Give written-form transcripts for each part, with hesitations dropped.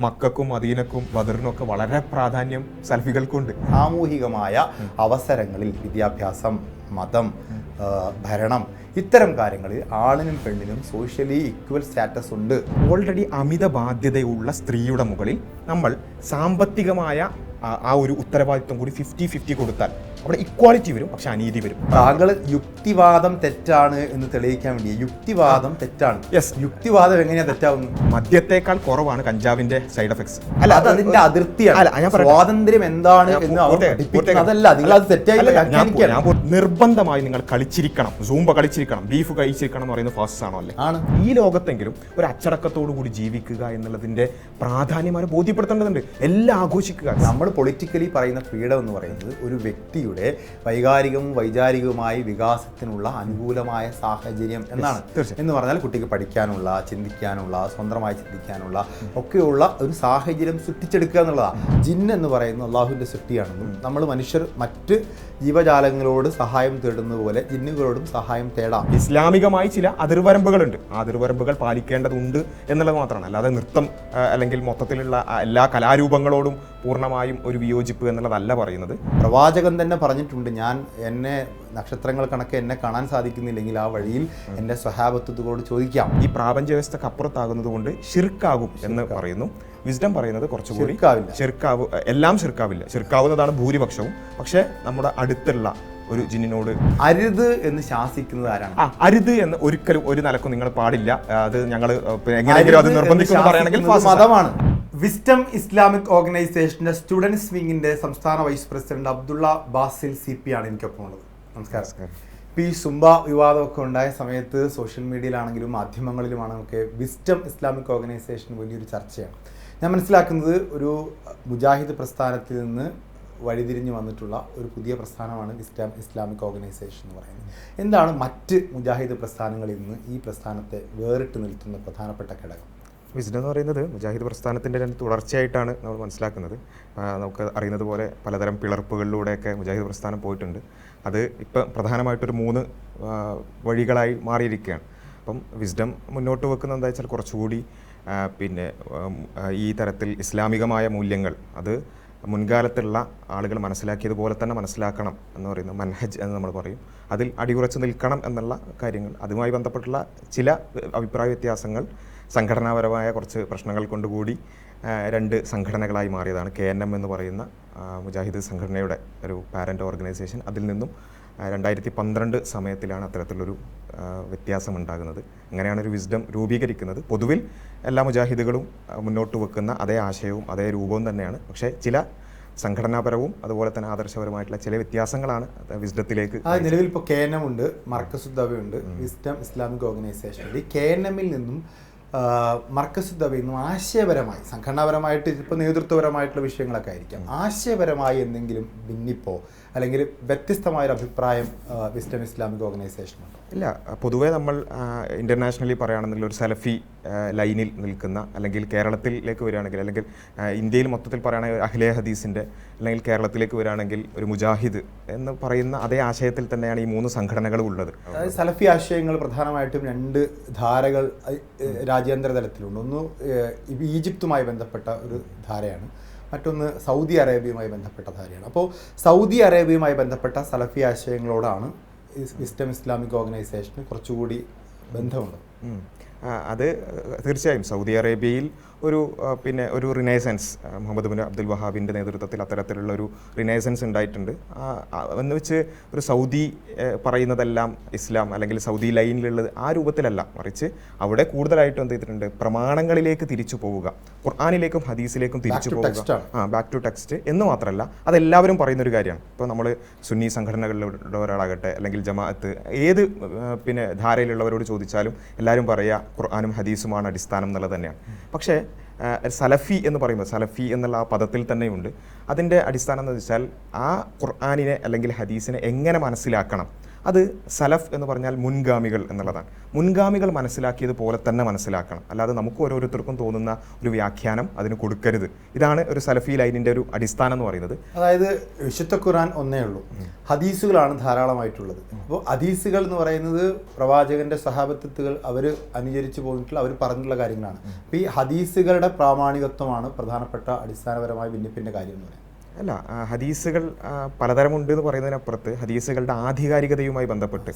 മക്കൾക്കും മദീനക്കും ബദറിനും ഒക്കെ വളരെ പ്രാധാന്യം സലഫികൾക്കുണ്ട്. സാമൂഹികമായ അവസരങ്ങളിൽ വിദ്യാഭ്യാസം, മതം, ഭരണം, ഇത്തരം കാര്യങ്ങളിൽ ആണിനും പെണ്ണിനും സോഷ്യലി ഈക്വൽ സ്റ്റാറ്റസ് ഉണ്ട്. ഓൾറെഡി അമിത ബാധ്യതയുള്ള സ്ത്രീയുടെ മുകളിൽ നമ്മൾ സാമ്പത്തികമായ ആ ഒരു ഉത്തരവാദിത്വം കൂടി 50-50 കൊടുത്താൽ അവിടെ ഇക്വാളിറ്റി വരും, പക്ഷെ അനീതി വരും. താങ്കൾ യുക്തിവാദം തെറ്റാണ് എന്ന് തെളിയിക്കാൻ വേണ്ടി യുക്തിവാദം തെറ്റാണ്. യെസ്, യുക്തിവാദം എങ്ങനെയാ തെറ്റാവുന്നത്? മദ്യത്തെക്കാൾ കുറവാണ് കഞ്ചാവിന്റെ സൈഡ് എഫക്ട്സ്. അല്ല, അത് അതിന്റെ അതിർത്തിയാണ്. സ്വാതന്ത്ര്യം എന്താണ് എന്ന് അതല്ല, നിങ്ങൾ അത് തെറ്റായി. നിർബന്ധമായി നിങ്ങൾ കളിച്ചിരിക്കണം, സൂംബ കളിച്ചിരിക്കണം, ബീഫ് കഴിച്ചിരിക്കണം എന്ന് പറയുന്നത് ഫാസ്റ്റ് ആണോ അല്ലേ? ആണ്. ഈ ലോകത്തെങ്കിലും ഒരു അച്ചടക്കത്തോടു കൂടി ജീവിക്കുക എന്നുള്ളതിന്റെ പ്രാധാന്യം അവരെ ബോധ്യപ്പെടുത്തേണ്ടതുണ്ട്. എല്ലാം ആഘോഷിക്കുക. നമ്മൾ പൊളിറ്റിക്കലി പറയുന്ന ഫ്രീഡം എന്ന് പറയുന്നത് ഒരു വ്യക്തിയുടെ വൈകാരികവും വൈചാരികവുമായ വികാസത്തിനുള്ള അനുകൂലമായ സാഹചര്യം എന്നാണ്. എന്ന് പറഞ്ഞാൽ കുട്ടിക്ക് പഠിക്കാനുള്ള, ചിന്തിക്കാനുള്ള, സ്വന്തമായി ചിന്തിക്കാനുള്ള ഒക്കെയുള്ള ഒരു സാഹചര്യം സൃഷ്ടിച്ചെടുക്കുക എന്നുള്ളതാണ്. ജിന്ന് എന്ന് പറയുന്നത് അള്ളാഹുവിൻ്റെ സൃഷ്ടിയാണെന്നും നമ്മൾ മനുഷ്യർ മറ്റ് ജീവജാലങ്ങളോട് സഹായം തേടുന്നത് പോലെ ജിന്നുകളോടും സഹായം തേടാം. ഇസ്ലാമികമായി ചില അതിർവരമ്പുകളുണ്ട്, ആ അതിർവരമ്പുകൾ പാലിക്കേണ്ടതുണ്ട് എന്നുള്ളത് മാത്രമാണ്. അല്ലാതെ നൃത്തം അല്ലെങ്കിൽ മൊത്തത്തിലുള്ള എല്ലാ കലാരൂപങ്ങളോടും പൂർണ്ണമായും ഒരു വിയോജിപ്പ് എന്നുള്ളതല്ല പറയുന്നത്. പ്രവാചകൻ തന്നെ പറഞ്ഞിട്ടുണ്ട്, എന്നെ നക്ഷത്രങ്ങൾ കണക്കെ എന്നെ കാണാൻ സാധിക്കുന്നില്ലെങ്കിൽ ആ വഴിയിൽ എൻ്റെ സ്വഹാബത്തുകളോട് ചോദിക്കാം. ഈ പ്രാപഞ്ച വ്യവസ്ഥക്ക് അപ്പുറത്താകുന്നത് കൊണ്ട് ഷിർക്കാകും എന്ന് പറയുന്നു. വിസ്ഡം പറയുന്നത് കുറച്ചുകൂടി ഷിർക്കാവ്, എല്ലാം ഷിർക്കാവില്ല, ഷിർക്കാവുന്നതാണ് ഭൂരിപക്ഷവും. പക്ഷെ നമ്മുടെ അടുത്തുള്ള ഒരു ജിന്നിനോട് അരുത് എന്ന് ശാസിക്കുന്നത് ആരാണ്? അരുത് എന്ന് ഒരിക്കലും ഒരു നിലക്കും നിങ്ങൾ പാടില്ല. അത് ഞങ്ങൾ എങ്ങനെയെങ്കിലും അത് നിർബന്ധിക്കുമെന്ന് പറയുകയാണെങ്കിൽ മതമാണ്. വിസ്ഡം ഇസ്ലാമിക് ഓർഗനൈസേഷന്റെ സ്റ്റുഡൻസ് വിങ്ങിന്റെ സംസ്ഥാന vice president Abdullah Basil CP ആണ് എനിക്കൊപ്പം ഉള്ളത്. നമസ്കാരം. ഇപ്പോൾ ഈ സുംബ വിവാദമൊക്കെ ഉണ്ടായ സമയത്ത് സോഷ്യൽ മീഡിയയിലാണെങ്കിലും മാധ്യമങ്ങളിലുമാണെന്നൊക്കെ വിസ്ഡം ഇസ്ലാമിക് ഓർഗനൈസേഷൻ വലിയൊരു ചർച്ചയാണ്. ഞാൻ മനസ്സിലാക്കുന്നത് ഒരു മുജാഹിദ് പ്രസ്ഥാനത്തിൽ നിന്ന് വഴിതിരിഞ്ഞ് വന്നിട്ടുള്ള ഒരു പുതിയ പ്രസ്ഥാനമാണ് വിസ്ഡം ഇസ്ലാമിക് ഓർഗനൈസേഷൻ എന്ന് പറയുന്നത്. എന്താണ് മറ്റ് മുജാഹിദ് പ്രസ്ഥാനങ്ങളിൽ നിന്ന് ഈ പ്രസ്ഥാനത്തെ വേറിട്ട് നിൽക്കുന്ന പ്രധാനപ്പെട്ട ഘടകം? വിസ്ഡം എന്ന് പറയുന്നത് മുജാഹിദ് പ്രസ്ഥാനത്തിൻ്റെ തന്നെ തുടർച്ചയായിട്ടാണ് നമ്മൾ മനസ്സിലാക്കുന്നത്. നമുക്ക് അറിയുന്നത് പോലെ പലതരം പിളർപ്പുകളിലൂടെയൊക്കെ മുജാഹിദ് പ്രസ്ഥാനം പോയിട്ടുണ്ട്. അത് ഇപ്പം പ്രധാനമായിട്ടൊരു 3 വഴികളായി മാറിയിരിക്കുകയാണ്. അപ്പം വിസ്ഡം മുന്നോട്ട് വെക്കുന്നത് എന്താ വെച്ചാൽ കുറച്ചുകൂടി ഈ തരത്തിൽ ഇസ്ലാമികമായ മൂല്യങ്ങൾ അത് മുൻകാലത്തുള്ള ആളുകൾ മനസ്സിലാക്കിയതുപോലെ തന്നെ മനസ്സിലാക്കണം എന്ന് പറയുന്നത് മൻഹജ് എന്ന് നമ്മൾ പറയും. അതിൽ അടിയുറച്ച് നിൽക്കണം എന്നുള്ള കാര്യങ്ങൾ, അതുമായി ബന്ധപ്പെട്ടുള്ള ചില അഭിപ്രായ വ്യത്യാസങ്ങൾ, സംഘടനാപരമായ കുറച്ച് പ്രശ്നങ്ങൾ കൊണ്ടുകൂടി 2 സംഘടനകളായി മാറിയതാണ്. KNM എന്ന് പറയുന്ന മുജാഹിദ് സംഘടനയുടെ ഒരു പാരൻ്റ് ഓർഗനൈസേഷൻ. അതിൽ നിന്നും 2012 സമയത്തിലാണ് അത്തരത്തിലൊരു വ്യത്യാസം ഉണ്ടാകുന്നത്. അങ്ങനെയാണ് ഒരു വിസ്ഡം രൂപീകരിക്കുന്നത്. പൊതുവിൽ എല്ലാ മുജാഹിദുകളും മുന്നോട്ട് വെക്കുന്ന അതേ ആശയവും അതേ രൂപവും തന്നെയാണ്. പക്ഷേ ചില സംഘടനാപരവും അതുപോലെ തന്നെ ആദർശപരമായിട്ടുള്ള ചില വ്യത്യാസങ്ങളാണ് വിസ്ഡത്തിലേക്ക്. നിലവിൽ ഇപ്പോൾ KNM ഉണ്ട്, മർക്കസുദ്ദവയുണ്ട്, വിസ്ഡം ഇസ്ലാമിക് ഓർഗനൈസേഷൻ ഉണ്ട്. ഈ KNM-ൽ നിന്നും മർക്കസുദ്ദവയിൽ നിന്നും ആശയപരമായി, സംഘടനാപരമായിട്ട് ഇപ്പോൾ നേതൃത്വപരമായിട്ടുള്ള വിഷയങ്ങളൊക്കെ ആയിരിക്കാം, ആശയപരമായി എന്തെങ്കിലും ഭിന്നിപ്പോ അല്ലെങ്കിൽ വ്യത്യസ്തമായൊരു അഭിപ്രായം വിസ്ഡം ഇസ്ലാമിക് ഓർഗനൈസേഷനുണ്ടോ? ഇല്ല, പൊതുവേ നമ്മൾ ഇൻ്റർനാഷണലി പറയുകയാണെന്നുള്ള ഒരു സലഫി ലൈനിൽ നിൽക്കുന്ന, അല്ലെങ്കിൽ കേരളത്തിലേക്ക് വരികയാണെങ്കിൽ, അല്ലെങ്കിൽ ഇന്ത്യയിൽ മൊത്തത്തിൽ പറയുകയാണെങ്കിൽ അഹ്ലെ ഹദീസിൻ്റെ, അല്ലെങ്കിൽ കേരളത്തിലേക്ക് വരികയാണെങ്കിൽ ഒരു മുജാഹിദ് എന്ന് പറയുന്ന അതേ ആശയത്തിൽ തന്നെയാണ് ഈ 3 സംഘടനകളും ഉള്ളത്. അതായത് സലഫി ആശയങ്ങൾ പ്രധാനമായിട്ടും 2 ധാരകൾ രാജ്യാന്തര തലത്തിലുണ്ട്. ഒന്ന് ഈജിപ്തുമായി ബന്ധപ്പെട്ട ഒരു ധാരയാണ്, മറ്റൊന്ന് സൗദി അറേബ്യയുമായി ബന്ധപ്പെട്ട ധാരയാണ്. അപ്പോൾ സൗദി അറേബ്യയുമായി ബന്ധപ്പെട്ട സലഫി ആശയങ്ങളോടാണ് വിസ്ഡം ഇസ്ലാമിക് ഓർഗനൈസേഷന് കുറച്ചുകൂടി ബന്ധമുണ്ട്. അത് തീർച്ചയായും സൗദി അറേബ്യയിൽ ഒരു റിനൈസൻസ്, മുഹമ്മദ് ബിൻ അബ്ദുൽ വഹാബിൻ്റെ നേതൃത്വത്തിൽ അത്തരത്തിലുള്ള ഒരു റിനൈസൻസ് ഉണ്ടായിട്ടുണ്ട്. എന്ന് വെച്ച് ഒരു സൗദി പറയുന്നതെല്ലാം ഇസ്ലാം അല്ലെങ്കിൽ സൗദി ലൈനിലുള്ളത് ആ രൂപത്തിലല്ല, മറിച്ച് അവിടെ കൂടുതലായിട്ടും എന്ത് ചെയ്തിട്ടുണ്ട്, പ്രമാണങ്ങളിലേക്ക് തിരിച്ചു പോവുക, ഖുർആനിലേക്കും ഹദീസിലേക്കും തിരിച്ചു പോവുക, ബാക്ക് ടു ടെക്സ്റ്റ് എന്ന് മാത്രമല്ല അതെല്ലാവരും പറയുന്നൊരു കാര്യമാണ്. ഇപ്പോൾ നമ്മൾ സുന്നി സംഘടനകളിലുള്ളവരാകട്ടെ അല്ലെങ്കിൽ ജമാഅത്ത്, ഏത് ധാരയിലുള്ളവരോട് ചോദിച്ചാലും എല്ലാവരും പറയുക ഖുർആനും ഹദീസുമാണ് അടിസ്ഥാനം എന്നുള്ളത് തന്നെയാണ്. പക്ഷേ സലഫി എന്ന് പറയുമ്പോൾ സലഫി എന്നുള്ള ആ പദത്തിൽ തന്നെയുണ്ട്. അതിൻ്റെ അടിസ്ഥാനം എന്ന് വെച്ചാൽ ആ ഖുർആനിനെ അല്ലെങ്കിൽ ഹദീസിനെ എങ്ങനെ മനസ്സിലാക്കണം, അത് സലഫ് എന്ന് പറഞ്ഞാൽ മുൻഗാമികൾ എന്നുള്ളതാണ്. മുൻഗാമികൾ മനസ്സിലാക്കിയതുപോലെ തന്നെ മനസ്സിലാക്കണം, അല്ലാതെ നമുക്ക് ഓരോരുത്തർക്കും തോന്നുന്ന ഒരു വ്യാഖ്യാനം അതിന് കൊടുക്കരുത്. ഇതാണ് ഒരു സലഫി ലൈനിൻ്റെ ഒരു അടിസ്ഥാനം എന്ന് പറയുന്നത്. അതായത് വിശുദ്ധ ഖുർആൻ ഒന്നേ ഉള്ളൂ, ഹദീസുകളാണ് ധാരാളമായിട്ടുള്ളത്. അപ്പോൾ ഹദീസുകൾ എന്ന് പറയുന്നത് പ്രവാചകന്റെ സഹാബത്തുകൾ അവർ അനുചരിച്ച് പോയിട്ടുള്ള അവർ പറഞ്ഞിട്ടുള്ള കാര്യങ്ങളാണ്. അപ്പോൾ ഈ ഹദീസുകളുടെ പ്രാമാണികത്വമാണ് പ്രധാനപ്പെട്ട അടിസ്ഥാനപരമായ ഭിന്നിപ്പിൻ്റെ കാര്യം എന്ന് പറയുന്നത്. അല്ല, ഹദീസുകൾ പലതരമുണ്ട് എന്ന് പറയുന്നതിനപ്പുറത്ത് ഹദീസുകളുടെ ആധികാരികതയുമായി ബന്ധപ്പെട്ട്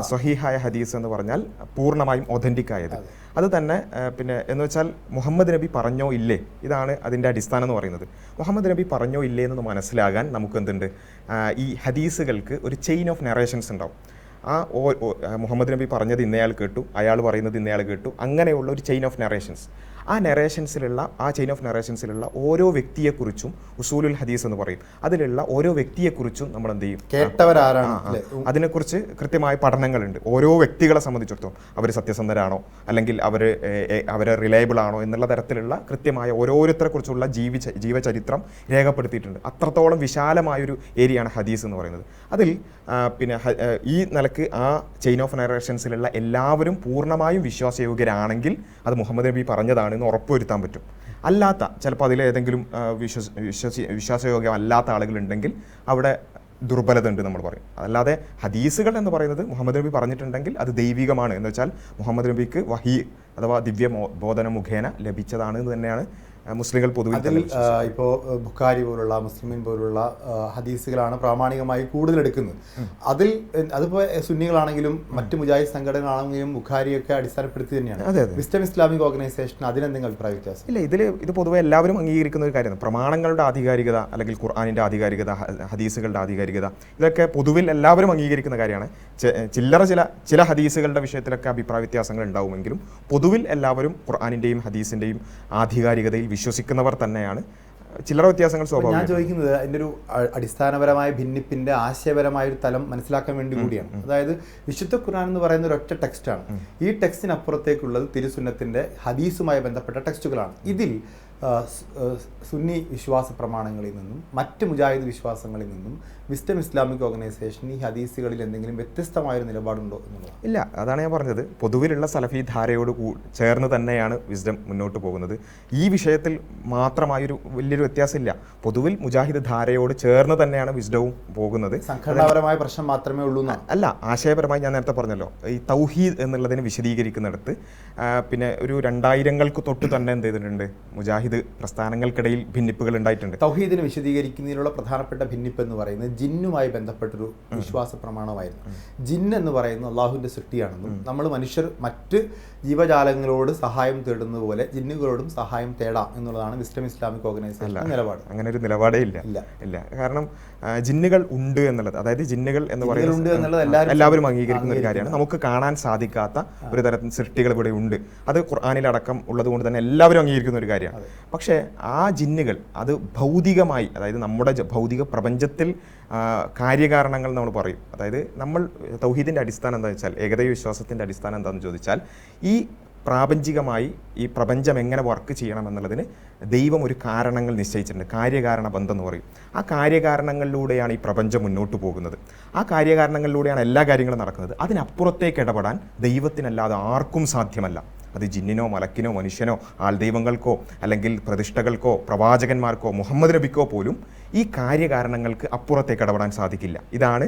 സ്വഹീഹായ ഹദീസ് എന്ന് പറഞ്ഞാൽ പൂർണ്ണമായും ഒതൻറ്റിക് ആയത്, അത് തന്നെ പിന്നെ എന്ന് വെച്ചാൽ മുഹമ്മദ് നബി പറഞ്ഞോ ഇല്ലേ, ഇതാണ് അതിൻ്റെ അടിസ്ഥാനം എന്ന് പറയുന്നത്. മുഹമ്മദ് നബി പറഞ്ഞോ ഇല്ലേ എന്ന് മനസ്സിലാകാൻ നമുക്ക് എന്തുണ്ട്, ഈ ഹദീസുകൾക്ക് ഒരു ചെയിൻ ഓഫ് നറേഷൻസ് ഉണ്ടാവും. മുഹമ്മദ് നബി പറഞ്ഞത് ഇന്നയാൾ കേട്ടു, അയാൾ പറയുന്നത് ഇന്നയാൾ കേട്ടു, അങ്ങനെയുള്ള ഒരു ചെയിൻ ഓഫ് നറേഷൻസ്. ആ ചെയിൻ ഓഫ് നറേഷൻസിലുള്ള ഓരോ വ്യക്തിയെക്കുറിച്ചും ഉസൂലുൽ ഹദീസ് എന്ന് പറയും. അതിലുള്ള ഓരോ വ്യക്തിയെക്കുറിച്ചും നമ്മൾ എന്ത് ചെയ്യും, കേട്ടവരാരാണ്, അതിനെക്കുറിച്ച് കൃത്യമായ പഠനങ്ങളുണ്ട്. ഓരോ വ്യക്തികളെ സംബന്ധിച്ചിടത്തോളം അവർ സത്യസന്ധരാണോ അല്ലെങ്കിൽ അവർ റിലയബിൾ ആണോ എന്നുള്ള തരത്തിലുള്ള കൃത്യമായ ഓരോരുത്തരെക്കുറിച്ചുള്ള ജീവചരിത്രം രേഖപ്പെടുത്തിയിട്ടുണ്ട്. അത്രത്തോളം വിശാലമായൊരു ഏരിയയാണ് ഹദീസ് എന്ന് പറയുന്നത്. അതിൽ പിന്നെ ഈ നിലക്ക് ആ ചെയിൻ ഓഫ് നറേഷൻസിലുള്ള എല്ലാവരും പൂർണ്ണമായും വിശ്വാസയോഗ്യരാണെങ്കിൽ അത് മുഹമ്മദ് നബി പറഞ്ഞതാണ് എന്ന് ഉറപ്പുവരുത്താൻ പറ്റും. അല്ലാത്ത ചിലപ്പോൾ അതിലേതെങ്കിലും വിശ്വാസയോഗ്യം അല്ലാത്ത ആളുകളുണ്ടെങ്കിൽ അവിടെ ദുർബലത ഉണ്ട് നമ്മൾ പറയും. അല്ലാതെ ഹദീസുകൾ എന്ന് പറയുന്നത് മുഹമ്മദ് നബി പറഞ്ഞിട്ടുണ്ടെങ്കിൽ അത് ദൈവികമാണ് എന്ന് വെച്ചാൽ മുഹമ്മദ് നബിക്ക് വഹി അഥവാ ദിവ്യ ബോധന മുഖേന ലഭിച്ചതാണ് എന്ന് തന്നെയാണ് മുസ്ലിങ്ങൾ പൊതുവിൽ. അതിൽ ഇപ്പോൾ ബുഖാരി പോലുള്ള മുസ്ലിം പോലുള്ള ഹദീസുകളാണ് പ്രാമാണികമായി കൂടുതൽ എടുക്കുന്നത്. അതിപ്പോൾ സുന്നികളാണെങ്കിലും മറ്റ് മുജാഹിദ് സംഘടനകളാണെങ്കിലും ബുഖാരിയൊക്കെ അടിസ്ഥാനപ്പെടുത്തി തന്നെയാണ്. വിസ്ഡം ഇസ്ലാമിക് ഓർഗനൈസേഷൻ അതിനെന്തെങ്കിലും അഭിപ്രായ വ്യത്യാസം ഇല്ല. ഇത് പൊതുവെ എല്ലാവരും അംഗീകരിക്കുന്ന ഒരു കാര്യമാണ്. പ്രമാണങ്ങളുടെ ആധികാരികത അല്ലെങ്കിൽ ഖുർആനിൻ്റെ ആധികാരികത, ഹദീസുകളുടെ ആധികാരികത, ഇതൊക്കെ പൊതുവിൽ എല്ലാവരും അംഗീകരിക്കുന്ന കാര്യമാണ്. ചില ഹദീസുകളുടെ വിഷയത്തിലൊക്കെ അഭിപ്രായ വ്യത്യാസങ്ങൾ ഉണ്ടാവുമെങ്കിലും പൊതുവിൽ എല്ലാവരും ഖുർആനിൻ്റെയും ഹദീസിൻ്റെയും ആധികാരികതയിൽ വിശ്വസിക്കുന്നവർ തന്നെയാണ്. ചില്ലറ വ്യത്യാസങ്ങൾ സ്വാഭാവികം. ഞാൻ ചോദിക്കുന്നത് അതിൻ്റെ ഒരു അടിസ്ഥാനപരമായ ഭിന്നിപ്പിൻ്റെ ആശയപരമായ ഒരു തലം മനസ്സിലാക്കാൻ വേണ്ടി കൂടിയാണ്. അതായത് വിശുദ്ധ ഖുർആൻ എന്ന് പറയുന്ന ഒരു ഒറ്റ ടെക്സ്റ്റാണ്. ഈ ടെക്സ്റ്റിനപ്പുറത്തേക്കുള്ളത് തിരുസുന്നത്തിൻ്റെ ഹദീസുമായി ബന്ധപ്പെട്ട ടെക്സ്റ്റുകളാണ്. ഇതിൽ സുന്നി വിശ്വാസ പ്രമാണങ്ങളിൽ നിന്നും മറ്റ് മുജാഹിദ് വിശ്വാസങ്ങളിൽ നിന്നും വിസ്ഡം ഇസ്ലാമിക് ഓർഗനൈസേഷൻ ഈ ഹദീസുകളിൽ എന്തെങ്കിലും വ്യത്യസ്തമായൊരു നിലപാടുണ്ടോ എന്നുള്ളത്? ഇല്ല, അതാണ് ഞാൻ പറഞ്ഞത്. പൊതുവിലുള്ള സലഫി ധാരയോട് ചേർന്ന് തന്നെയാണ് വിസ്ഡം മുന്നോട്ട് പോകുന്നത്. ഈ വിഷയത്തിൽ മാത്രമായൊരു വലിയൊരു വ്യത്യാസമില്ല. പൊതുവിൽ മുജാഹിദ് ധാരയോട് ചേർന്ന് തന്നെയാണ് വിസ്ഡവും പോകുന്നത്. സംഘടനാപരമായ പ്രശ്നം മാത്രമേ ഉള്ളൂ അല്ല, ആശയപരമായി ഞാൻ നേരത്തെ പറഞ്ഞല്ലോ, ഈ തൗഹീദ് എന്നുള്ളതിനെ വിശദീകരിക്കുന്നിടത്ത് പിന്നെ ഒരു 2000-ങ്ങൾക്ക് തൊട്ട് തന്നെ എന്ത് ചെയ്തിട്ടുണ്ട്, മുജാഹിദ് പ്രസ്ഥാനങ്ങൾക്കിടയിൽ ഭിന്നിപ്പുകൾ ഉണ്ടായിട്ടുണ്ട്. തൗഹീദിനെ വിശദീകരിക്കുന്നതിനുള്ള പ്രധാനപ്പെട്ട ഭിന്നിപ്പ് എന്ന് പറയുന്നത് ജിന്നുമായി ബന്ധപ്പെട്ടൊരു വിശ്വാസ പ്രമാണമായിരുന്നു. ജിന്ന് എന്ന് പറയുന്നത് അള്ളാഹുവിൻ്റെ സൃഷ്ടിയാണെന്നും നമ്മൾ മനുഷ്യർ മറ്റ് ജീവജാലങ്ങളോട് സഹായം തേടുന്നത് പോലെ ജിന്നുകളോടും സഹായം തേടാം എന്നുള്ളതാണ് വിസ്ഡം ഇസ്ലാമിക് ഓർഗനൈസേഷൻ നിലപാട്. അങ്ങനെ ഒരു നിലപാടേ ഇല്ല. കാരണം ജിന്നുകൾ ഉണ്ട് എന്നുള്ളത്, അതായത് ജിന്നുകൾ എന്ന് പറയുന്നത് എല്ലാവരും അംഗീകരിക്കുന്ന ഒരു കാര്യമാണ്. നമുക്ക് കാണാൻ സാധിക്കാത്ത ഒരു തരത്തിൽ സൃഷ്ടികൾ ഇവിടെ ഉണ്ട്. അത് ഖുർആനിലടക്കം ഉള്ളത് കൊണ്ട് തന്നെ എല്ലാവരും അംഗീകരിക്കുന്ന ഒരു കാര്യമാണ്. പക്ഷേ ആ ജിന്നുകൾ അത് ഭൗതികമായി, അതായത് നമ്മുടെ ഭൗതിക പ്രപഞ്ചത്തിൽ കാര്യകാരണങ്ങൾ നമ്മൾ പറയും. അതായത് നമ്മൾ തൗഹീദിൻ്റെ അടിസ്ഥാനം എന്താണെന്ന് വെച്ചാൽ, ഏകദൈവ വിശ്വാസത്തിൻ്റെ അടിസ്ഥാനം എന്താണെന്ന് ചോദിച്ചാൽ, ഈ പ്രാപഞ്ചികമായി ഈ പ്രപഞ്ചം എങ്ങനെ വർക്ക് ചെയ്യണം എന്നുള്ളതിന് ദൈവം ഒരു കാരണങ്ങൾ നിശ്ചയിച്ചിട്ടുണ്ട്. കാര്യകാരണ ബന്ധം എന്ന് പറയും. ആ കാര്യകാരണങ്ങളിലൂടെയാണ് ഈ പ്രപഞ്ചം മുന്നോട്ട് പോകുന്നത്. ആ കാര്യകാരണങ്ങളിലൂടെയാണ് എല്ലാ കാര്യങ്ങളും നടക്കുന്നത്. അതിനപ്പുറത്തേക്ക് ഇടപെടാൻ ദൈവത്തിനല്ലാതെ ആർക്കും സാധ്യമല്ല. അത് ജിന്നിനോ മലക്കിനോ മനുഷ്യനോ ആൾദൈവങ്ങൾക്കോ അല്ലെങ്കിൽ പ്രതിഷ്ഠകൾക്കോ പ്രവാചകന്മാർക്കോ മുഹമ്മദ് നബിക്കോ പോലും ഈ കാര്യകാരണങ്ങൾക്ക് അപ്പുറത്തേക്ക് ഇടപെടാൻ സാധിക്കില്ല. ഇതാണ്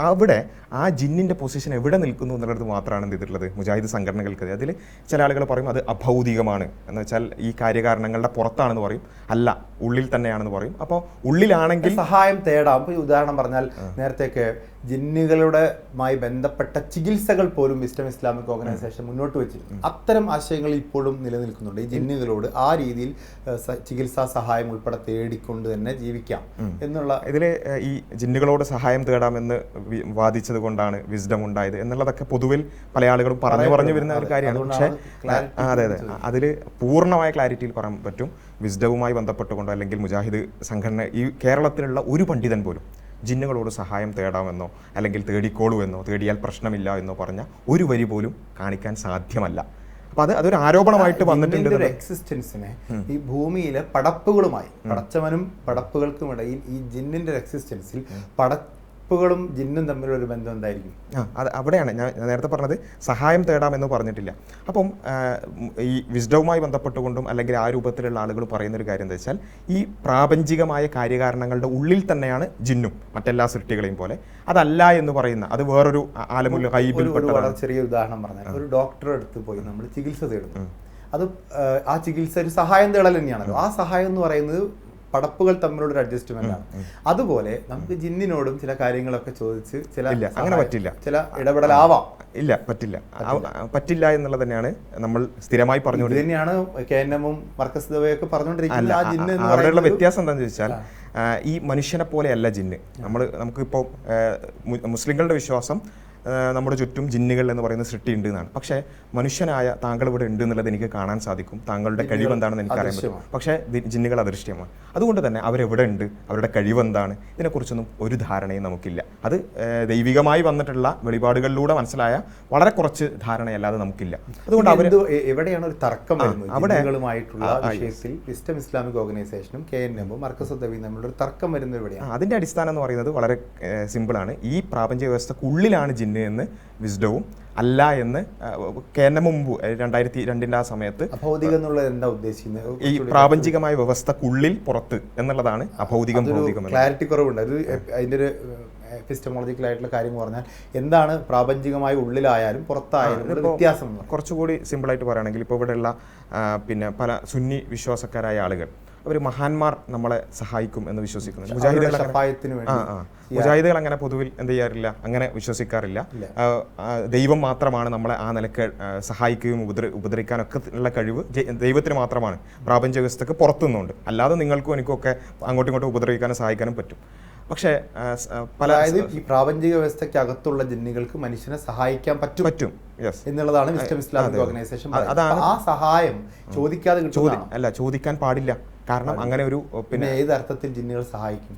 അവിടെ ആ ജിന്നിൻ്റെ പൊസിഷൻ എവിടെ നിൽക്കുന്നു എന്നുള്ളത് മാത്രമാണ് എന്ത് ചെയ്തിട്ടുള്ളത് മുജാഹിദ് സംഘടനകൾക്ക്. അതിൽ ചില ആളുകൾ പറയും അത് അഭൗതികമാണ് എന്ന് വെച്ചാൽ ഈ കാര്യകാരണങ്ങളുടെ പുറത്താണെന്ന് പറയും, അല്ല ഉള്ളിൽ തന്നെയാണെന്ന് പറയും. അപ്പോൾ ഉള്ളിലാണെങ്കിൽ സഹായം തേടാം. ഇപ്പോൾ ഉദാഹരണം പറഞ്ഞാൽ നേരത്തേക്ക് ജിന്നുകളുടെമായി ബന്ധപ്പെട്ട ചികിത്സകൾ പോലും വിസ്ഡം ഇസ്ലാമിക് ഓർഗനൈസേഷൻ മുന്നോട്ട് വെച്ചിരുന്നു. അത്തരം ആശയങ്ങൾ ഇപ്പോഴും നിലനിൽക്കുന്നുണ്ട്. ഈ ജിന്നുകളോട് ആ രീതിയിൽ ചികിത്സാ സഹായം ഉൾപ്പെടെ തേടിക്കൊണ്ട് തന്നെ ജീവിക്കാം എന്നുള്ള ഇതിൽ ഈ ജിന്നുകളോട് സഹായം തേടാമെന്ന് വാദിച്ചത് കൊണ്ടാണ് വിസ്ഡം ഉണ്ടായത് എന്നുള്ളതൊക്കെ പൊതുവിൽ പല ആളുകളും പറഞ്ഞു വരുന്ന ഒരു കാര്യമാണ്. പക്ഷേ അതെ അതിൽ പൂർണ്ണമായ ക്ലാരിറ്റിയിൽ പറയാൻ പറ്റും, വിസ്ഡവുമായി ബന്ധപ്പെട്ടുകൊണ്ടോ അല്ലെങ്കിൽ മുജാഹിദ് സംഘടന ഈ കേരളത്തിലുള്ള ഒരു പണ്ഡിതൻ പോലും ജിന്നുകളോട് സഹായം തേടാമെന്നോ അല്ലെങ്കിൽ തേടിക്കോളൂ എന്നോ തേടിയാൽ പ്രശ്നമില്ല എന്നോ പറഞ്ഞ ഒരു വരി പോലും കാണിക്കാൻ സാധ്യമല്ല. അപ്പൊ അതൊരു ആരോപണമായിട്ട് വന്നിട്ടുണ്ട്. എക്സിസ്റ്റൻസിനെ ഈ ഭൂമിയിലെ പടപ്പുകളുമായി, പടച്ചവനും പടപ്പുകൾക്കും ഇടയിൽ ഈ ജിന്നിന്റെ എക്സിസ്റ്റൻസിൽ പടപ്പുകളും ജിന്നും തമ്മിലുള്ള ഒരു ബന്ധം എന്തായിരിക്കും? അത് അവിടെയാണ് ഞാൻ നേരത്തെ പറഞ്ഞത്, സഹായം തേടാമെന്ന് പറഞ്ഞിട്ടില്ല. അപ്പം ഈ വിസ്ഡവുമായി ബന്ധപ്പെട്ടുകൊണ്ടും അല്ലെങ്കിൽ ആ രൂപത്തിലുള്ള ആളുകൾ പറയുന്നൊരു കാര്യം എന്താ വെച്ചാൽ, ഈ പ്രാപഞ്ചികമായ കാര്യകാരണങ്ങളുടെ ഉള്ളിൽ തന്നെയാണ് ജിന്നും മറ്റെല്ലാ സൃഷ്ടികളെയും പോലെ. അതല്ല എന്ന് പറയുന്ന, അത് വേറൊരു ആലമുൽ ഗൈബിൽ വളരെ ചെറിയ ഉദാഹരണം പറഞ്ഞാൽ, ഒരു ഡോക്ടറെ അടുത്ത് പോയി നമ്മൾ ചികിത്സ തേടുന്നു. അത് ആ ചികിത്സ ഒരു സഹായം തേടൽ തന്നെയാണല്ലോ. ആ സഹായം എന്ന് പറയുന്നത് പടപ്പുകൾ തമ്മിലുള്ള ഒരു അഡ്ജസ്റ്റ്മെന്റ് ആണ്. അതുപോലെ നമുക്ക് ജിന്നിനോടും ചില കാര്യങ്ങളൊക്കെ ചോദിച്ച് അങ്ങനെ പറ്റില്ല, ചില ഇടപെടലാവാം. ഇല്ല, പറ്റില്ല എന്നുള്ളത് തന്നെയാണ് നമ്മൾ സ്ഥിരമായി പറഞ്ഞുകൊണ്ട് തന്നെയാണ് KNM-ഉം മർക്കസ് ദവയൊക്കെ പറഞ്ഞുകൊണ്ടിരിക്കുന്നത്. അവിടെയുള്ള വ്യത്യാസം എന്താണെന്ന് ചോദിച്ചാൽ, ഈ മനുഷ്യനെ പോലെയല്ല ജിന്ന്. നമുക്കിപ്പോൾ മുസ്ലിങ്ങളുടെ വിശ്വാസം നമ്മുടെ ചുറ്റും ജിന്നുകൾ എന്ന് പറയുന്ന സൃഷ്ടി ഉണ്ട് എന്നാണ്. പക്ഷേ മനുഷ്യനായ താങ്കൾ ഇവിടെ ഉണ്ട് എന്നുള്ളത് എനിക്ക് കാണാൻ സാധിക്കും. താങ്കളുടെ കഴിവെന്താണെന്ന് എനിക്കറിയാൻ പറ്റും. പക്ഷേ ജിന്നുകൾ അദൃശ്യമാണ്. അതുകൊണ്ട് തന്നെ അവരെവിടെ ഉണ്ട്, അവരുടെ കഴിവെന്താണ്, ഇതിനെക്കുറിച്ചൊന്നും ഒരു ധാരണയും നമുക്കില്ല. അത് ദൈവികമായി വന്നിട്ടുള്ള വെളിപാടുകളിലൂടെ മനസ്സിലായ വളരെ കുറച്ച് ധാരണയല്ലാതെ നമുക്കില്ല. അതുകൊണ്ട് എവിടെയാണ് ഒരു തർക്കം ജിന്നുകളുമായിട്ടുള്ള വിഷയത്തിൽ വിസ്ഡം ഇസ്ലാമിക് ഓർഗനൈസേഷനും KNM-ഉം മർക്കസ് ദവയും തമ്മിലുള്ള ഒരു തർക്കം വരുന്നത് എവിടെയാണ്? അതിന്റെ അടിസ്ഥാനം എന്ന് പറയുന്നത് വളരെ സിമ്പിളാണ്. ഈ പ്രാപഞ്ചിക വ്യവസ്ഥക്കുള്ളിലാണ് ജിന്ന് എന്ന് വിസ്ഡവും അല്ല എന്ന് KNM മുമ്പ് 2002 ആ സമയത്ത്. അഭൗതികം എന്നുള്ളത് എന്താ ഉദ്ദേശിക്കുന്നത്? ഈ പ്രാപഞ്ചികമായ വ്യവസ്ഥക്കുള്ളിൽ പുറത്ത് എന്നുള്ളതാണ് അഭൗതികം ഭൗതികം. ക്ലാരിറ്റി കുറവുണ്ട്. അത് അതിൻ്റെ ഒരു എപ്പിസ്റ്റമോളജിക്കൽ ആയിട്ടുള്ള കാര്യം പറഞ്ഞാൽ എന്താണ് പ്രാപഞ്ചികമായ ഉള്ളിലായാലും പുറത്തായാലും വ്യത്യാസം? കുറച്ചുകൂടി സിമ്പിളായിട്ട് പറയുകയാണെങ്കിൽ, ഇപ്പോൾ ഇവിടെയുള്ള പല സുന്നി വിശ്വാസക്കാരായ ആളുകൾ അവർ മഹാന്മാർ നമ്മളെ സഹായിക്കും എന്ന് വിശ്വസിക്കുന്നു. മുജാഹിദുകൾ അങ്ങനെ പൊതുവിൽ എന്ത് ചെയ്യാറില്ല, അങ്ങനെ വിശ്വസിക്കാറില്ല. ദൈവം മാത്രമാണ് നമ്മളെ ആ നിലക്ക് സഹായിക്കുകയും ഉപദ്രവിക്കാനൊക്കെ ഉള്ള കഴിവ് ദൈവത്തിന് മാത്രമാണ്. പ്രാപഞ്ചിക വ്യവസ്ഥക്ക് പുറത്തുനിന്നുണ്ട്. അല്ലാതെ നിങ്ങൾക്കും എനിക്കൊക്കെ അങ്ങോട്ടും ഇങ്ങോട്ടും ഉപദ്രവിക്കാനും സഹായിക്കാനും പറ്റും. പക്ഷേ അതായത് ഈ പ്രാപഞ്ചിക വ്യവസ്ഥയ്ക്ക് അകത്തുള്ള ജിന്നുകൾക്ക് മനുഷ്യനെ സഹായിക്കാൻ പറ്റും എന്നുള്ളതാണ് വിസ്ഡം ഇസ്ലാമിക് ഓർഗനൈസേഷൻ. അതാണ് ആ സഹായം ചോദിക്കാതെ ചോദിക്കാൻ പാടില്ല. കാരണം അങ്ങനെ ഒരു ഏത് അർത്ഥത്തിൽ ജിന്നുകൾ സഹായിക്കും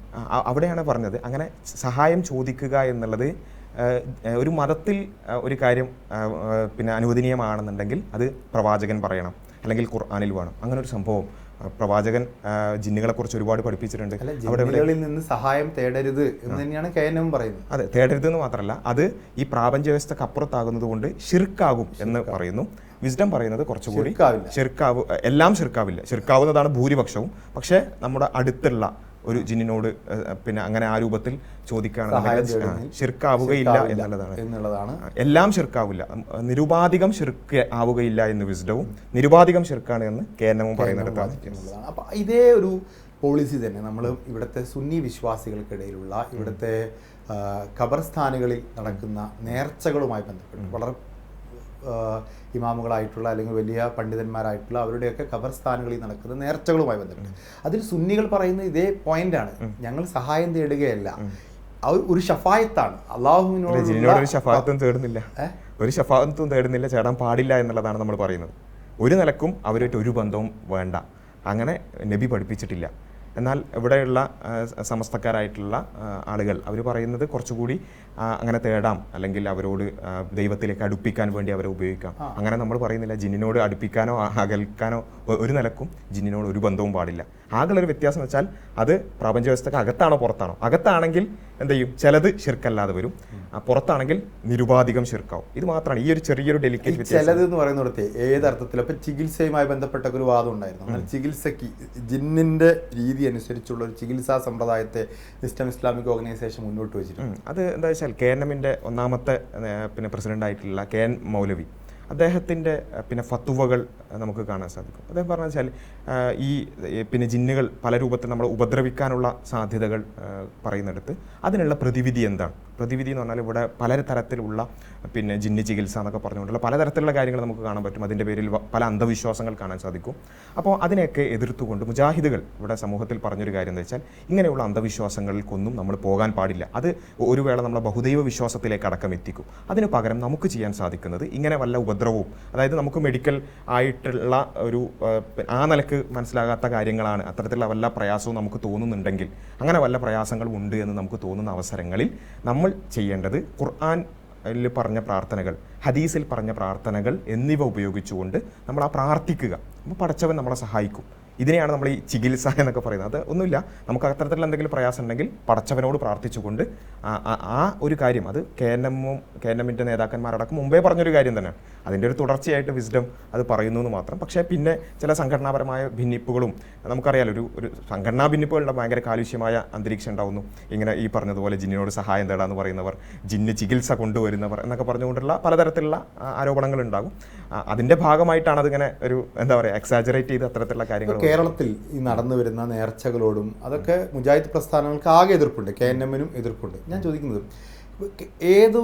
അവിടെയാണ് പറഞ്ഞത്. അങ്ങനെ സഹായം ചോദിക്കുക എന്നുള്ളത് ഒരു മതത്തിൽ ഒരു കാര്യം അനുവദനീയമാണെന്നുണ്ടെങ്കിൽ അത് പ്രവാചകൻ പറയണം, അല്ലെങ്കിൽ ഖുർആനിൽ വേണം. അങ്ങനെ ഒരു സംഭവം പ്രവാചകൻ ജിന്നുകളെ കുറിച്ച് ഒരുപാട് പഠിപ്പിച്ചിട്ടുണ്ട്. ജിന്നുകളിൽ നിന്ന് സഹായം തേടരുത് എന്ന് തന്നെയാണ് KNM പറയുന്നത്. അതെ, തേടരുത് എന്ന് മാത്രമല്ല, അത് ഈ പ്രാപഞ്ച വ്യവസ്ഥക്ക് അപ്പുറത്താകുന്നത് കൊണ്ട് ഷിർക്കാകും എന്ന് പറയുന്നു. വിസ്ഡം പറയുന്നത് കുറച്ചുകൂടി എല്ലാം ഷിർക്കാവില്ല, ഷിർക്കാവുന്നതാണ് ഭൂരിപക്ഷവും. പക്ഷേ നമ്മുടെ അടുത്തുള്ള ഒരു ജിന്നിനോട് അങ്ങനെ ആ രൂപത്തിൽ ചോദിക്കുകയാണെന്നുണ്ടെങ്കിൽ ഷിർക്കാവുകയില്ല എന്നുള്ളതാണ്. എല്ലാം ഷിർക്കാവില്ല, നിരുപാധികം ഷിർക്ക് ആവുകയില്ല എന്ന് വിസ്ഡവും, നിരുപാധികം ഷിർക്കാണ് എന്ന് KNM പറയുന്നത്. അപ്പം ഇതേ ഒരു പോളിസി തന്നെ നമ്മൾ ഇവിടുത്തെ സുന്നി വിശ്വാസികൾക്കിടയിലുള്ള ഇവിടുത്തെ ഖബർസ്ഥാനുകളിൽ നടക്കുന്ന നേർച്ചകളുമായി ബന്ധപ്പെട്ട് വളരെ ഇമാമുകളായിട്ടുള്ള അല്ലെങ്കിൽ വലിയ പണ്ഡിതന്മാരായിട്ടുള്ള അവരുടെയൊക്കെ ഖബർസ്ഥാനുകളിൽ നടക്കുന്ന നേർച്ചകളുമായി ബന്ധപ്പെട്ട് അതിൽ സുന്നികൾ പറയുന്ന ഇതേ പോയിന്റാണ്. ഞങ്ങൾ സഹായം തേടുകയല്ല, ഒരു ഷഫായത്താണ്. അള്ളാഹുവിനോട് ഷഫായത്തും തേടുന്നില്ല, ചേടാൻ പാടില്ല എന്നുള്ളതാണ് നമ്മൾ പറയുന്നത്. ഒരു നിലക്കും അവരായിട്ട് ഒരു ബന്ധവും വേണ്ട, അങ്ങനെ നബി പഠിപ്പിച്ചിട്ടില്ല. എന്നാൽ ഇവിടെയുള്ള സമസ്തക്കാരായിട്ടുള്ള ആളുകൾ അവർ പറയുന്നത് കുറച്ചുകൂടി അങ്ങനെ തേടാം, അല്ലെങ്കിൽ അവരോട് ദൈവത്തിലേക്ക് അടുപ്പിക്കാൻ വേണ്ടി അവരെ ഉപയോഗിക്കാം. അങ്ങനെ നമ്മൾ പറയുന്നില്ല. ജിന്നിനോട് അടുപ്പിക്കാനോ അകൽക്കാനോ ഒരു നിലക്കും ജിന്നിനോട് ഒരു ബന്ധവും പാടില്ല. ആകെയുള്ളൊരു വ്യത്യാസം എന്ന് വെച്ചാൽ അത് പ്രപഞ്ച വ്യവസ്ഥക്ക് അകത്താണോ പുറത്താണോ. അകത്താണെങ്കിൽ എന്ത് ചെയ്യും, ചിലത് ഷിർക്കല്ലാതെ വരും, പുറത്താണെങ്കിൽ നിരുപാധികം ഷിർക്കാവും. ഇത് മാത്രമാണ് ഈ ഒരു ചെറിയൊരു ഡെലിക്കേറ്റ് വ്യത്യാസം. ചിലത് എന്ന് പറയുന്നിടത്ത് ഏതർത്ഥത്തിൽ ഇപ്പം ചികിത്സയുമായി ബന്ധപ്പെട്ട ഒരു വാദം ഉണ്ടായിരുന്നു. അങ്ങനെ ചികിത്സയ്ക്ക് ജിന്നിന്റെ രീതി അനുസരിച്ചുള്ള ഒരു ചികിത്സാ സമ്പ്രദായത്തെ വിസ്ഡം ഇസ്ലാമിക് ഓർഗനൈസേഷൻ മുന്നോട്ട് വെച്ചിട്ടുണ്ട്. അത് എന്താ വെച്ചാൽ KNM-ന്റെ ഒന്നാമത്തെ പ്രസിഡന്റ് ആയിട്ടുള്ള KN മൗലവി, അദ്ദേഹത്തിൻ്റെ ഫത്വകൾ നമുക്ക് കാണാൻ സാധിക്കും. അദ്ദേഹം പറഞ്ഞു വെച്ചാൽ ഈ ജിന്നുകൾ പല രൂപത്തിൽ നമ്മളെ ഉപദ്രവിക്കാനുള്ള സാധ്യതകൾ പറയുന്നിടത്ത് അതിനുള്ള പ്രതിവിധി എന്താണ്? പ്രതിവിധി എന്ന് പറഞ്ഞാൽ ഇവിടെ പല തരത്തിലുള്ള ജിന്ന് ചികിത്സ എന്നൊക്കെ പറഞ്ഞുകൊണ്ടുള്ള പലതരത്തിലുള്ള കാര്യങ്ങൾ നമുക്ക് കാണാൻ പറ്റും. അതിൻ്റെ പേരിൽ പല അന്ധവിശ്വാസങ്ങൾ കാണാൻ സാധിക്കും. അപ്പോൾ അതിനെയൊക്കെ എതിർത്തുകൊണ്ട് മുജാഹിദുകൾ ഇവിടെ സമൂഹത്തിൽ പറഞ്ഞൊരു കാര്യം എന്താ വെച്ചാൽ, ഇങ്ങനെയുള്ള അന്ധവിശ്വാസങ്ങൾക്കൊന്നും നമ്മൾ പോകാൻ പാടില്ല. അത് ഒരു വേള നമ്മളെ ബഹുദൈവ വിശ്വാസത്തിലേക്ക് അടക്കം എത്തിക്കും. അതിന് പകരം നമുക്ക് ചെയ്യാൻ സാധിക്കുന്നത് ഇങ്ങനെ വല്ല ഉപദ്രവവും, അതായത് നമുക്ക് മെഡിക്കൽ ആയിട്ടുള്ള ഒരു ആ നിലക്ക് മനസ്സിലാകാത്ത കാര്യങ്ങളാണ്, അത്തരത്തിലുള്ള വല്ല പ്രയാസവും നമുക്ക് തോന്നുന്നുണ്ടെങ്കിൽ, അങ്ങനെ വല്ല പ്രായാസങ്ങളും ഉണ്ട് എന്ന് നമുക്ക് തോന്നുന്ന അവസരങ്ങളിൽ നമ്മൾ ചെയ്യേണ്ടത് ഖുർആനിൽ പറഞ്ഞ പ്രാർത്ഥനകൾ, ഹദീസിൽ പറഞ്ഞ പ്രാർത്ഥനകൾ എന്നിവ ഉപയോഗിച്ചുകൊണ്ട് നമ്മൾ ആ പ്രാർത്ഥിക്കുക. അപ്പോൾ പടച്ചവൻ നമ്മളെ സഹായിക്കും. ഇതിനെയാണ് നമ്മൾ ഈ ചികിത്സ എന്നൊക്കെ പറയുന്നത്. അത് ഒന്നുമില്ല, നമുക്ക് അത്തരത്തിലുള്ള എന്തെങ്കിലും പ്രയാസം ഉണ്ടെങ്കിൽ പടച്ചവനോട് പ്രാർത്ഥിച്ചുകൊണ്ട് ആ ഒരു കാര്യം, അത് KNMന്റെ നേതാക്കന്മാരടക്കം മുമ്പേ പറഞ്ഞൊരു കാര്യം തന്നെയാണ്. അതിൻ്റെ ഒരു തുടർച്ചയായിട്ട് വിസ്ഡം അത് പറയുന്നു എന്ന് മാത്രം. പക്ഷേ പിന്നെ ചില സംഘടനാപരമായ ഭിന്നിപ്പുകളും നമുക്കറിയാലോ, ഒരു സംഘടനാ ഭിന്നിപ്പുകളുടെ ഭയങ്കര കാലുഷ്യമായ അന്തരീക്ഷം ഉണ്ടാവുന്നു. ഇങ്ങനെ ഈ പറഞ്ഞതുപോലെ ജിന്നിനോട് സഹായം തേടാന്ന് പറയുന്നവർ, ജിന്ന് ചികിത്സ കൊണ്ടുവരുന്നവർ എന്നൊക്കെ പറഞ്ഞുകൊണ്ടുള്ള പലതരത്തിലുള്ള ആരോപണങ്ങൾ ഉണ്ടാകും. അതിൻ്റെ ഭാഗമായിട്ടാണ് അതിങ്ങനെ ഒരു എന്താ പറയുക എക്സാജറേറ്റ് ചെയ്ത് അത്തരത്തിലുള്ള കാര്യങ്ങൾ. കേരളത്തിൽ ഈ നടന്നു വരുന്ന നേർച്ചകളോടും അതൊക്കെ മുജാഹിദ് പ്രസ്ഥാനങ്ങൾക്ക് ആകെ എതിർപ്പുണ്ട്, KNMനും എതിർപ്പുണ്ട്. ഞാൻ ചോദിക്കുന്നത്, ഏതു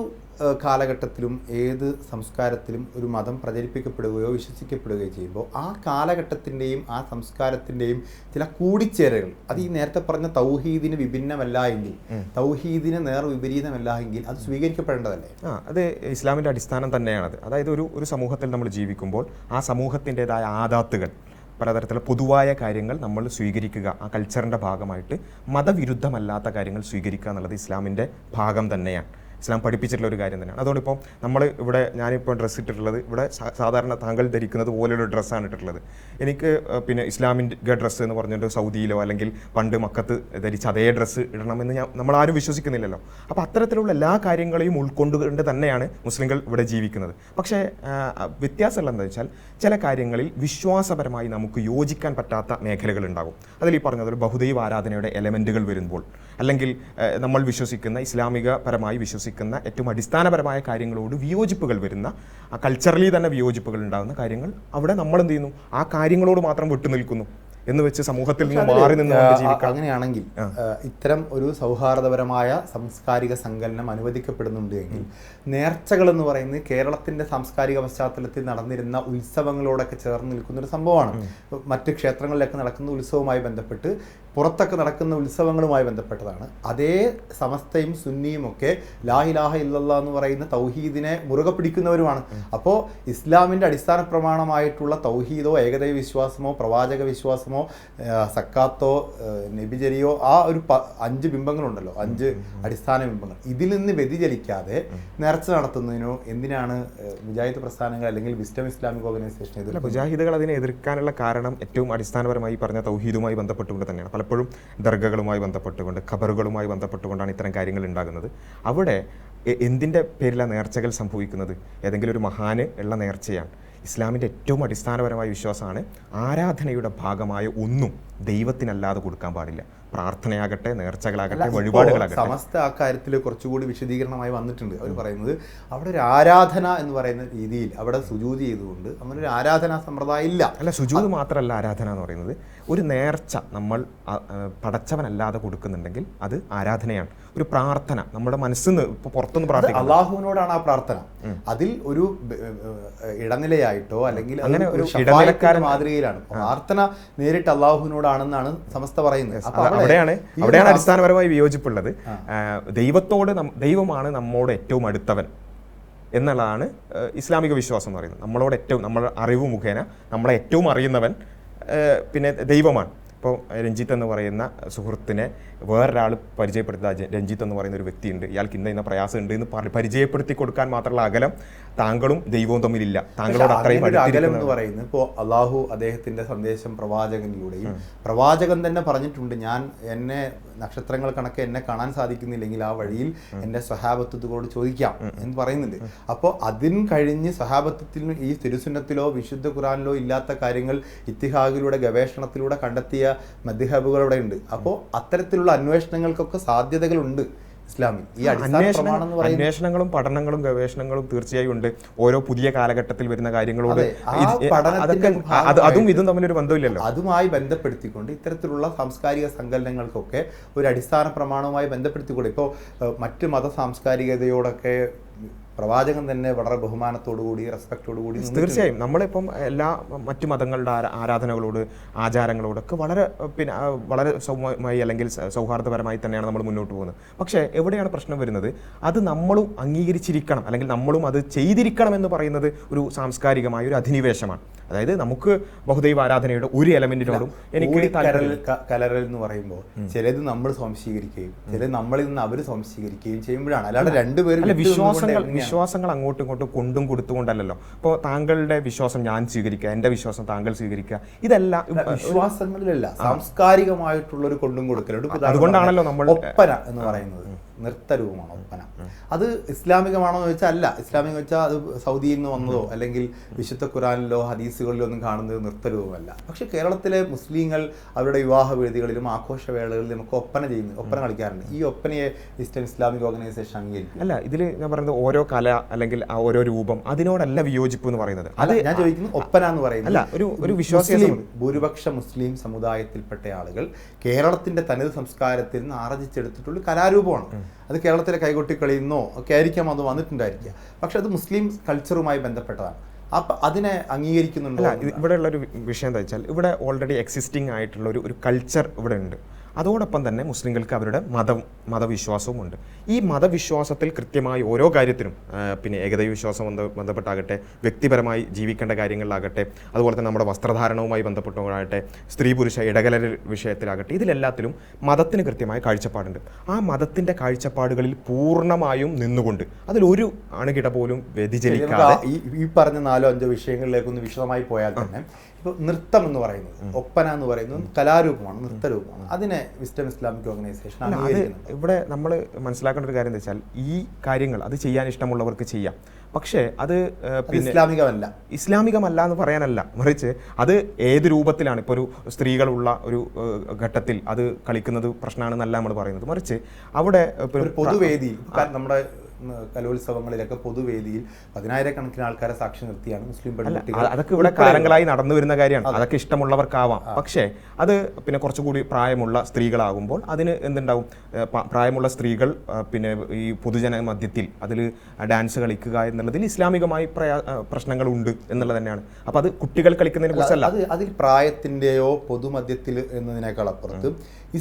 കാലഘട്ടത്തിലും ഏത് സംസ്കാരത്തിലും ഒരു മതം പ്രചരിപ്പിക്കപ്പെടുകയോ വിശ്വസിക്കപ്പെടുകയോ ചെയ്യുമ്പോൾ ആ കാലഘട്ടത്തിൻ്റെയും ആ സംസ്കാരത്തിൻ്റെയും ചില കൂടിച്ചേരലുകൾ, അത് ഈ നേരത്തെ പറഞ്ഞ തൗഹീദിന് വിഭിന്നമല്ല എങ്കിൽ, തൗഹീദിന് വിപരീതമല്ല എങ്കിൽ അത് സ്വീകരിക്കപ്പെടേണ്ടതല്ലേ? അത് ഇസ്ലാമിൻ്റെ അടിസ്ഥാനം തന്നെയാണത്. അതായത് ഒരു സമൂഹത്തിൽ നമ്മൾ ജീവിക്കുമ്പോൾ ആ സമൂഹത്തിൻ്റെതായ ആദാത്തുകൾ, പലതരത്തിലുള്ള പൊതുവായ കാര്യങ്ങൾ നമ്മൾ സ്വീകരിക്കുക, ആ കൾച്ചറിൻ്റെ ഭാഗമായിട്ട് മതവിരുദ്ധമല്ലാത്ത കാര്യങ്ങൾ സ്വീകരിക്കുക എന്നുള്ളത് ഇസ്ലാമിൻ്റെ ഭാഗം തന്നെയാണ്. ഇസ്ലാം പഠിപ്പിച്ചിട്ടുള്ള ഒരു കാര്യം തന്നെയാണ്. അതുകൊണ്ട് ഇപ്പോൾ നമ്മൾ ഇവിടെ, ഞാനിപ്പോൾ ഡ്രസ്സ് ഇട്ടിട്ടുള്ളത് ഇവിടെ സാധാരണ താങ്കൾ ധരിക്കുന്നത് പോലെയുള്ള ഡ്രസ്സാണ് ഇട്ടിട്ടുള്ളത്. എനിക്ക് പിന്നെ ഇസ്ലാമിൻ്റെ ഡ്രസ്സ് എന്ന് പറഞ്ഞിട്ട് സൗദിയിലോ അല്ലെങ്കിൽ പണ്ട് മക്കത്ത് ധരിച്ച അതേ ഡ്രസ്സ് ഇടണമെന്ന് നമ്മളാരും വിശ്വസിക്കുന്നില്ലല്ലോ. അപ്പോൾ അത്തരത്തിലുള്ള എല്ലാ കാര്യങ്ങളെയും ഉൾക്കൊണ്ടുകൊണ്ട് തന്നെയാണ് മുസ്ലിങ്ങൾ ഇവിടെ ജീവിക്കുന്നത്. പക്ഷേ വ്യത്യാസമുള്ള എന്താ വെച്ചാൽ, ചില കാര്യങ്ങളിൽ വിശ്വാസപരമായി നമുക്ക് യോജിക്കാൻ പറ്റാത്ത മേഖലകൾ ഉണ്ടാകും. അതിൽ ഈ പറഞ്ഞതൊരു ബഹുദൈവ ആരാധനയുടെ എലമെൻറ്റുകൾ വരുമ്പോൾ, അല്ലെങ്കിൽ നമ്മൾ വിശ്വസിക്കുന്ന ഇസ്ലാമികപരമായി വിശ്വസിക്കുന്ന ഏറ്റവും അടിസ്ഥാനപരമായ കാര്യങ്ങളോട് വിയോജിപ്പുകൾ വരുന്ന, കൾച്ചറലി തന്നെ വിയോജിപ്പുകൾ ഉണ്ടാകുന്ന കാര്യങ്ങൾ, അവിടെ നമ്മൾ എന്ത് ചെയ്യുന്നു, ആ കാര്യങ്ങളോട് മാത്രം വിട്ടുനിൽക്കുന്നു എന്ന് വെച്ച് സമൂഹത്തിൽ നിന്ന് മാറി നിന്നുകൊണ്ട് ജീവിക്കാം. അങ്ങനെയാണെങ്കിൽ ഇത്തരം ഒരു സൗഹാർദ്ദപരമായ സാംസ്കാരിക സങ്കലനം അനുവദിക്കപ്പെടുന്നുണ്ട് എങ്കിൽ, നേർച്ചകൾ എന്ന് പറയുന്നത് കേരളത്തിന്റെ സാംസ്കാരിക പശ്ചാത്തലത്തിൽ നടന്നിരുന്ന ഉത്സവങ്ങളോടൊക്കെ ചേർന്ന് നിൽക്കുന്ന ഒരു സംഭവമാണ്. മറ്റ് ക്ഷേത്രങ്ങളിലൊക്കെ നടക്കുന്ന ഉത്സവവുമായി ബന്ധപ്പെട്ട് പുറത്തൊക്കെ നടക്കുന്ന ഉത്സവങ്ങളുമായി ബന്ധപ്പെട്ടതാണ്. അതേ സമസ്തയും സുന്നിയും ഒക്കെ ലാ ഇലാഹ ഇല്ലല്ലാഹ് എന്ന് പറയുന്ന തൗഹീദിനെ മുറുകെ പിടിക്കുന്നവരുമാണ്. അപ്പോൾ ഇസ്ലാമിൻ്റെ അടിസ്ഥാന പ്രമാണമായിട്ടുള്ള തൗഹീദോ ഏകദൈവ വിശ്വാസമോ പ്രവാചക വിശ്വാസമോ സക്കാത്തോ നബിചരിയോ, ആ ഒരു 5 ബിംബങ്ങളുണ്ടല്ലോ, 5 അടിസ്ഥാന ബിംബങ്ങൾ, ഇതിൽ നിന്ന് വ്യതിചലിക്കാതെ നേർച്ച നടത്തുന്നതിനോ എന്തിനാണ് മുജാഹിദ് പ്രസ്ഥാനങ്ങൾ അല്ലെങ്കിൽ വിസ്ഡം ഇസ്ലാമിക് ഓർഗനൈസേഷൻ എതിർക്കുന്നത്? മുജാഹിദുകൾ അതിനെ എതിർക്കാനുള്ള കാരണം ഏറ്റവും അടിസ്ഥാനപരമായി പറഞ്ഞ തൗഹീദുമായി ബന്ധപ്പെട്ടുകൊണ്ട് തന്നെയാണ്. പലപ്പോഴും ദർഗകളുമായി ബന്ധപ്പെട്ടുകൊണ്ട്, ഖബറുകളുമായി ബന്ധപ്പെട്ടുകൊണ്ടാണ് ഇത്തരം കാര്യങ്ങൾ ഉണ്ടാകുന്നത്. അവിടെ എന്തിൻ്റെ പേരിലാണ് നേർച്ചകൾ സംഭവിക്കുന്നത്? ഏതെങ്കിലും ഒരു മഹാന് ഉള്ള നേർച്ചയാണ്. ഇസ്ലാമിൻ്റെ ഏറ്റവും അടിസ്ഥാനപരമായ വിശ്വാസമാണ് ആരാധനയുടെ ഭാഗമായ ഒന്നും ദൈവത്തിനല്ലാതെ കൊടുക്കാൻ പാടില്ല. പ്രാർത്ഥനയാകട്ടെ, നേർച്ചകളാകട്ടെ, വഴിപാടുകളാകട്ടെ. സമസ്ത ആ കാര്യത്തിൽ കുറച്ചുകൂടി വിശദീകരണമായി വന്നിട്ടുണ്ട്. അവർ പറയുന്നത് അവിടെ ഒരു ആരാധന എന്ന് പറയുന്ന രീതിയിൽ അവിടെ സുജൂദ് ചെയ്തുകൊണ്ട് അങ്ങനെ ഒരു ആരാധനാ സമ്പ്രദായം ഇല്ല. അല്ല, സുജൂദ് മാത്രമല്ല ആരാധന എന്ന് പറയുന്നത്. ഒരു നേർച്ച നമ്മൾ പടച്ചവനല്ലാതെ കൊടുക്കുന്നുണ്ടെങ്കിൽ അത് ആരാധനയാണ്. ഒരു പ്രാർത്ഥന നമ്മുടെ മനസ്സിൽ ഇപ്പോൾ പുറത്തുനിന്ന് പ്രാർത്ഥിക്കുക, അള്ളാഹുവിനോടാണ് ആ പ്രാർത്ഥന. അതിൽ ഒരു ഇടനിലയായിട്ടോ അല്ലെങ്കിൽ അങ്ങനെ ഒരു ഇടനിലക്കാരൻ മാതൃകയിലാണ് പ്രാർത്ഥന നേരിട്ട് അള്ളാഹുവിനോടാണെന്നാണ് സമസ്ത പറയുന്നത്. അവിടെയാണ് അടിസ്ഥാനപരമായി വിയോജിപ്പുള്ളത്. ദൈവമാണ് നമ്മോട് ഏറ്റവും അടുത്തവൻ എന്നുള്ളതാണ് ഇസ്ലാമിക വിശ്വാസം എന്ന് പറയുന്നത്. നമ്മളോട് ഏറ്റവും, നമ്മുടെ അറിവ് മുഖേന നമ്മളെ ഏറ്റവും അറിയുന്നവൻ പിന്നെ ദൈവമാണ്. ഇപ്പോൾ രഞ്ജിത്ത് എന്ന് പറയുന്ന സുഹൃത്തിനെ വേറൊരാൾ പരിചയപ്പെടുത്തുക, രഞ്ജിത്ത് എന്ന് പറയുന്ന ഒരു വ്യക്തിയുണ്ട്, ഇയാൾക്ക് ഇന്ന പ്രയാസം ഉണ്ട് എന്ന് പരിചയപ്പെടുത്തി കൊടുക്കാൻ മാത്രമുള്ള അകലം താങ്കളും ദൈവവും തമ്മിലില്ല. താങ്കളോട് അത്രയും അകലം എന്ന് പറയുന്നത് ഇപ്പോൾ അള്ളാഹു അദ്ദേഹത്തിന്റെ സന്ദേശം പ്രവാചകനിലൂടെയും, പ്രവാചകൻ തന്നെ പറഞ്ഞിട്ടുണ്ട്, എന്നെ നക്ഷത്രങ്ങൾ കണക്കെ എന്നെ കാണാൻ സാധിക്കുന്നില്ലെങ്കിൽ ആ വഴിയിൽ എൻ്റെ സ്വഹാബത്വത്തോട് ചോദിക്കാം എന്ന് പറയുന്നുണ്ട്. അപ്പോൾ അതിന് കഴിഞ്ഞ് സ്വഹാബത്വത്തിൽ ഈ തിരുസുന്നത്തിലോ വിശുദ്ധ ഖുറാനിലോ ഇല്ലാത്ത കാര്യങ്ങൾ ഇത്തിഹാദിലൂടെ ഗവേഷണത്തിലൂടെ കണ്ടെത്തിയ മദ്ഹബുകളുടെ ഉണ്ട്. അപ്പോൾ അത്തരത്തിലുള്ള അന്വേഷണങ്ങൾക്കൊക്കെ സാധ്യതകളുണ്ട് ഇസ്ലാമിൽ. ഈ അന്വേഷണങ്ങളും പഠനങ്ങളും ഗവേഷണങ്ങളും തീർച്ചയായും ഉണ്ട്. ഓരോ പുതിയ കാലഘട്ടത്തിൽ വരുന്ന കാര്യങ്ങളോട് അതും ഇതും തമ്മിലൊരു ബന്ധമില്ലല്ലോ. അതുമായി ബന്ധപ്പെടുത്തിക്കൊണ്ട് ഇത്തരത്തിലുള്ള സാംസ്കാരിക സങ്കലനങ്ങൾക്കൊക്കെ ഒരു അടിസ്ഥാന പ്രമാണവുമായി ബന്ധപ്പെടുത്തിക്കൊണ്ട് ഇപ്പോൾ മറ്റ് മത സാംസ്കാരികതയോടൊക്കെ പ്രവാചകൻ തന്നെ വളരെ ബഹുമാനത്തോടുകൂടി റെസ്പെക്റ്റോടുകൂടി. തീർച്ചയായും നമ്മളിപ്പം എല്ലാ മറ്റു മതങ്ങളുടെ ആരാധനകളോട് ആചാരങ്ങളോടൊക്കെ വളരെ സൗമ്യമായി അല്ലെങ്കിൽ സൗഹാർദ്ദപരമായി തന്നെയാണ് നമ്മൾ മുന്നോട്ട് പോകുന്നത്. പക്ഷേ എവിടെയാണ് പ്രശ്നം വരുന്നത്? അത് നമ്മളും അംഗീകരിച്ചിരിക്കണം അല്ലെങ്കിൽ നമ്മളും അത് ചെയ്തിരിക്കണം എന്ന് പറയുന്നത് ഒരു സാംസ്കാരികമായ ഒരു അധിനിവേശമാണ്. അതായത് നമുക്ക് ബഹുദൈവ ആരാധനയുടെ ഒരു എലമെന്റിനോടും എനിക്ക് കലരൽ എന്ന് പറയുമ്പോൾ ചിലത് നമ്മൾ സ്വാംശീകരിക്കുകയും ചിലത് നമ്മളിൽ നിന്ന് അവർ സ്വാംശീകരിക്കുകയും ചെയ്യുമ്പോഴാണ്. അല്ലാതെ രണ്ടുപേരും വിശ്വാസങ്ങൾ അങ്ങോട്ടും ഇങ്ങോട്ടും കൊണ്ടും കൊടുത്തുകൊണ്ടല്ലോ. ഇപ്പോൾ താങ്കളുടെ വിശ്വാസം ഞാൻ സ്വീകരിക്കുക, എൻ്റെ വിശ്വാസം താങ്കൾ സ്വീകരിക്കുക, ഇതെല്ലാം വിശ്വാസങ്ങളിലല്ല, സാംസ്കാരികമായിട്ടുള്ള ഒരു കൊണ്ടും കൊടുക്കലും. അതുകൊണ്ടാണല്ലോ നമ്മൾ ഒപ്പന എന്ന് പറയുന്നത് നൃത്തരൂപമാണ്. ഒപ്പന അത് ഇസ്ലാമികമാണോ എന്ന് വെച്ചാൽ അല്ല. ഇസ്ലാമികം വെച്ചാൽ അത് സൗദിയിൽ നിന്ന് വന്നതോ അല്ലെങ്കിൽ വിശുദ്ധ ഖുറാനിലോ ഹദീസുകളിലോ ഒന്നും കാണുന്നത് നൃത്തരൂപമല്ല. പക്ഷെ കേരളത്തിലെ മുസ്ലിങ്ങൾ അവരുടെ വിവാഹ വേദികളിലും ആഘോഷവേളകളിലും ഒക്കെ ഒപ്പന കളിക്കാറുണ്ട്. ഈ ഒപ്പനയെ ഇസ്ലാമിക് ഓർഗനൈസേഷൻ അംഗീകരിക്കും അല്ല. ഇതിൽ ഞാൻ പറയുന്നത് ഓരോ കല അല്ലെങ്കിൽ ഓരോ രൂപം അതിനോടല്ല വിയോജിപ്പ് എന്ന് പറയുന്നത്. അത് ഞാൻ ചോദിക്കുന്നു, ഒപ്പന എന്ന് പറയുന്നത് അല്ല, ഒരു വിശ്വാസി ഭൂരിപക്ഷ മുസ്ലിം സമുദായത്തിൽപ്പെട്ട ആളുകൾ കേരളത്തിന്റെ തനത് സംസ്കാരത്തിൽ നിന്ന് ആർജിച്ചെടുത്തിട്ടുള്ള കലാരൂപമാണ്. അത് കേരളത്തിലെ കൈകൊട്ടിക്കളിന്നോ ഒക്കെ ആയിരിക്കാം അത് വന്നിട്ടുണ്ടായിരിക്കുക. പക്ഷെ അത് മുസ്ലിം കൾച്ചറുമായി ബന്ധപ്പെട്ടതാണ്. അപ്പം അതിനെ അംഗീകരിക്കുന്നുണ്ടോ? ഇവിടെ ഉള്ളൊരു വിഷയം എന്താ വെച്ചാൽ, ഇവിടെ ഓൾറെഡി എക്സിസ്റ്റിംഗ് ആയിട്ടുള്ള ഒരു കൾച്ചർ ഇവിടെ ഉണ്ട്. അതോടൊപ്പം തന്നെ മുസ്ലിങ്ങൾക്ക് അവരുടെ മതവിശ്വാസവും ഉണ്ട്. ഈ മതവിശ്വാസത്തിൽ കൃത്യമായി ഓരോ കാര്യത്തിനും പിന്നെ ഏകദൈവ വിശ്വാസം ബന്ധപ്പെട്ടാകട്ടെ, വ്യക്തിപരമായി ജീവിക്കേണ്ട കാര്യങ്ങളിലാകട്ടെ, അതുപോലെ തന്നെ നമ്മുടെ വസ്ത്രധാരണവുമായി ബന്ധപ്പെട്ടാകട്ടെ, സ്ത്രീ പുരുഷ ഇടകലര വിഷയത്തിലാകട്ടെ, ഇതിലെല്ലാത്തിലും മതത്തിന് കൃത്യമായ കാഴ്ചപ്പാടുണ്ട്. ആ മതത്തിൻ്റെ കാഴ്ചപ്പാടുകളിൽ പൂർണ്ണമായും നിന്നുകൊണ്ട് അതിലൊരു അണുകിട പോലും വ്യതിചലിക്കാതെ ഈ പറഞ്ഞ 4-5 വിഷയങ്ങളിലേക്കൊന്ന് വിശദമായി പോയാൽ തന്നെ, ഇപ്പോൾ നൃത്തം എന്ന് പറയുന്നത്, ഒപ്പന എന്ന് പറയുന്നത് കലാരൂപമാണ്, നൃത്തരൂപമാണ്. അതിനെ വിസ്ഡം ഇസ്ലാമിക് ഓർഗനൈസേഷൻ ഇവിടെ നമ്മൾ മനസ്സിലാക്കേണ്ട ഒരു കാര്യം എന്താ വെച്ചാൽ, ഈ കാര്യങ്ങൾ അത് ചെയ്യാൻ ഇഷ്ടമുള്ളവർക്ക് ചെയ്യാം. പക്ഷേ അത് പിന്നെ ഇസ്ലാമികമല്ല എന്ന് പറയാനല്ല, മറിച്ച് അത് ഏത് രൂപത്തിലാണ് ഇപ്പോൾ ഒരു സ്ത്രീകളുള്ള ഒരു ഘട്ടത്തിൽ അത് കളിക്കുന്നത് പ്രശ്നമാണെന്നല്ല നമ്മൾ പറയുന്നത്. മറിച്ച് അവിടെ പൊതുവേദി, നമ്മുടെ കലോത്സവങ്ങളിലൊക്കെ പൊതുവേദിയിൽ 10,000-കണക്കിന് ആൾക്കാരെ സാക്ഷി നിർത്തിയാണ് മുസ്ലിം പെൺകുട്ടികൾ. അതൊക്കെ ഇവിടെ കാലങ്ങളായി നടന്നു വരുന്ന കാര്യമാണ്. അതൊക്കെ ഇഷ്ടമുള്ളവർക്കാവാം. പക്ഷേ അത് പിന്നെ കുറച്ചുകൂടി പ്രായമുള്ള സ്ത്രീകളാകുമ്പോൾ അതിന് എന്തുണ്ടാവും, പ്രായമുള്ള സ്ത്രീകൾ പിന്നെ ഈ പൊതുജന മധ്യത്തിൽ അതിൽ ഡാൻസ് കളിക്കുക എന്നുള്ളതിൽ ഇസ്ലാമികമായി പ്രശ്നങ്ങളുണ്ട് എന്നുള്ളത് തന്നെയാണ്. അപ്പോൾ അത് കുട്ടികൾ കളിക്കുന്നതിനെ കുറിച്ചല്ല. അതിൽ പ്രായത്തിൻ്റെയോ പൊതുമധ്യത്തിൽ എന്നതിനേക്കാൾ അപ്പുറത്ത്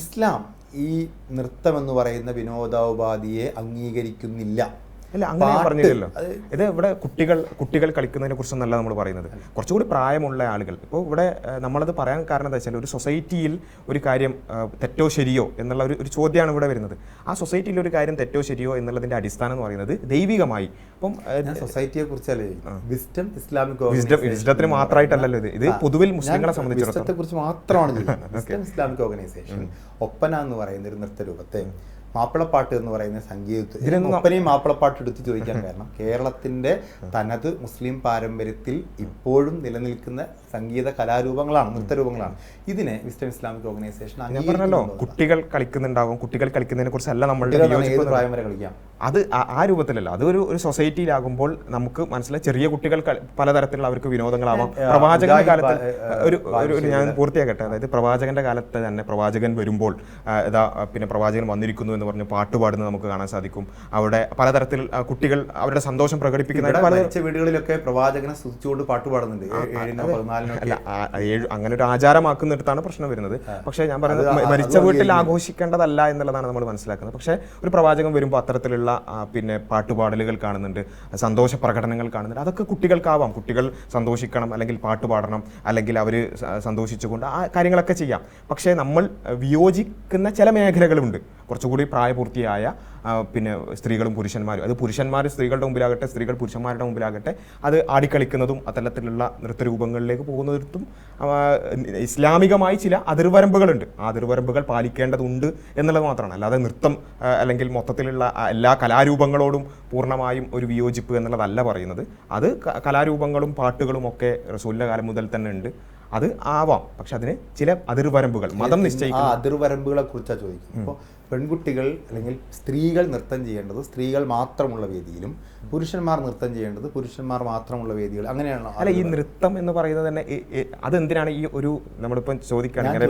ഇസ്ലാം ഈ നൃത്തം എന്ന് പറയുന്ന വിനോദോപാധിയെ അംഗീകരിക്കുന്നില്ല. അല്ല, അങ്ങനെ പറഞ്ഞില്ലല്ലോ. ഇത് ഇവിടെ കുട്ടികൾ കളിക്കുന്നതിനെ കുറിച്ചൊന്നല്ല നമ്മൾ പറയുന്നത്. കുറച്ചുകൂടി പ്രായമുള്ള ആളുകൾ. ഇപ്പോൾ ഇവിടെ നമ്മളത് പറയാൻ കാരണം എന്താ വെച്ചാൽ, ഒരു സൊസൈറ്റിയിൽ ഒരു കാര്യം തെറ്റോ ശരിയോ എന്നുള്ള ഒരു ചോദ്യമാണ് ഇവിടെ വരുന്നത്. ആ സൊസൈറ്റിയിൽ ഒരു കാര്യം തെറ്റോ ശരിയോ എന്നുള്ളതിൻ്റെ അടിസ്ഥാനം എന്ന് പറയുന്നത് ദൈവികമായി. അപ്പം സൊസൈറ്റിയെ കുറിച്ചല്ലേ വിസ്ഡം ഇസ്ലാമിക് വിസ്ഡത്തിന് മാത്രമായിട്ടല്ലല്ലോ ഇത് പൊതുവിൽ മുസ്ലിങ്ങളെ സംബന്ധിച്ചിടത്തോളം കുറിച്ച് മാത്രമാണ്. വിസ്ഡം ഇസ്ലാമിക് ഓർഗനൈസേഷൻ ഒപ്പന എന്ന് പറയുന്ന ഒരു നൃത്തരൂപത്തെ മാപ്പിളപ്പാട്ട് എന്ന് പറയുന്ന സംഗീതത്തിൽ ഒപ്പനയും മാപ്പിളപ്പാട്ട് എടുത്ത് ചോദിക്കാൻ കാരണം, കേരളത്തിന്റെ തനത് മുസ്ലിം പാരമ്പര്യത്തിൽ ഇപ്പോഴും നിലനിൽക്കുന്ന സംഗീത കലാരൂപങ്ങളാണ്, നൃത്തരൂപങ്ങളാണ്. ഇതിനെ വിസ്ഡം ഇസ്ലാമിക് ഓർഗനൈസേഷൻ പറഞ്ഞല്ലോ. കുട്ടികൾ കളിക്കുന്നുണ്ടാകും. കുട്ടികൾ കളിക്കുന്നതിനെ കുറിച്ചല്ല നമ്മളുടെ പ്രായം വരെ കളിക്കാം. അത് ആ രൂപത്തിലല്ല. അത് ഒരു സൊസൈറ്റിയിലാകുമ്പോൾ നമുക്ക് മനസ്സിലായി, ചെറിയ കുട്ടികൾ പലതരത്തിലുള്ള അവർക്ക് വിനോദങ്ങളാവാം. പ്രവാചകന്റെ കാലത്ത് ഒരു ഞാൻ പൂർത്തിയാക്കട്ടെ. അതായത് പ്രവാചകന്റെ കാലത്ത് തന്നെ പ്രവാചകൻ വരുമ്പോൾ പിന്നെ പ്രവാചകൻ വന്നിരിക്കുന്നു എന്ന് പറഞ്ഞ് പാട്ട് പാടുന്നത് നമുക്ക് കാണാൻ സാധിക്കും. അവിടെ പലതരത്തിൽ കുട്ടികൾ അവരുടെ സന്തോഷം പ്രകടിപ്പിക്കുന്ന പല വീടുകളിലൊക്കെ പ്രവാചകനെ സ്തുതിച്ചുകൊണ്ട് പാട്ട് പാടുന്നുണ്ട്. അല്ല, അങ്ങനെ ഒരു ആചാരമാക്കുന്നിടത്താണ് പ്രശ്നം വരുന്നത്. പക്ഷേ ഞാൻ പറയുന്നത് മരിച്ച വീട്ടിൽ ആഘോഷിക്കേണ്ടതല്ല എന്നുള്ളതാണ് നമ്മൾ മനസ്സിലാക്കുന്നത്. പക്ഷേ ഒരു പ്രവാചകൻ വരുമ്പോൾ അത്തരത്തിലുള്ള പിന്നെ പാട്ടുപാടലുകൾ കാണുന്നുണ്ട്, സന്തോഷ പ്രകടനങ്ങൾ കാണുന്നുണ്ട്. അതൊക്കെ കുട്ടികൾക്കാവാം. കുട്ടികൾ സന്തോഷിക്കണം, അല്ലെങ്കിൽ പാട്ട് പാടണം, അല്ലെങ്കിൽ അവർ സന്തോഷിച്ചുകൊണ്ട് ആ കാര്യങ്ങളൊക്കെ ചെയ്യാം. പക്ഷേ നമ്മൾ വിയോജിക്കുന്ന ചില മേഖലകളുണ്ട്. കുറച്ചുകൂടി പ്രായപൂർത്തിയായ പിന്നെ സ്ത്രീകളും പുരുഷന്മാരും, അത് പുരുഷന്മാർ സ്ത്രീകളുടെ മുമ്പിലാകട്ടെ, സ്ത്രീകൾ പുരുഷന്മാരുടെ മുമ്പിലാകട്ടെ, അത് ആടിക്കളിക്കുന്നതും അത്തരത്തിലുള്ള നൃത്തരൂപങ്ങളിലേക്ക് പോകുന്നതും ഇസ്ലാമികമായി ചില അതിർവരമ്പുകളുണ്ട്. ആ അതിർവരമ്പുകൾ പാലിക്കേണ്ടതുണ്ട് എന്നുള്ളത് മാത്രമാണ്. അല്ലാതെ നൃത്തം അല്ലെങ്കിൽ മൊത്തത്തിലുള്ള എല്ലാ കലാരൂപങ്ങളോടും പൂർണ്ണമായും ഒരു വിയോജിപ്പ് എന്നുള്ളതല്ല പറയുന്നത്. അത് കലാരൂപങ്ങളും പാട്ടുകളും ഒക്കെ റസൂലിന്റെ കാലം മുതൽ തന്നെ ഉണ്ട്. അത് ആവാം. പക്ഷെ അതിന് ചില അതിർവരമ്പുകൾ മതം നിശ്ചയിക്കുന്ന അതിർവരമ്പുകളെ കുറിച്ചാണ് ചോദിക്കുന്നത്. ഇപ്പോൾ പെൺകുട്ടികൾ അല്ലെങ്കിൽ സ്ത്രീകൾ നൃത്തം ചെയ്യേണ്ടത് സ്ത്രീകൾ മാത്രമുള്ള വേദിയിലും പുരുഷന്മാർ നൃത്തം ചെയ്യേണ്ടത് പുരുഷന്മാർ മാത്രമുള്ള വേദികൾ, അങ്ങനെയാണോ? അല്ല, ഈ നൃത്തം എന്ന് പറയുന്നത് തന്നെ അതെന്തിനാണ് ഈ ഒരു നമ്മളിപ്പം ചോദിക്കുകയാണെങ്കിൽ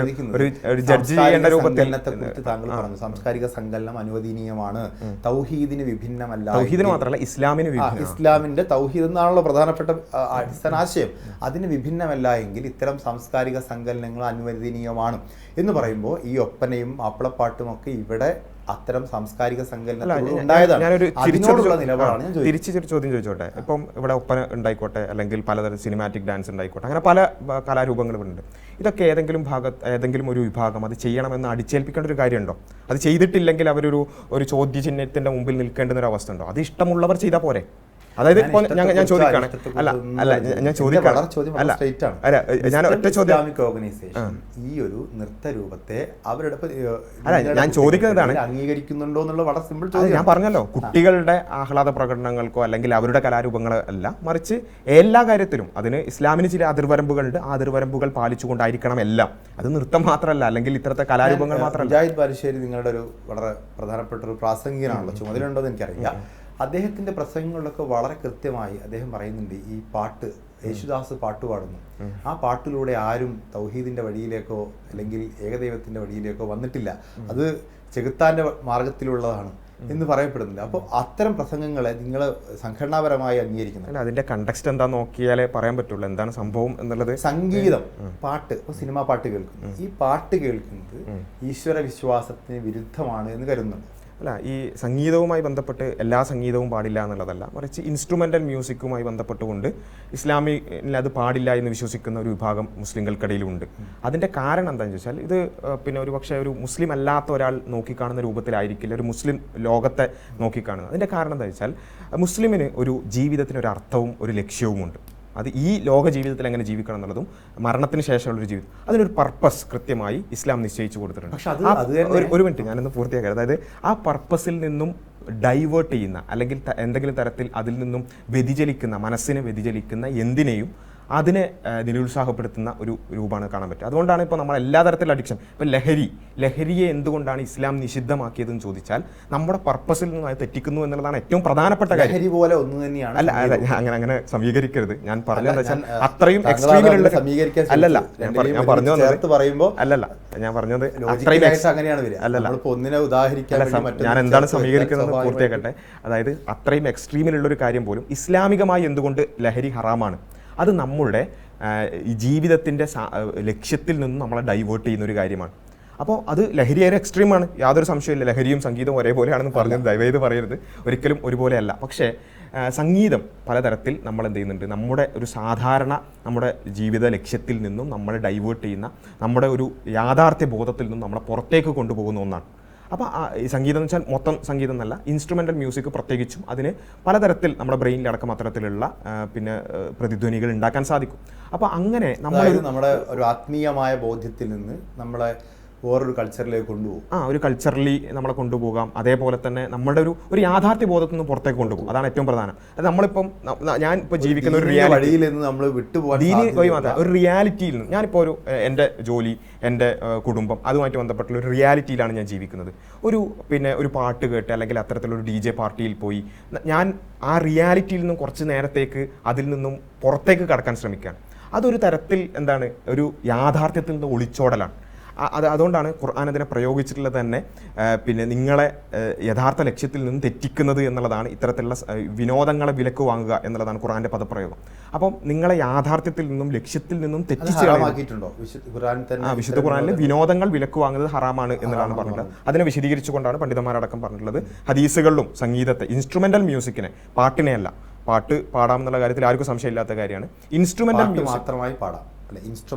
ഒരു ജഡ്ജ് ചെയ്യേണ്ട രൂപത്തിൽ താങ്കൾ പറഞ്ഞു സാംസ്കാരിക സങ്കലനം അനുവദനീയമാണ്, തൗഹീദിന് വിഭിന്നമല്ല. തൗഹീദിന് മാത്രമല്ല, ഇസ്ലാമിന്റെ തൗഹീദ് എന്നാണല്ലോ പ്രധാനപ്പെട്ട അടിസ്ഥാന ആശയം. അതിന് വിഭിന്നമല്ല എങ്കിൽ ഇത്തരം സാംസ്കാരിക സങ്കലനങ്ങൾ അനുവദനീയമാണ് എന്ന് പറയുമ്പോൾ ഈ ഒപ്പനയും മാപ്പിളപ്പാട്ടും ഒക്കെ ഇവിടെ അത്തരം സാംസ്കാരിക ഞാനൊരു നിലപാടാണ് ഞാൻ തിരിച്ചൊരു ചോദ്യം ചോദിച്ചോട്ടെ. ഇപ്പം ഇവിടെ ഒപ്പന ഉണ്ടായിക്കോട്ടെ, അല്ലെങ്കിൽ പലതരം സിനിമാറ്റിക് ഡാൻസ് ഉണ്ടായിക്കോട്ടെ, അങ്ങനെ പല കലാരൂപങ്ങളുണ്ട്. ഇതൊക്കെ ഏതെങ്കിലും ഒരു വിഭാഗം അത് ചെയ്യണമെന്ന് അടിച്ചേൽപ്പിക്കേണ്ട ഒരു കാര്യമുണ്ടോ? അത് ചെയ്തിട്ടില്ലെങ്കിൽ ഒരു ചോദ്യചിഹ്നത്തിന്റെ മുമ്പിൽ നിൽക്കേണ്ടുന്ന ഒരു അവസ്ഥ ഉണ്ടോ? അത് ഇഷ്ടമുള്ളവർ ചെയ്താൽ പോരെ? അതായത് ഇപ്പോൾ ഞാൻ ചോദിക്കുകയാണ്, ഞാൻ ഒറ്റ ചോദ്യം, ഈ ഒരു നൃത്ത രൂപത്തെ അവരുടെ ഞാൻ ചോദിക്കുന്നതാണ് അംഗീകരിക്കുന്നുണ്ടോ എന്നുള്ള വളരെ സിമ്പിൾ ചോദ്യം. ഞാൻ പറഞ്ഞല്ലോ, കുട്ടികളുടെ ആഹ്ലാദ പ്രകടനങ്ങൾക്കോ അല്ലെങ്കിൽ അവരുടെ കലാരൂപങ്ങളോ അല്ല, മറിച്ച് എല്ലാ കാര്യത്തിലും അതിന് ഇസ്ലാമിന് ചില അതിർവരമ്പുകളുണ്ട്. ആ അതിർവരമ്പുകൾ പാലിച്ചുകൊണ്ടായിരിക്കണം എല്ലാം. അത് നൃത്തം മാത്രമല്ല, അല്ലെങ്കിൽ ഇത്തരത്തെ കലാരൂപങ്ങൾ മാത്രമല്ല. മുജാഹിദ് ബാലുശ്ശേരി നിങ്ങളുടെ ഒരു വളരെ പ്രധാനപ്പെട്ട ഒരു പ്രാസംഗികനാണല്ലോ, ചുമതലയുണ്ടോ എന്ന് എനിക്കറിയില്ല. അദ്ദേഹത്തിന്റെ പ്രസംഗങ്ങളിലൊക്കെ വളരെ കൃത്യമായി അദ്ദേഹം പറയുന്നുണ്ട്, ഈ പാട്ട് യേശുദാസ് പാട്ട് പാടുന്നു, ആ പാട്ടിലൂടെ ആരും തൗഹീദിന്റെ വഴിയിലേക്കോ അല്ലെങ്കിൽ ഏകദൈവത്തിന്റെ വഴിയിലേക്കോ വന്നിട്ടില്ല, അത് ചെകുത്താന്റെ മാർഗത്തിലുള്ളതാണ് എന്ന് പറയപ്പെടുന്നില്ല. അപ്പോൾ അത്തരം പ്രസംഗങ്ങളെ നിങ്ങൾ സംഘടനാപരമായി അംഗീകരിക്കുന്നു? അല്ല, അതിന്റെ കണ്ടക്സ്റ്റ് എന്താ നോക്കിയാലേ പറയാൻ പറ്റുള്ളൂ എന്താണ് സംഭവം എന്നുള്ളത്. സംഗീതം, പാട്ട്, സിനിമാ പാട്ട് കേൾക്കുന്നു, ഈ പാട്ട് കേൾക്കുന്നത് ഈശ്വര വിശ്വാസത്തിന് വിരുദ്ധമാണ് എന്ന് കരുതുന്നുണ്ട്. അല്ല, ഈ സംഗീതവുമായി ബന്ധപ്പെട്ട് എല്ലാ സംഗീതവും പാടില്ല എന്നുള്ളതല്ല, മറിച്ച് ഇൻസ്ട്രുമെൻ്റൽ മ്യൂസിക്കുമായി ബന്ധപ്പെട്ടുകൊണ്ട് ഇസ്ലാമിൽ അത് പാടില്ല എന്ന് വിശ്വസിക്കുന്ന ഒരു വിഭാഗം മുസ്ലിങ്ങൾക്കിടയിലുണ്ട്. അതിൻ്റെ കാരണം എന്താണെന്ന് വെച്ചാൽ, ഇത് പിന്നെ ഒരു പക്ഷേ ഒരു മുസ്ലിം അല്ലാത്ത ഒരാൾ നോക്കിക്കാണുന്ന രൂപത്തിലായിരിക്കില്ല ഒരു മുസ്ലിം ലോകത്തെ നോക്കിക്കാണുന്നത്. അതിൻ്റെ കാരണം എന്താ വെച്ചാൽ, മുസ്ലിമിന് ഒരു ജീവിതത്തിന് ഒരു അർത്ഥവും ഒരു ലക്ഷ്യവുമുണ്ട്. അത് ഈ ലോക ജീവിതത്തിൽ എങ്ങനെ ജീവിക്കണം എന്നുള്ളതും മരണത്തിന് ശേഷമുള്ളൊരു ജീവിതം, അതിനൊരു പർപ്പസ് കൃത്യമായി ഇസ്ലാം നിശ്ചയിച്ചു കൊടുത്തിട്ടുണ്ട്. ഒരു മിനിറ്റ്, ഞാനൊന്ന് പൂർത്തിയാക്കാം. അതായത് ആ പർപ്പസിൽ നിന്നും ഡൈവേർട്ട് ചെയ്യുന്ന അല്ലെങ്കിൽ എന്തെങ്കിലും തരത്തിൽ അതിൽ നിന്നും വ്യതിചലിക്കുന്ന, മനസ്സിനെ വ്യതിചലിക്കുന്ന എന്തിനേയും അതിനെ നിരുത്സാഹപ്പെടുത്തുന്ന ഒരു രൂപമാണ് കാണാൻ പറ്റുക. അതുകൊണ്ടാണ് ഇപ്പോൾ നമ്മൾ എല്ലാ തരത്തിലുള്ള അഡിക്ഷൻ, ഇപ്പോൾ ലഹരിയെ എന്തുകൊണ്ടാണ് ഇസ്ലാം നിഷിദ്ധമാക്കിയതെന്ന് ചോദിച്ചാൽ നമ്മുടെ പർപ്പസിൽ നിന്ന് അത് തെറ്റിക്കുന്നു എന്നുള്ളതാണ് ഏറ്റവും പ്രധാനപ്പെട്ട കാര്യം. ലഹരി പോലെ ഒന്നും തന്നെയാണ്. അല്ല, അങ്ങനെ സമീകരിക്കരുത്. ഞാൻ പറഞ്ഞതെന്ന് വെച്ചാൽ അത്രയും എക്സ്ട്രീമിലുള്ള അല്ലല്ല ഞാൻ പറഞ്ഞു ഞാൻ പറഞ്ഞത് ഞാൻ എന്താണ് സമീകരിക്കുന്നത് പൂർത്തിയാക്കട്ടെ. അതായത് അത്രയും എക്സ്ട്രീമിലുള്ള ഒരു കാര്യം പോലും ഇസ്ലാമികമായി എന്തുകൊണ്ട് ലഹരി ഹറാമാണ്, അത് നമ്മുടെ ഈ ജീവിതത്തിൻ്റെ ലക്ഷ്യത്തിൽ നിന്നും നമ്മളെ ഡൈവേർട്ട് ചെയ്യുന്ന ഒരു കാര്യമാണ്. അപ്പോൾ അത് ലഹരി ഒരു എക്സ്ട്രീമാണ്, യാതൊരു സംശയമില്ല. ലഹരിയും സംഗീതവും ഒരേപോലെയാണെന്ന് പറഞ്ഞത് ദയവേത് പറയരുത്, ഒരിക്കലും ഒരുപോലെയല്ല. പക്ഷേ സംഗീതം പലതരത്തിൽ നമ്മൾ എന്ത് ചെയ്യുന്നുണ്ട്, നമ്മുടെ ഒരു സാധാരണ നമ്മുടെ ജീവിത ലക്ഷ്യത്തിൽ നിന്നും നമ്മളെ ഡൈവേർട്ട് ചെയ്യുന്ന, നമ്മുടെ ഒരു യാഥാർത്ഥ്യ ബോധത്തിൽ നിന്നും നമ്മളെ പുറത്തേക്ക് കൊണ്ടുപോകുന്ന ഒന്നാണ്. അപ്പോൾ ഈ സംഗീതം എന്ന് വെച്ചാൽ മൊത്തം സംഗീതം എന്നല്ല, ഇൻസ്ട്രുമെൻ്റൽ മ്യൂസിക് പ്രത്യേകിച്ചും അതിന് പലതരത്തിൽ നമ്മുടെ ബ്രെയിനിലടക്കം അത്തരത്തിലുള്ള പിന്നെ പ്രതിധ്വനികൾ ഉണ്ടാക്കാൻ സാധിക്കും. അപ്പോൾ അങ്ങനെ നമ്മുടെ ഒരു ആത്മീയമായ ബോധ്യത്തിൽ നിന്ന് നമ്മളെ വേറൊരു കൾച്ചറിലേക്ക് കൊണ്ടുപോകും. ഒരു കൾച്ചറലി നമ്മളെ കൊണ്ടുപോകാം. അതേപോലെ തന്നെ നമ്മുടെ ഒരു യാഥാർത്ഥ്യ ബോധത്തിൽ നിന്ന് പുറത്തേക്ക് കൊണ്ടുപോകും. അതാണ് ഏറ്റവും പ്രധാനം. അത് നമ്മളിപ്പം ഞാൻ ഇപ്പോൾ ജീവിക്കുന്ന ഒരു വഴിയിൽ നിന്ന് നമ്മൾ വിട്ടുപോകാൻ ഒരു റിയാലിറ്റിയിൽ നിന്ന്, ഞാനിപ്പോൾ എൻ്റെ ജോലി, എൻ്റെ കുടുംബം, അതുമായിട്ട് ബന്ധപ്പെട്ടുള്ള ഒരു റിയാലിറ്റിയിലാണ് ഞാൻ ജീവിക്കുന്നത്. ഒരു പാട്ട് കേട്ട് അല്ലെങ്കിൽ അത്തരത്തിലൊരു DJ പാർട്ടിയിൽ പോയി ഞാൻ ആ റിയാലിറ്റിയിൽ നിന്നും കുറച്ച് നേരത്തേക്ക് അതിൽ നിന്നും പുറത്തേക്ക് കടക്കാൻ ശ്രമിക്കുകയാണ്. അതൊരു തരത്തിൽ എന്താണ്, ഒരു യാഥാർത്ഥ്യത്തിൽ നിന്ന് ഒളിച്ചോടലാണ്. അതുകൊണ്ടാണ് ഖുർആൻ അതിനെ പ്രയോഗിച്ചിട്ടുള്ളത് തന്നെ പിന്നെ നിങ്ങളെ യഥാർത്ഥ ലക്ഷ്യത്തിൽ നിന്നും തെറ്റിക്കുന്നത് എന്നുള്ളതാണ്. ഇത്തരത്തിലുള്ള വിനോദങ്ങളെ വിലക്ക് വാങ്ങുക എന്നുള്ളതാണ് ഖുർആന്റെ പദപ്രയോഗം. അപ്പം നിങ്ങളെ യാഥാർത്ഥ്യത്തിൽ നിന്നും ലക്ഷ്യത്തിൽ നിന്നും തെറ്റിച്ച് വിശുദ്ധ ഖുർആനിൽ വിനോദങ്ങൾ വിലക്ക് വാങ്ങുന്നത് ഹറാമാണ് എന്നുള്ളതാണ് പറഞ്ഞിട്ടുള്ളത്. അതിനെ വിശദീകരിച്ചുകൊണ്ടാണ് പണ്ഡിതന്മാരടക്കം പറഞ്ഞിട്ടുള്ളത്. ഹദീസുകളിലും സംഗീതത്തെ, ഇൻസ്ട്രുമെന്റൽ മ്യൂസിക്കിനെ, പാട്ടിനെയല്ല, പാട്ട് പാടാമെന്നുള്ള കാര്യത്തിൽ ആർക്കും സംശയമില്ലാത്ത കാര്യമാണ്. ഇൻസ്ട്രുമെന്റൽ മ്യൂസിക് മാത്രമായി പാടാം,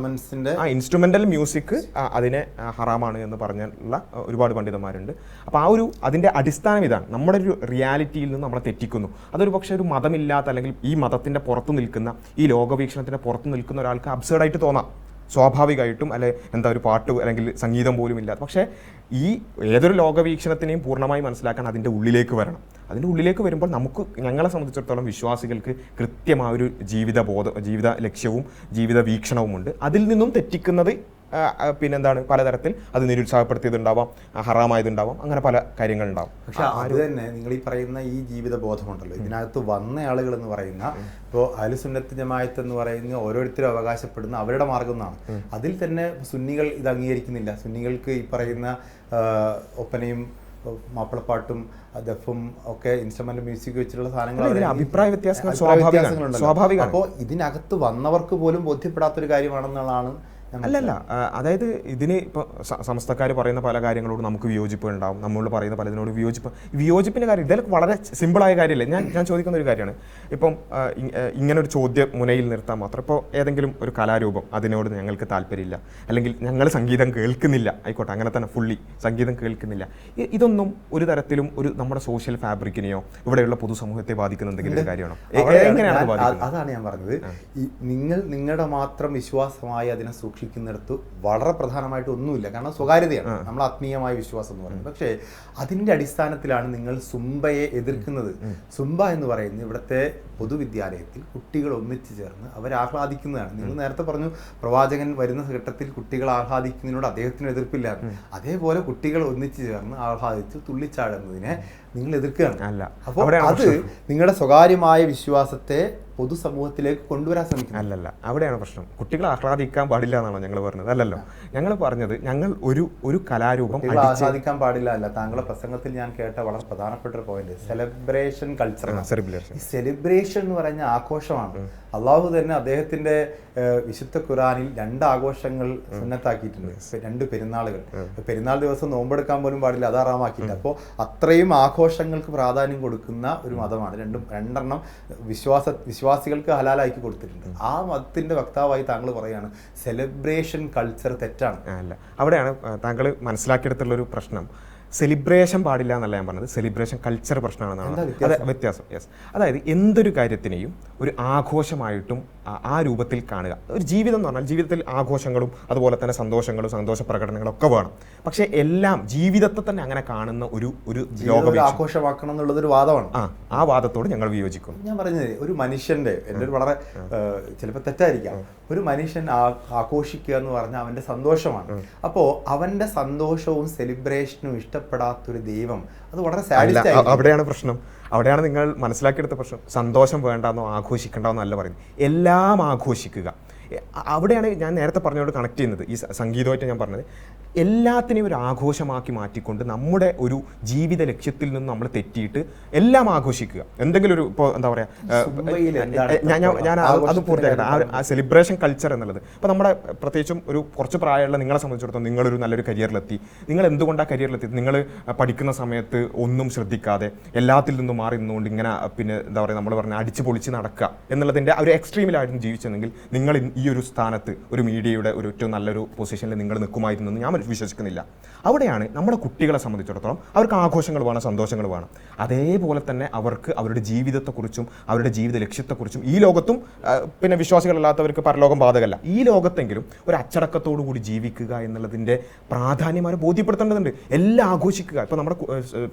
ഇൻസ്ട്രുമെന്റൽ മ്യൂസിക് അതിനെ ഹറാമാണ് എന്ന് പറഞ്ഞുള്ള ഒരുപാട് പണ്ഡിതന്മാരുണ്ട്. അപ്പോൾ അതിന്റെ അടിസ്ഥാനം ഇതാണ്, നമ്മുടെ ഒരു റിയാലിറ്റിയിൽ നിന്ന് നമ്മളെ തെറ്റിക്കുന്നു. അതൊരു പക്ഷേ ഒരു മതമില്ലാത്ത അല്ലെങ്കിൽ ഈ മതത്തിന്റെ പുറത്തു നിൽക്കുന്ന, ഈ ലോകവീക്ഷണത്തിന്റെ പുറത്തു നിൽക്കുന്ന ഒരാൾക്ക് അബ്സേർഡായിട്ട് തോന്നാം സ്വാഭാവികമായിട്ടും, ഒരു പാട്ട് അല്ലെങ്കിൽ സംഗീതം പോലും ഇല്ലാത്ത. പക്ഷേ ഈ ഏതൊരു ലോകവീക്ഷണത്തിനെയും പൂർണ്ണമായി മനസ്സിലാക്കാൻ അതിൻ്റെ ഉള്ളിലേക്ക് വരണം. അതിൻ്റെ ഉള്ളിലേക്ക് വരുമ്പോൾ ഞങ്ങളെ സംബന്ധിച്ചിടത്തോളം വിശ്വാസികൾക്ക് കൃത്യമായൊരു ജീവിത ലക്ഷ്യവും ജീവിത വീക്ഷണവുമുണ്ട്. അതിൽ നിന്നും തെറ്റിക്കുന്നത് പിന്നെന്താണ്, പലതരത്തിൽ അത് നിരുത്സാഹപ്പെടുത്തിയതുണ്ടാവാം, ഹറാമായതുണ്ടാവാം, അങ്ങനെ പല കാര്യങ്ങളുണ്ടാവും. പക്ഷെ അത് തന്നെ നിങ്ങൾ ഈ പറയുന്ന ഈ ജീവിത ബോധമുണ്ടല്ലോ, ഇതിനകത്ത് വന്ന ആളുകൾ എന്ന് പറയുന്ന, ഇപ്പോൾ അഹ്ലുസുന്നത്ത് ജമാഅത്ത് എന്ന് പറയുന്ന ഓരോരുത്തരും അവകാശപ്പെടുന്ന അവരുടെ മാർഗം എന്നാണ്. അതിൽ തന്നെ സുന്നികൾ ഇത് അംഗീകരിക്കുന്നില്ല. സുന്നികൾക്ക് ഈ പറയുന്ന ഒപ്പനയും മാപ്പിളപ്പാട്ടും ദഫും ഒക്കെ ഇൻസ്ട്രുമെന്റ് മ്യൂസിക് വെച്ചിട്ടുള്ള സാധനങ്ങൾ അഭിപ്രായ വ്യത്യാസങ്ങളുണ്ട്. അപ്പോൾ ഇതിനകത്ത് വന്നവർക്ക് പോലും ബോധ്യപ്പെടാത്തൊരു കാര്യമാണെന്നുള്ളതാണ് അല്ലല്ല, അതായത് ഇതിന് ഇപ്പോൾ സമസ്തക്കാർ പറയുന്ന പല കാര്യങ്ങളോട് നമുക്ക് വിയോജിപ്പ് ഉണ്ടാവും, നമ്മളോട് പറയുന്ന പലതിനോട് വിയോജിപ്പിൻ്റെ കാര്യം ഇതൊക്കെ വളരെ സിമ്പിളായ കാര്യമല്ലേ. ഞാൻ ചോദിക്കുന്ന ഒരു കാര്യമാണ്, ഇപ്പം ഇങ്ങനൊരു ചോദ്യം മുനയിൽ നിർത്താൻ മാത്രം. ഇപ്പോൾ ഏതെങ്കിലും ഒരു കലാരൂപം അതിനോട് ഞങ്ങൾക്ക് താല്പര്യമില്ല, അല്ലെങ്കിൽ ഞങ്ങൾ സംഗീതം കേൾക്കുന്നില്ല, ആയിക്കോട്ടെ, അങ്ങനെ തന്നെ ഫുള്ളി സംഗീതം കേൾക്കുന്നില്ല, ഇതൊന്നും ഒരു തരത്തിലും ഒരു നമ്മുടെ സോഷ്യൽ ഫാബ്രിക്കിനെയോ ഇവിടെയുള്ള പൊതുസമൂഹത്തെ ബാധിക്കുന്ന എന്തെങ്കിലും കാര്യമാണോ? എങ്ങനെയാണ്? അതാണ് ഞാൻ പറഞ്ഞത്. നിങ്ങളുടെ മാത്രം വിശ്വാസമായി അതിനെ സൂക്ഷിക്കുന്നിടത്ത് വളരെ പ്രധാനമായിട്ട് ഒന്നുമില്ല. കാരണം സ്വകാര്യതയാണ് നമ്മൾ ആത്മീയമായ വിശ്വാസം എന്ന് പറയുന്നത്. പക്ഷേ അതിൻ്റെ അടിസ്ഥാനത്തിലാണ് നിങ്ങൾ സുംബയെ എതിർക്കുന്നത്. സുംബ എന്ന് പറയുന്നത് ഇവിടുത്തെ പൊതുവിദ്യാലയത്തിൽ കുട്ടികൾ ഒന്നിച്ചു ചേർന്ന് അവർ ആഹ്ലാദിക്കുന്നതാണ്. നിങ്ങൾ നേരത്തെ പറഞ്ഞു പ്രവാചകൻ വരുന്ന ഘട്ടത്തിൽ കുട്ടികൾ ആഹ്ലാദിക്കുന്നതിനോട് അദ്ദേഹത്തിന് എതിർപ്പില്ല. അതേപോലെ കുട്ടികൾ ഒന്നിച്ചു ചേർന്ന് ആഹ്ലാദിച്ച് തുള്ളിച്ചാടുന്നതിനെ നിങ്ങൾ എതിർക്കുകയാണ്. അല്ല, അപ്പോൾ അത് നിങ്ങളുടെ സ്വകാര്യമായ വിശ്വാസത്തെ പൊതുസമൂഹത്തിലേക്ക് കൊണ്ടുവരാൻ ശ്രമിക്കുന്നു. അല്ലല്ല, അവിടെയാണ് പ്രശ്നം. കുട്ടികൾ ആഹ്ലാദിക്കാൻ പാടില്ല എന്നാണോ ഞങ്ങൾ പറഞ്ഞത്? അല്ലല്ലോ, ഞങ്ങൾ പറഞ്ഞത് ഞങ്ങൾ ഒരു കലാരൂപം ആസ്വാദിക്കാൻ പാടില്ല അല്ല. താങ്കളുടെ പ്രസംഗത്തിൽ ഞാൻ കേട്ട വളരെ പ്രധാനപ്പെട്ട ഒരു പോയിന്റ് സെലിബ്രേഷൻ കൾച്ചർ. ഈ സെലിബ്രേഷൻ എന്ന് പറഞ്ഞ ആഘോഷമാണ്. അള്ളാഹു തന്നെ അദ്ദേഹത്തിന്റെ വിശുദ്ധ ഖുറാനിൽ 2 ആഘോഷങ്ങൾ സുന്നത്താക്കിയിട്ടുണ്ട്. 2 പെരുന്നാളുകൾ. പെരുന്നാൾ ദിവസം നോമ്പെടുക്കാൻ പോലും പാടില്ല, അത് ഹറാമാക്കിയിട്ടുണ്ട്. അപ്പോൾ അത്രയും ആഘോഷങ്ങൾക്ക് പ്രാധാന്യം കൊടുക്കുന്ന ഒരു മതമാണ്. രണ്ടെണ്ണം വിശ്വാസികൾക്ക് ഹലാലാക്കി കൊടുത്തിട്ടുണ്ട്. ആ മതത്തിന്റെ വക്താവായി താങ്കൾ പറയാണ് സെലിബ്രേഷൻ കൾച്ചർ തെറ്റാണ്. അല്ല, അവിടെയാണ് താങ്കൾ മനസ്സിലാക്കിയെടുത്തുള്ള ഒരു പ്രശ്നം. സെലിബ്രേഷൻ പാടില്ല എന്നല്ല ഞാൻ പറഞ്ഞത്, സെലിബ്രേഷൻ കൾച്ചർ പ്രശ്നമാണെന്നാണ്. അതെ, വ്യത്യാസം. യെസ്, അതായത് എന്തൊരു കാര്യത്തിനെയും ഒരു ആഘോഷമായിട്ടും ആ രൂപത്തിൽ കാണുക. ഒരു ജീവിതം എന്ന് പറഞ്ഞാൽ ജീവിതത്തിൽ ആഘോഷങ്ങളും അതുപോലെ തന്നെ സന്തോഷങ്ങളും സന്തോഷ പ്രകടനങ്ങളും ഒക്കെ വേണം. പക്ഷേ എല്ലാം ജീവിതത്തെ തന്നെ അങ്ങനെ കാണുന്ന ഒരു ആഘോഷമാക്കണം എന്നുള്ളതൊരു വാദമാണ്. ആ വാദത്തോട് ഞങ്ങൾ വിയോജിക്കുന്നു. ഞാൻ പറഞ്ഞത് ഒരു മനുഷ്യന്റെ എൻ്റെ ഒരു വളരെ ചിലപ്പോൾ തെറ്റായിരിക്കാം, ഒരു മനുഷ്യൻ ആഘോഷിക്കുക എന്ന് പറഞ്ഞാൽ അവന്റെ സന്തോഷമാണ്. അപ്പോൾ അവന്റെ സന്തോഷവും സെലിബ്രേഷനും ഇഷ്ടപ്പെടാത്തൊരു ദൈവം, അത് വളരെ സാഡിസ്റ്റ് ആയിരിക്കും. അവിടെയാണ് പ്രശ്നം. അവിടെയാണ് നിങ്ങൾ മനസ്സിലാക്കിയെടുത്ത പ്രശ്നം. സന്തോഷം വേണ്ടെന്നോ ആഘോഷിക്കേണ്ടെന്നോ അല്ല പറയുന്നത്, എല്ലാം ആഘോഷിക്കുക. അവിടെയാണ് ഞാൻ നേരത്തെ പറഞ്ഞോട് കണക്ട് ചെയ്യുന്നത്. ഈ സംഗീതമായിട്ട് ഞാൻ പറഞ്ഞത് എല്ലാത്തിനെയും ഒരു ആഘോഷമാക്കി മാറ്റിക്കൊണ്ട് നമ്മുടെ ഒരു ജീവിത ലക്ഷ്യത്തിൽ നിന്ന് നമ്മൾ തെറ്റിയിട്ട് എല്ലാം ആഘോഷിക്കുക. എന്തെങ്കിലും ഒരു ഇപ്പോൾ എന്താ പറയുക, ഞാൻ അത് പൂർത്തിയാക്കട്ടെ. ആ സെലിബ്രേഷൻ കൾച്ചർ എന്നുള്ളത് ഇപ്പോൾ നമ്മുടെ പ്രത്യേകിച്ചും ഒരു കുറച്ച് പ്രായമുള്ള നിങ്ങളെ സംബന്ധിച്ചിടത്തോളം നിങ്ങളൊരു നല്ലൊരു കരിയറിലെത്തി. നിങ്ങൾ എന്തുകൊണ്ടാണ് കരിയറിലെത്തി? നിങ്ങൾ പഠിക്കുന്ന സമയത്ത് ഒന്നും ശ്രദ്ധിക്കാതെ എല്ലാത്തിൽ നിന്നും മാറി നിന്നുകൊണ്ട് ഇങ്ങനെ പിന്നെ എന്താ പറയുക, നമ്മൾ പറഞ്ഞ അടിച്ചു പൊളിച്ച് നടക്കുക എന്നുള്ളതിൻ്റെ ഒരു എക്സ്ട്രീമിലായിരുന്നു ജീവിച്ചെങ്കിൽ നിങ്ങൾ ഈ ഒരു സ്ഥാനത്ത് ഒരു മീഡിയയുടെ ഒരു ഏറ്റവും നല്ലൊരു പൊസിഷനിൽ നിങ്ങൾ നിൽക്കുമായിരുന്നു ഞാൻ വിശ്വസിക്കുന്നില്ല. അവിടെയാണ് നമ്മുടെ കുട്ടികളെ സംബന്ധിച്ചിടത്തോളം അവർക്ക് ആഘോഷങ്ങൾ വേണം, സന്തോഷങ്ങൾ വേണം. അതേപോലെ തന്നെ അവർക്ക് അവരുടെ ജീവിതത്തെക്കുറിച്ചും അവരുടെ ജീവിത ലക്ഷ്യത്തെക്കുറിച്ചും ഈ ലോകത്തും പിന്നെ വിശ്വാസികളല്ലാത്തവർക്ക് പരലോകം ബാധകമല്ല, ഈ ലോകത്തെങ്കിലും ഒരു അച്ചടക്കത്തോടു കൂടി ജീവിക്കുക എന്നുള്ളതിൻ്റെ പ്രാധാന്യം അവരെ ബോധ്യപ്പെടുത്തേണ്ടതുണ്ട്. എല്ലാം ആഘോഷിക്കുക. ഇപ്പോൾ നമ്മുടെ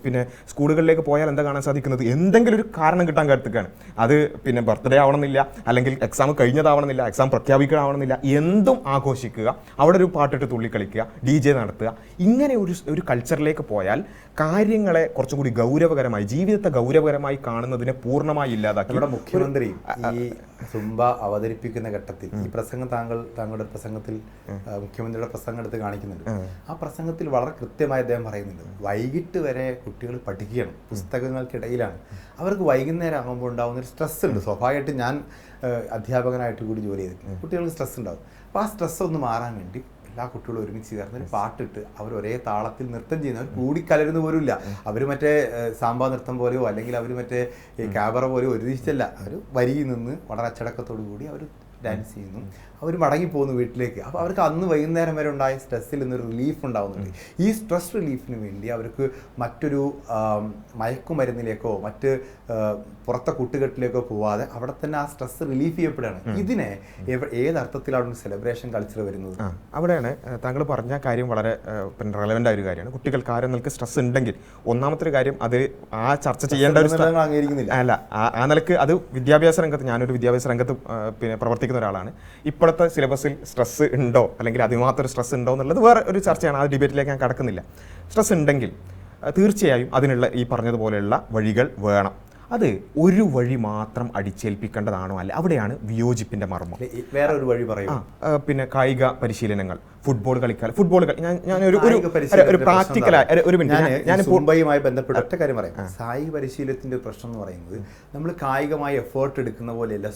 പിന്നെ സ്കൂളുകളിലേക്ക് പോയാൽ എന്താ കാണാൻ സാധിക്കുന്നത്? എന്തെങ്കിലും ഒരു കാരണം കിട്ടാൻ കാത്തിക്കാണ്. അത് പിന്നെ ബർത്ത്ഡേ ആവണമെന്നില്ല, അല്ലെങ്കിൽ എക്സാം കഴിഞ്ഞതാവണമെന്നില്ല, എക്സാം പ്രഖ്യാപിക്കണമെന്നില്ല, എന്തും ആഘോഷിക്കുക. അവിടെ ഒരു പാട്ടിട്ട് തുള്ളിക്കളിക്കുക, DJ നടത്തുക. ഇങ്ങനെ ഒരു കൾച്ചറിലേക്ക് പോയാൽ കാര്യങ്ങളെ കുറച്ചും കൂടി ഗൗരവകരമായി, ജീവിതത്തെ ഗൗരവകരമായി കാണുന്നതിനെ പൂർണ്ണമായി ഇല്ലാതാക്കി. നമ്മുടെ മുഖ്യമന്ത്രി ഈ സുംബ അവതരിപ്പിക്കുന്ന ഘട്ടത്തിൽ ഈ പ്രസംഗം താങ്കളുടെ പ്രസംഗത്തിൽ മുഖ്യമന്ത്രിയുടെ പ്രസംഗം എടുത്ത് കാണിക്കുന്നുണ്ട്. ആ പ്രസംഗത്തിൽ വളരെ കൃത്യമായി അദ്ദേഹം പറയുന്നുണ്ട്, വൈകിട്ട് വരെ കുട്ടികൾ പഠിക്കുകയാണ്, പുസ്തകങ്ങൾക്കിടയിലാണ്. അവർക്ക് വൈകുന്നേരം ആകുമ്പോൾ ഉണ്ടാകുന്ന ഒരു സ്ട്രെസ് ഉണ്ട്. സ്വാഭാവികമായിട്ട് ഞാൻ അധ്യാപകനായിട്ട് കൂടി ജോലി ചെയ്തിട്ടുണ്ട്. കുട്ടികൾക്ക് സ്ട്രെസ് ഉണ്ടാകും. അപ്പോൾ ആ സ്ട്രെസ് ഒന്ന് മാറാൻ വേണ്ടി എല്ലാ കുട്ടികളും ഒരുമിച്ച് ചേർന്ന് ഒരു പാട്ടിട്ട് അവർ ഒരേ താളത്തിൽ നൃത്തം ചെയ്യുന്നവർ കൂടിക്കലരുന്ന പോലും ഇല്ല. അവർ മറ്റേ സാമ്പാ നൃത്തം പോലെയോ അല്ലെങ്കിൽ അവർ മറ്റേ ക്യാബറ പോലെയോ ഒരുമിച്ചല്ല. അവർ വരിയിൽ നിന്ന് വളരെ അച്ചടക്കത്തോടു കൂടി അവർ ഡാൻസ് ചെയ്യുന്നു, അവർ മടങ്ങിപ്പോകുന്നു വീട്ടിലേക്ക്. അപ്പോൾ അവർക്ക് അന്ന് വൈകുന്നേരം വരെ ഉണ്ടായ സ്ട്രെസ്സിൽ നിന്നൊരു റിലീഫ് ഉണ്ടാകുന്നുണ്ട്. ഈ സ്ട്രെസ് റിലീഫിന് വേണ്ടി അവർക്ക് മറ്റൊരു മയക്കുമരുന്നിലേക്കോ മറ്റ് പുറത്തെ കൂട്ടുകെട്ടിലേക്കോ പോവാതെ അവിടെ തന്നെ ആ സ്ട്രെസ് റിലീഫ് ചെയ്യപ്പെടുകയാണ്. ഇതിനെ ഏതർത്ഥത്തിലാണ് സെലിബ്രേഷൻ കൾച്ചർ വരുന്നത്? അവിടെയാണ് താങ്കൾ പറഞ്ഞ കാര്യം വളരെ പിന്നെ റെലവൻ്റ് ആയ ഒരു കാര്യമാണ്. കുട്ടികൾക്ക് ആരെങ്കിലും സ്ട്രെസ് ഉണ്ടെങ്കിൽ ഒന്നാമത്തെ ഒരു കാര്യം അത് ആ ചർച്ച ചെയ്യേണ്ട ഒരു അംഗീകരിക്കുന്നില്ല. അല്ല, ആ നിലക്ക് അത് വിദ്യാഭ്യാസ രംഗത്ത്, ഞാനൊരു വിദ്യാഭ്യാസ രംഗത്ത് പിന്നെ പ്രവർത്തിക്കുന്ന ഒരാളാണ്. ഇപ്പോഴത്തെ സിലബസിൽ സ്ട്രെസ് ഉണ്ടോ അല്ലെങ്കിൽ അതിമാത്രം സ്ട്രെസ് ഉണ്ടോ എന്നുള്ളത് വേറെ ഒരു ചർച്ചയാണ്. ആ ഡിബേറ്റിലേക്ക് ഞാൻ കടക്കുന്നില്ല. സ്ട്രെസ് ഉണ്ടെങ്കിൽ തീർച്ചയായും അതിനുള്ള ഈ പറഞ്ഞതുപോലെയുള്ള വഴികൾ വേണം. അത് ഒരു വഴി മാത്രം അടിച്ചേൽപ്പിക്കേണ്ടതാണോ? അല്ല, അവിടെയാണ് വിയോജിപ്പിന്റെ മർമ്മം. വേറെ ഒരു വഴി പറയും. പിന്നെ കായിക പരിശീലനങ്ങൾ, ഫുട്ബോൾ കളിക്കാൻ ഞാനൊരു പ്രാക്ടിക്കലായ ഒരു മിനിറ്റ് ഞാൻ സുംബയുമായി ബന്ധപ്പെട്ട ഒറ്റ കാര്യം പറയാം. കായിക പരിശീലനത്തിന്റെ പ്രശ്നം എന്ന് പറയുന്നത് നമ്മൾ കായികമായി എഫേർട്ട് എടുക്കുന്ന പോലെയല്ല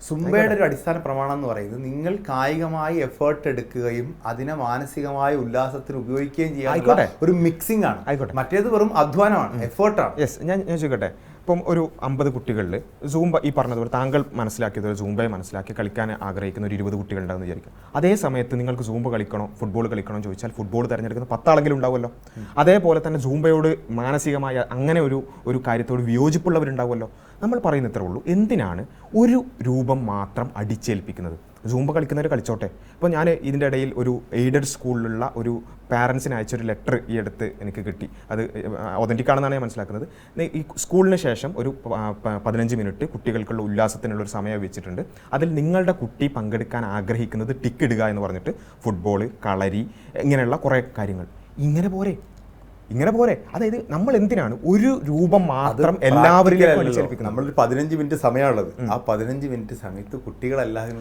സുംബയുടെ ഒരു അടിസ്ഥാന പ്രമാണം എന്ന് പറയുന്നത് നിങ്ങൾ കായികമായി എഫേർട്ട് എടുക്കുകയും അതിനെ മാനസികമായ ഉല്ലാസത്തിന് ഉപയോഗിക്കുകയും ചെയ്യാനുള്ള ഒരു മിക്സിംഗ് ആണ്. മറ്റേത് വെറും അധ്വാനമാണ്, എഫേർട്ടാണ്. യെസ്, ഞാൻ ചോദിക്കട്ടെ, ഇപ്പം ഒരു 50 കുട്ടികളിൽ സൂംബ ഈ പറഞ്ഞതുപോലെ താങ്കൾ മനസ്സിലാക്കിയത് സൂംബയെ മനസ്സിലാക്കി കളിക്കാൻ ആഗ്രഹിക്കുന്ന ഒരു 20 കുട്ടികളുണ്ടാകുമെന്ന് വിചാരിക്കും. അതേ സമയത്ത് നിങ്ങൾക്ക് സൂംബ കളിക്കണോ ഫുട്ബോൾ കളിക്കണോ എന്ന് ചോദിച്ചാൽ ഫുട്ബോൾ തിരഞ്ഞെടുക്കുന്ന 10 ആളെങ്കിലും ഉണ്ടാവുമല്ലോ. അതേപോലെ തന്നെ സൂംബയോട് മാനസികമായ അങ്ങനെ ഒരു കാര്യത്തോട് വിയോജിപ്പുള്ളവരുണ്ടാവുമല്ലോ. നമ്മൾ പറയുന്ന ഇത്രേ ഉള്ളൂ, എന്തിനാണ് ഒരു രൂപം മാത്രം അടിച്ചേൽപ്പിക്കുന്നത്? സൂംബ കളിക്കുന്നവർ കളിച്ചോട്ടെ. ഇപ്പോൾ ഞാൻ ഇതിൻ്റെ ഇടയിൽ ഒരു എയ്ഡഡ് സ്കൂളിലുള്ള ഒരു പാരൻസിന് അയച്ചൊരു ലെറ്റർ ഈ അടുത്ത് എനിക്ക് കിട്ടി. അത് ഒതൻറ്റിക് ആണെന്നാണ് ഞാൻ മനസ്സിലാക്കുന്നത്. ഈ സ്കൂളിന് ശേഷം ഒരു 15 മിനിറ്റ് കുട്ടികൾക്കുള്ള ഉല്ലാസത്തിനുള്ളൊരു സമയം വെച്ചിട്ടുണ്ട്. അതിൽ നിങ്ങളുടെ കുട്ടി പങ്കെടുക്കാൻ ആഗ്രഹിക്കുന്നത് ടിക്ക് ഇടുക എന്ന് പറഞ്ഞിട്ട് ഫുട്ബോൾ, കളരി, ഇങ്ങനെയുള്ള കുറേ കാര്യങ്ങൾ. ഇങ്ങനെ പോരെ. അതായത് നമ്മൾ എന്തിനാണ് ഒരു രൂപം മാത്രം എല്ലാവരിലും അടിച്ചേൽപ്പിക്കുന്നത്? നമ്മളൊരു 15 മിനിറ്റ് സമയമുള്ളത്. ആ 15 മിനിറ്റ് സമയത്ത് കുട്ടികളെല്ലാവരും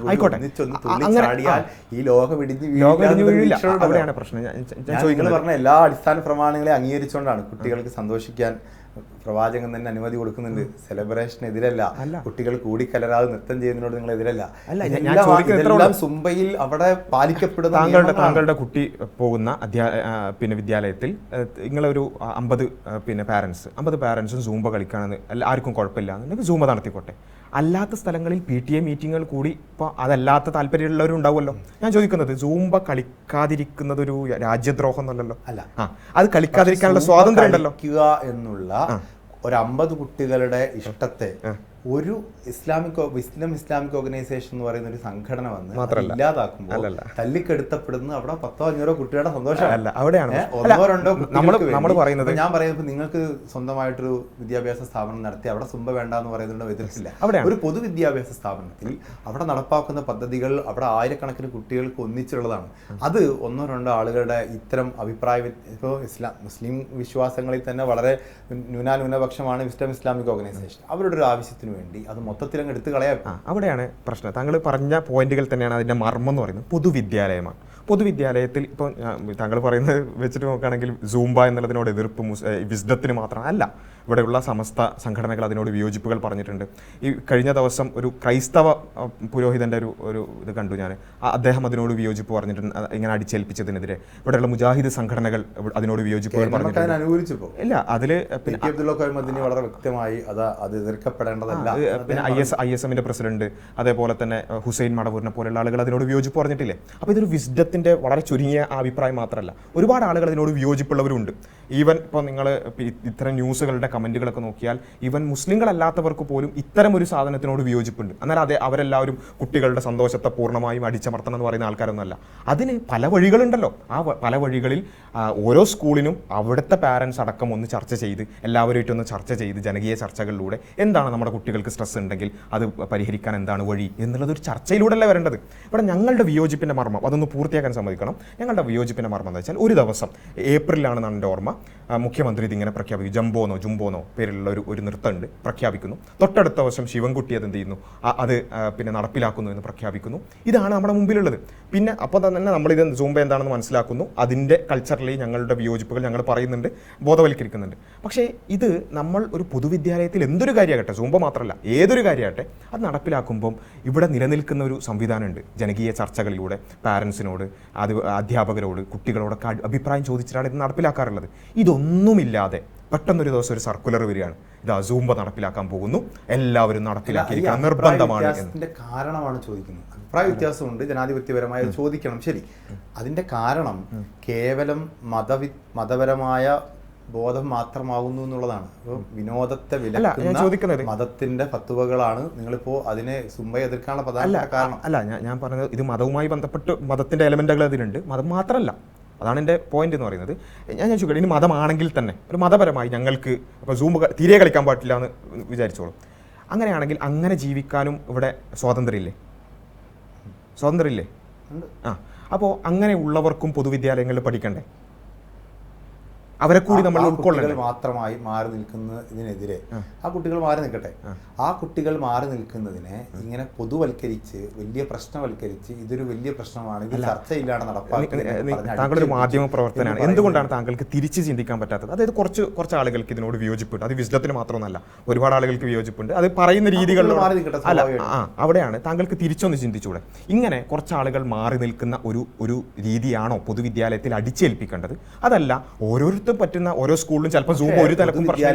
ഈ ലോകം ഇടിഞ്ഞു വീഴില്ല. അവിടെയാണ് പ്രശ്നം. നിങ്ങൾ പറഞ്ഞ എല്ലാ അടിസ്ഥാന പ്രമാണങ്ങളെ അംഗീകരിച്ചുകൊണ്ടാണ് കുട്ടികൾക്ക് സന്തോഷിക്കാൻ പ്രവാചകൻ തന്നെ അനുമതി കൊടുക്കുന്നുണ്ട്. സെലിബ്രേഷനെതിരല്ല, കുട്ടികൾ കൂടിക്കലരാതെ നൃത്തം ചെയ്യുന്നതിനോട് നിങ്ങൾ എതിരല്ല. ഇതെല്ലാം സുംബയിൽ അവിടെ പാലിക്കപ്പെടുന്ന താങ്കളുടെ കുട്ടി പോകുന്ന വിദ്യാലയത്തിൽ നിങ്ങളൊരു 50 പാരൻസും സൂംബ കളിക്കുകയാണെന്ന് ആർക്കും കുഴപ്പമില്ല എന്നുണ്ടെങ്കിൽ സൂംബ നടത്തിക്കോട്ടെ. അല്ലാത്ത സ്ഥലങ്ങളിൽ PTA മീറ്റിങ്ങുകൾ കൂടി ഇപ്പോൾ അതല്ലാത്ത താല്പര്യമുള്ളവരുണ്ടാവുമല്ലോ. ഞാൻ ചോദിക്കുന്നത്, സൂംബ കളിക്കാതിരിക്കുന്നത് ഒരു രാജ്യദ്രോഹം എന്നല്ലല്ലോ. അല്ല, അത് കളിക്കാതിരിക്കാനുള്ള സ്വാതന്ത്ര്യം ഉണ്ടല്ലോ. എന്നുള്ള ഒരു 50 കുട്ടികളുടെ ഇഷ്ടത്തെ ഒരു ഇസ്ലാമിക് ഓർഗനൈസേഷൻ എന്ന് പറയുന്ന ഒരു സംഘടന വന്ന് ഇല്ലാതാക്കുമ്പോൾ തല്ലിക്കെടുത്തപ്പെടുന്ന അവിടെ 10-5 കുട്ടികളുടെ സന്തോഷമല്ല. അവിടെയാണ് 1-2 നമ്മൾ പറയുന്നത്. ഞാൻ പറയുന്നത് നിങ്ങൾക്ക് സ്വന്തമായിട്ടൊരു വിദ്യാഭ്യാസ സ്ഥാപനം നടത്തി അവിടെ സുംബ വേണ്ട എന്ന് പറയുന്നതിന്റെ എതിർപ്പില്ല. ഒരു പൊതുവിദ്യാഭ്യാസ സ്ഥാപനത്തിൽ അവിടെ നടപ്പാക്കുന്ന പദ്ധതികൾ അവിടെ ആയിരക്കണക്കിന് കുട്ടികൾക്ക് ഒന്നിച്ചുള്ളതാണ്. അത് 1-2 ആളുകളുടെ ഇത്തരം അഭിപ്രായ ഇപ്പോൾ മുസ്ലിം വിശ്വാസങ്ങളിൽ തന്നെ വളരെ ന്യൂനപക്ഷമാണ് ഇസ്ലാമിക് ഓർഗനൈസേഷൻ. അവരുടെ ഒരു ആവശ്യത്തിന് വേണ്ടി അത് മൊത്തത്തിൽ അങ്ങ് എടുത്തു കളയാം. അവിടെയാണ് പ്രശ്നം. താങ്കൾ പറഞ്ഞ പോയിന്റുകൾ തന്നെയാണ് അതിൻ്റെ മർമ്മം എന്ന് പറയുന്നത്. പൊതുവിദ്യാലയമാണ്. പൊതുവിദ്യാലയത്തിൽ ഇപ്പോൾ താങ്കൾ പറയുന്നത് വെച്ചിട്ട് നോക്കുകയാണെങ്കിൽ സൂംബ എന്നുള്ളതിനോട് എതിർപ്പ് വിസ്ഡത്തിന് മാത്രമല്ല, ഇവിടെയുള്ള സമസ്ത സംഘടനകൾ അതിനോട് വിയോജിപ്പുകൾ പറഞ്ഞിട്ടുണ്ട്. ഈ കഴിഞ്ഞ ദിവസം ഒരു ക്രൈസ്തവ പുരോഹിതൻ്റെ ഒരു ഇത് കണ്ടു ഞാൻ. അദ്ദേഹം അതിനോട് വിയോജിപ്പ് പറഞ്ഞിട്ടുണ്ട്, ഇങ്ങനെ അടിച്ചേൽപ്പിച്ചതിനെതിരെ. ഇവിടെയുള്ള മുജാഹിദ് സംഘടനകൾ അതിനോട് വിയോജിപ്പുകൾ പറഞ്ഞിട്ടുണ്ട്. ഇല്ല, അതിൽ പിന്നെ വളരെ വ്യക്തമായി അത് എതിർക്കപ്പെടേണ്ടതല്ല. പിന്നെ ISMന്റെ പ്രസിഡന്റ്, അതേപോലെ തന്നെ ഹുസൈൻ മടവൂരിനെ പോലെയുള്ള ആളുകൾ അതിനോട് വിയോജിപ്പ് പറഞ്ഞിട്ടില്ലേ. അപ്പോൾ ഇതൊരു വിസ്ഡത്തിന്റെ വളരെ ചുരുങ്ങിയ അഭിപ്രായം മാത്രമല്ല, ഒരുപാട് ആളുകൾ അതിനോട് വിയോജിപ്പുള്ളവരുണ്ട്. ഈവൻ ഇപ്പോൾ നിങ്ങൾ ഇത്തരം ന്യൂസുകളുടെ കമന്റുകളൊക്കെ നോക്കിയാൽ ഈവൻ മുസ്ലിങ്ങളല്ലാത്തവർക്ക് പോലും ഇത്തരം ഒരു സാധനത്തിനോട് വിയോജിപ്പുണ്ട്. എന്നാൽ അവരെല്ലാവരും കുട്ടികളുടെ സന്തോഷത്തെ പൂർണ്ണമായും അടിച്ചമർത്തണം എന്ന് പറയുന്ന ആൾക്കാരൊന്നുമല്ല. അതിന് പല വഴികളുണ്ടല്ലോ. ആ പല വഴികളിൽ ഓരോ സ്കൂളിനും അവിടുത്തെ പാരൻസ് അടക്കം ഒന്ന് ചർച്ച ചെയ്ത് എല്ലാവരുമായിട്ടൊന്ന് ചർച്ച ചെയ്ത് ജനകീയ ചർച്ചകളിലൂടെ എന്താണ് നമ്മുടെ കുട്ടികൾക്ക് സ്ട്രെസ് ഉണ്ടെങ്കിൽ അത് പരിഹരിക്കാൻ എന്താണ് വഴി എന്നുള്ളത് ഒരു ചർച്ചയിലൂടെയല്ലേ വരേണ്ടത്. ഇവിടെ ഞങ്ങളുടെ വിയോജിപ്പിൻ്റെ മർമ്മം അതൊന്ന് പൂർത്തിയാക്കാൻ സമ്മതിക്കണം. ഞങ്ങളുടെ വിയോജിപ്പിൻ്റെ മർമ്മം എന്ന് വെച്ചാൽ, ഒരു ദിവസം ഏപ്രിലാണെന്നാണ് എൻ്റെ ഓർമ്മ, മുഖ്യമന്ത്രി ഇതിങ്ങനെ പ്രഖ്യാപിക്കും. ജംബോന്നോ പേരിലുള്ള ഒരു നൃത്തമുണ്ട്, പ്രഖ്യാപിക്കുന്നു. തൊട്ടടുത്ത ദിവസം ശിവൻകുട്ടി അത് എന്ത് ചെയ്യുന്നു, അത് പിന്നെ നടപ്പിലാക്കുന്നു എന്ന് പ്രഖ്യാപിക്കുന്നു. ഇതാണ് നമ്മുടെ മുമ്പിലുള്ളത്. പിന്നെ അപ്പോൾ തന്നെ നമ്മളിത് സൂംബ എന്താണെന്ന് മനസ്സിലാക്കുന്നു. അതിൻ്റെ കൾച്ചറലി ഞങ്ങളുടെ വിയോജിപ്പുകൾ ഞങ്ങൾ പറയുന്നുണ്ട്, ബോധവൽക്കരിക്കുന്നുണ്ട്. പക്ഷേ ഇത് നമ്മൾ ഒരു പൊതുവിദ്യാലയത്തിൽ എന്തൊരു കാര്യമാകട്ടെ, സൂംബ മാത്രമല്ല ഏതൊരു കാര്യമാകട്ടെ, അത് നടപ്പിലാക്കുമ്പം ഇവിടെ നിലനിൽക്കുന്ന ഒരു സംവിധാനമുണ്ട്. ജനകീയ ചർച്ചകളിലൂടെ പാരൻസിനോട്, അധ്യാപകരോട്, കുട്ടികളോടൊക്കെ അഭിപ്രായം ചോദിച്ചിട്ടാണ് ഇത് നടപ്പിലാക്കാറുള്ളത്. ഇതൊന്നുമില്ലാതെ പെട്ടെന്നൊരു ദിവസം ഒരു സർക്കുലർ വരികയാണ്, ഇതാ സൂംബ നടപ്പിലാക്കാൻ പോകുന്നു, എല്ലാവരും നടപ്പിലാക്കിയിരിക്കാൻ നിർബന്ധമാണ്. അതിന്റെ കാരണമാണ് ചോദിക്കുന്നത്. അഭിപ്രായ വ്യത്യാസമുണ്ട്, ജനാധിപത്യപരമായ ചോദിക്കണം, ശരി. അതിന്റെ കാരണം കേവലം മതപരമായ ബോധം മാത്രമാകുന്നു എന്നുള്ളതാണ്. വിനോദത്തെ വിലക്കുന്ന മതത്തിന്റെ ഫത്വകളാണ് നിങ്ങളിപ്പോ അതിനെ സുംബയെ എതിർക്കാനുള്ള പ്രധാന കാരണം. ഞാൻ പറഞ്ഞത് ഇത് മതവുമായി ബന്ധപ്പെട്ട് മതത്തിന്റെ എലമെന്റുകൾ അതിലുണ്ട്, മതം മാത്രമല്ല. അതാണ് എൻ്റെ പോയിന്റ് എന്ന് പറയുന്നത്. ഞാൻ ചോദിക്കട്ടെ, ഇനി മതമാണെങ്കിൽ തന്നെ ഒരു മതപരമായി ഞങ്ങൾക്ക് ഇപ്പോൾ സൂംബ തീരെ കളിക്കാൻ പാടില്ല എന്ന് വിചാരിച്ചോളൂ. അങ്ങനെയാണെങ്കിൽ അങ്ങനെ ജീവിക്കാനും ഇവിടെ സ്വാതന്ത്ര്യമില്ലേ? അപ്പോൾ അങ്ങനെ ഉള്ളവർക്കും പൊതുവിദ്യാലയങ്ങളിൽ പഠിക്കണ്ടേ? അവരെ കൂടി നമ്മൾ കുട്ടികൾ ഉൾക്കൊള്ളണം. മാത്രമായി മാറി നിൽക്കുന്നതിനെതിരെ ആ കുട്ടികൾ മാറി നിൽക്കട്ടെ. ആ കുട്ടികൾ മാറി നിൽക്കുന്നതിനെ ഇങ്ങനെ പൊതുവൽക്കരിച്ച് വലിയ പ്രശ്നവൽക്കരിച്ച് ഇതൊരു വലിയ പ്രശ്നമാണ്, ഇത് ചർച്ചയില്ലാതെ നടപ്പാക്കുന്നത്. താങ്കളൊരു മാധ്യമ പ്രവർത്തനമാണ്, എന്തുകൊണ്ടാണ് താങ്കൾക്ക് തിരിച്ച് ചിന്തിക്കാൻ പറ്റാത്തത്? അതായത് കുറച്ച് ആളുകൾക്ക് ഇതിനോട് വിയോജിപ്പുണ്ട്. അത് വിസ്ഡത്തിന് മാത്രമൊന്നല്ല, ഒരുപാട് ആളുകൾക്ക് വിയോജിപ്പുണ്ട്. അത് പറയുന്ന രീതികളിലൂടെ അല്ല, അവിടെയാണ് താങ്കൾക്ക് തിരിച്ചൊന്ന് ചിന്തിച്ചൂടെ? ഇങ്ങനെ കുറച്ച് ആളുകൾ മാറി നിൽക്കുന്ന ഒരു രീതിയാണോ പൊതുവിദ്യാലയത്തിൽ അടിച്ചേൽപ്പിക്കേണ്ടത്? അതല്ല, ഓരോരുത്തരും പറ്റുന്ന ഓരോ സ്കൂളിലും ചിലപ്പോൾ സൂം ഒരു തലക്കും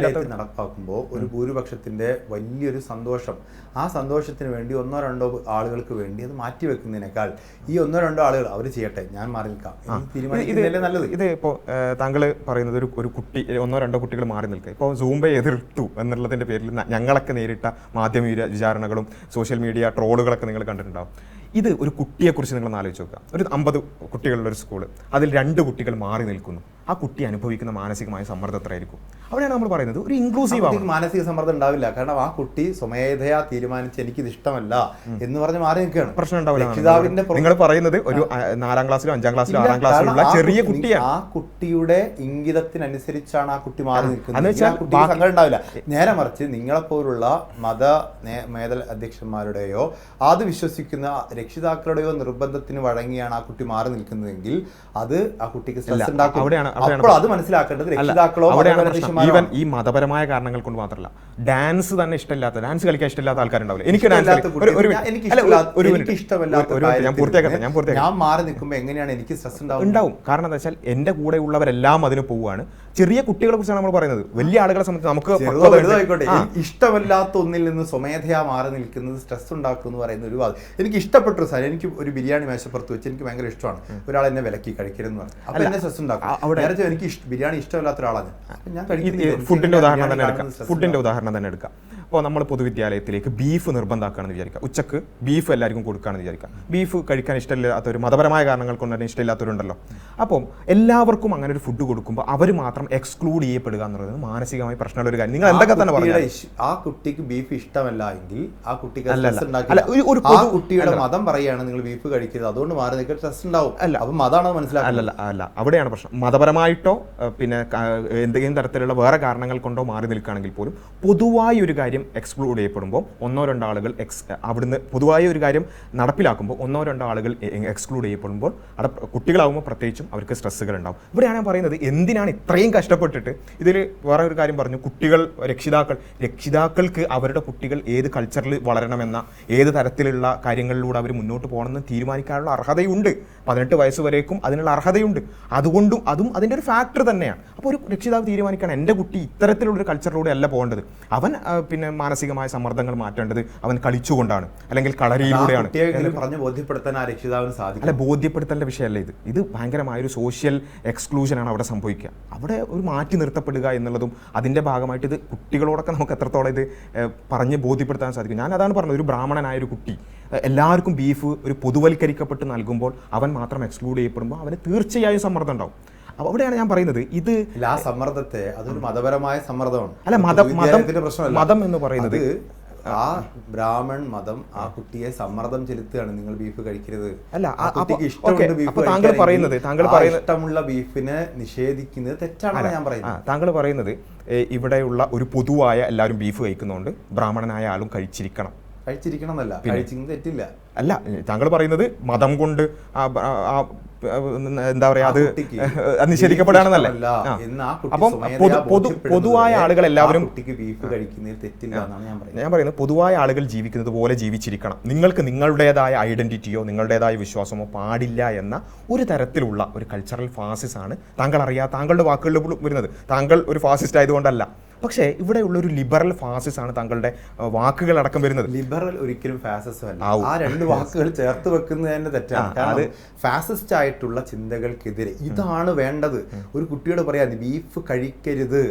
നടപ്പാക്കുമ്പോൾ ഒരു ഭൂരിപക്ഷത്തിന്റെ വലിയൊരു സന്തോഷം, ആ സന്തോഷത്തിന് വേണ്ടി 1-2 ആളുകൾക്ക് വേണ്ടി അത് മാറ്റിവെക്കുന്നതിനേക്കാൾ ഈ 1-2 ആളുകൾ അവർ ചെയ്യട്ടെ, ഞാൻ മാറി നിൽക്കാം തീരുമാനിക്കുന്നതല്ലേ നല്ലത്. ഇത് ഇപ്പോൾ താങ്കൾ പറയുന്നത് ഒരു കുട്ടി 1-2 കുട്ടികൾ മാറി നിൽക്കുക, ഇപ്പോൾ സൂംബയെ എതിർത്തു എന്നുള്ളതിന്റെ പേരിൽ ഞങ്ങളൊക്കെ നേരിട്ട മാധ്യമ വിചാരണകളും സോഷ്യൽ മീഡിയ ട്രോളുകളൊക്കെ നിങ്ങൾ കണ്ടിട്ടുണ്ടാവും. ഇത് ഒരു കുട്ടിയെക്കുറിച്ച് നിങ്ങൾ ആലോചിച്ച് നോക്കുക. ഒരു 50 കുട്ടികളുള്ള ഒരു സ്കൂള്, അതിൽ 2 കുട്ടികൾ മാറി നിൽക്കുന്നു. ആ കുട്ടി അനുഭവിക്കുന്ന മാനസികമായ സമ്മർദ്ദം എത്രയായിരിക്കും? അവിടെയാണ് നമ്മൾ പറയുന്നത് ഒരു ഇൻക്ലൂസീവ് ആണ്. മാനസിക സമ്മർദ്ദം ഉണ്ടാവില്ല, കാരണം ആ കുട്ടി സ്വമേധയാ തീരുമാനിച്ച് എനിക്കിത് ഇഷ്ടമല്ല എന്ന് പറഞ്ഞ് മാറി നിൽക്കുകയാണ്. പ്രശ്നം ഉണ്ടാവില്ല. നിങ്ങൾ പറയുന്നത് ഒരു 4ാം ക്ലാസ്സിലോ 5ാം ക്ലാസ്സിലോ 6ാം ക്ലാസ്സിലുള്ള ചെറിയ കുട്ടിയാണ്. ആ കുട്ടിയുടെ ഇംഗിതത്തിനനുസരിച്ചാണ് ആ കുട്ടി മാറി നിൽക്കുന്നത്. സങ്കടം ഉണ്ടാവില്ല. നേരെ മറിച്ച് നിങ്ങളെപ്പോലുള്ള മത അധ്യക്ഷന്മാരുടെയോ അത് വിശ്വസിക്കുന്ന രക്ഷിതാക്കളുടെയോ നിർബന്ധത്തിന് വഴങ്ങിയാണ് ആ കുട്ടി മാറി നിൽക്കുന്നതെങ്കിൽ അത് ആ കുട്ടിക്ക് സ്ട്രെസ് ഉണ്ടാക്കും. അപ്പോൾ അത് മനസ്സിലാക്കേണ്ടത് രക്ഷിതാക്കളോ ഈവൻ ഈ മതപരമായ കാരണങ്ങൾ കൊണ്ട് മാത്രമല്ല, ഡാൻസ് തന്നെ ഇഷ്ടമില്ലാത്ത, ഡാൻസ് കളിക്കാൻ ഇഷ്ടമില്ലാത്ത ആൾക്കാരുണ്ടാവില്ല. എനിക്ക് ഞാൻ മാറി നിൽക്കുമ്പോൾ എങ്ങനെയാണ് എനിക്ക് സ്ട്രെസ് ഉണ്ടാവും? കാരണം എന്താ വെച്ചാൽ എന്റെ കൂടെ ഉള്ളവരെല്ലാം അതിന് പോവുകയാണ്. ചെറിയ കുട്ടികളെ കുറിച്ചാണ് നമ്മൾ പറയുന്നത്. വലിയ ആളുകളെ സംബന്ധിച്ച് നമുക്ക് ഇഷ്ടമല്ലാത്ത ഒന്നിൽ നിന്ന് സ്വമേധയാ മാറി നിൽക്കുന്നത് സ്ട്രെസ് ഉണ്ടാക്കും എന്ന് പറയുന്ന ഒരു വാദം എനിക്ക് ഇഷ്ടപ്പെട്ടു. സാർ, എനിക്ക് ഒരു ബിരിയാണി മേശപ്പുറത്ത് വെച്ച് എനിക്ക് ഭയങ്കര ഇഷ്ടമാണ്, ഒരാൾ എന്നെ വിലക്കി കഴിക്കരുതെന്ന് പറഞ്ഞു. അപ്പൊ എന്നെ സ്ട്രെസ് ഉണ്ടാക്കും. എനിക്ക് ബിരിയാണി ഇഷ്ടമല്ലാത്ത ഒരാളാണ് ഞാൻ കഴിക്കുന്നത്. ഫുഡിന്റെ ഉദാഹരണം തന്നെ എടുക്കാം. അപ്പോൾ നമ്മൾ പൊതുവിദ്യാലയത്തിലേക്ക് ബീഫ് നിർബന്ധമാക്കുകയാണെന്ന് വിചാരിക്കാം. ഉച്ചക്ക് ബീഫ് എല്ലാവർക്കും കൊടുക്കുകയാണെന്ന് വിചാരിക്കാം. ബീഫ് കഴിക്കാൻ ഇഷ്ടമില്ലാത്തവർ, മതപരമായ കാരണങ്ങൾ കൊണ്ട് തന്നെ ഇഷ്ടമില്ലാത്തവരുണ്ടല്ലോ. അപ്പം എല്ലാവർക്കും അങ്ങനെ ഒരു ഫുഡ് കൊടുക്കുമ്പോൾ അവർ മാത്രം എക്സ്ക്ലൂഡ് ചെയ്യപ്പെടുക എന്ന് പറയുന്നത് മാനസികമായി പ്രശ്നമുള്ള ഒരു കാര്യം. നിങ്ങൾ എന്തൊക്കെ തന്നെ പറഞ്ഞു, ആ കുട്ടിക്ക് ബീഫ് ഇഷ്ടമല്ല എങ്കിൽ ആ കുട്ടിക്ക് കുട്ടിയുടെ മതം പറയുകയാണ് നിങ്ങൾ ബീഫ് കഴിക്കരുത്, അതുകൊണ്ട് മാറി നിൽക്കാൻ സ്ട്രെസ് ഉണ്ടാവും. അല്ല, അപ്പൊ മതമാണോ മനസ്സിലാക്കുക? അല്ല, അവിടെയാണ് പ്രശ്നം. മതപരമായിട്ടോ പിന്നെ എന്തെങ്കിലും തരത്തിലുള്ള വേറെ കാരണങ്ങൾ കൊണ്ടോ മാറി നിൽക്കുകയാണെങ്കിൽ പോലും പൊതുവായി ഒരു കാര്യം എക്സ്ക്ലൂഡ് ചെയ്യപ്പെടുമ്പോൾ 1-2 ആളുകൾ അവിടുന്ന് പൊതുവായ ഒരു കാര്യം നടപ്പിലാക്കുമ്പോൾ 1-2 ആളുകൾ എക്സ്ക്ലൂഡ് ചെയ്യപ്പെടുമ്പോൾ അവിടെ കുട്ടികളാകുമ്പോൾ പ്രത്യേകിച്ചും അവർക്ക് സ്ട്രെസ്സുകൾ ഉണ്ടാവും. ഇവിടെയാണ് ഞാൻ പറയുന്നത്, എന്തിനാണ് ഇത്രയും കഷ്ടപ്പെട്ടിട്ട്? ഇതിൽ വേറെ ഒരു കാര്യം പറഞ്ഞു, രക്ഷിതാക്കൾക്ക് അവരുടെ കുട്ടികൾ ഏത് കൾച്ചറിൽ വളരണമെന്ന, ഏത് തരത്തിലുള്ള കാര്യങ്ങളിലൂടെ അവർ മുന്നോട്ട് പോകണമെന്ന് തീരുമാനിക്കാനുള്ള അർഹതയുണ്ട്. 18 വയസ്സ് വരേക്കും അതിനുള്ള അർഹതയുണ്ട്. അതും അതിൻ്റെ ഒരു ഫാക്ടർ തന്നെയാണ്. അപ്പോൾ ഒരു രക്ഷിതാവ് തീരുമാനിക്കണം, എൻ്റെ കുട്ടി ഇത്തരത്തിലുള്ളൊരു കൾച്ചറിലൂടെ അല്ല പോകേണ്ടത്, അവൻ പിന്നെ മാനസികമായ സമ്മർദ്ദങ്ങൾ മാറ്റേണ്ടത് അവൻ കളിച്ചുകൊണ്ടാണ്, അല്ലെങ്കിൽ കളരിയിലൂടെയാണ്. പറഞ്ഞ് ബോധ്യപ്പെടുത്താൻ ആ രക്ഷിതാവിന് സാധിക്കും. അല്ല, ബോധ്യപ്പെടുത്തേണ്ട വിഷയമല്ല ഇത് ഭയങ്കരമായൊരു സോഷ്യൽ എക്സ്ക്ലൂഷനാണ് അവിടെ സംഭവിക്കുക. അവിടെ ഒരു മാറ്റി നിർത്തപ്പെടുക എന്നുള്ളതും അതിൻ്റെ ഭാഗമായിട്ട് ഇത് കുട്ടികളോടൊക്കെ നമുക്ക് എത്രത്തോളം ഇത് പറഞ്ഞ് ബോധ്യപ്പെടുത്താൻ സാധിക്കും. ഞാൻ അതാണ് പറഞ്ഞത്, ഒരു ബ്രാഹ്മണനായൊരു കുട്ടി എല്ലാവർക്കും ബീഫ് ഒരു പൊതുവൽക്കരിക്കപ്പെട്ട് നൽകുമ്പോൾ അവൻ മാത്രം എക്സ്ക്ലൂഡ് ചെയ്യപ്പെടുമ്പോൾ അവന് തീർച്ചയായും സമ്മർദ്ദം ഉണ്ടാവും. അവിടെയാണ് ഞാൻ പറയുന്നത്, ഇത് ആ സമ്മർദ്ദത്തെ അതൊരു മതപരമായ സമ്മർദ്ദമാണ്. അല്ല, മതം എന്ന് പറയുന്നത് ആ ബ്രാഹ്മൺ മതം ആ കുട്ടിയെ സമ്മർദ്ദം ചെലുത്തുകയാണ്, നിങ്ങൾ ബീഫ് കഴിക്കരുത്. അല്ല, താങ്കൾ ഇഷ്ടമുള്ള ബീഫിനെ നിഷേധിക്കുന്നത് തെറ്റാണ് ഞാൻ പറയുന്നത്. താങ്കൾ പറയുന്നത് ഇവിടെയുള്ള ഒരു പൊതുവായ എല്ലാവരും ബീഫ് കഴിക്കുന്നതുകൊണ്ട് ബ്രാഹ്മണനായ ആളും കഴിച്ചിരിക്കണം എന്നല്ല, കഴിച്ചിരിക്കുന്നത് തെറ്റില്ല. അല്ല, താങ്കൾ പറയുന്നത് മതം കൊണ്ട് എന്താ പറയാ അത് നിഷേധിക്കപ്പെടാണെന്നല്ലേ? അപ്പം പൊതുവായ ആളുകൾ എല്ലാവരും ഞാൻ പറയുന്നത് പൊതുവായ ആളുകൾ ജീവിക്കുന്നത് പോലെ ജീവിച്ചിരിക്കണം. നിങ്ങൾക്ക് നിങ്ങളുടേതായ ഐഡന്റിറ്റിയോ നിങ്ങളുടേതായ വിശ്വാസമോ പാടില്ല എന്ന ഒരു തരത്തിലുള്ള ഒരു കൾച്ചറൽ ഫാസിസാണ് താങ്കളുടെ വാക്കുകളിൽ വരുന്നത്. താങ്കൾ ഒരു ഫാസിസ്റ്റ് ആയതുകൊണ്ടല്ല, പക്ഷേ ഇവിടെയുള്ള ഒരു ലിബറൽ ഫാസിസാണ് താങ്കളുടെ വാക്കുകളടക്കം വരുന്നത്. ലിബറൽ ഒരിക്കലും ഫാസിസം അല്ല. ആ 2 വാക്കുകൾ ചേർത്ത് വെക്കുന്നത് തന്നെ തെറ്റാണ്. അത് ഫാസിസ്റ്റ് ആയിട്ടുള്ള ചിന്തകൾക്കെതിരെ ഇതാണ് വേണ്ടത്. ഒരു കുട്ടിയോട് പറയാ ബീഫ് കഴിക്കരുത്,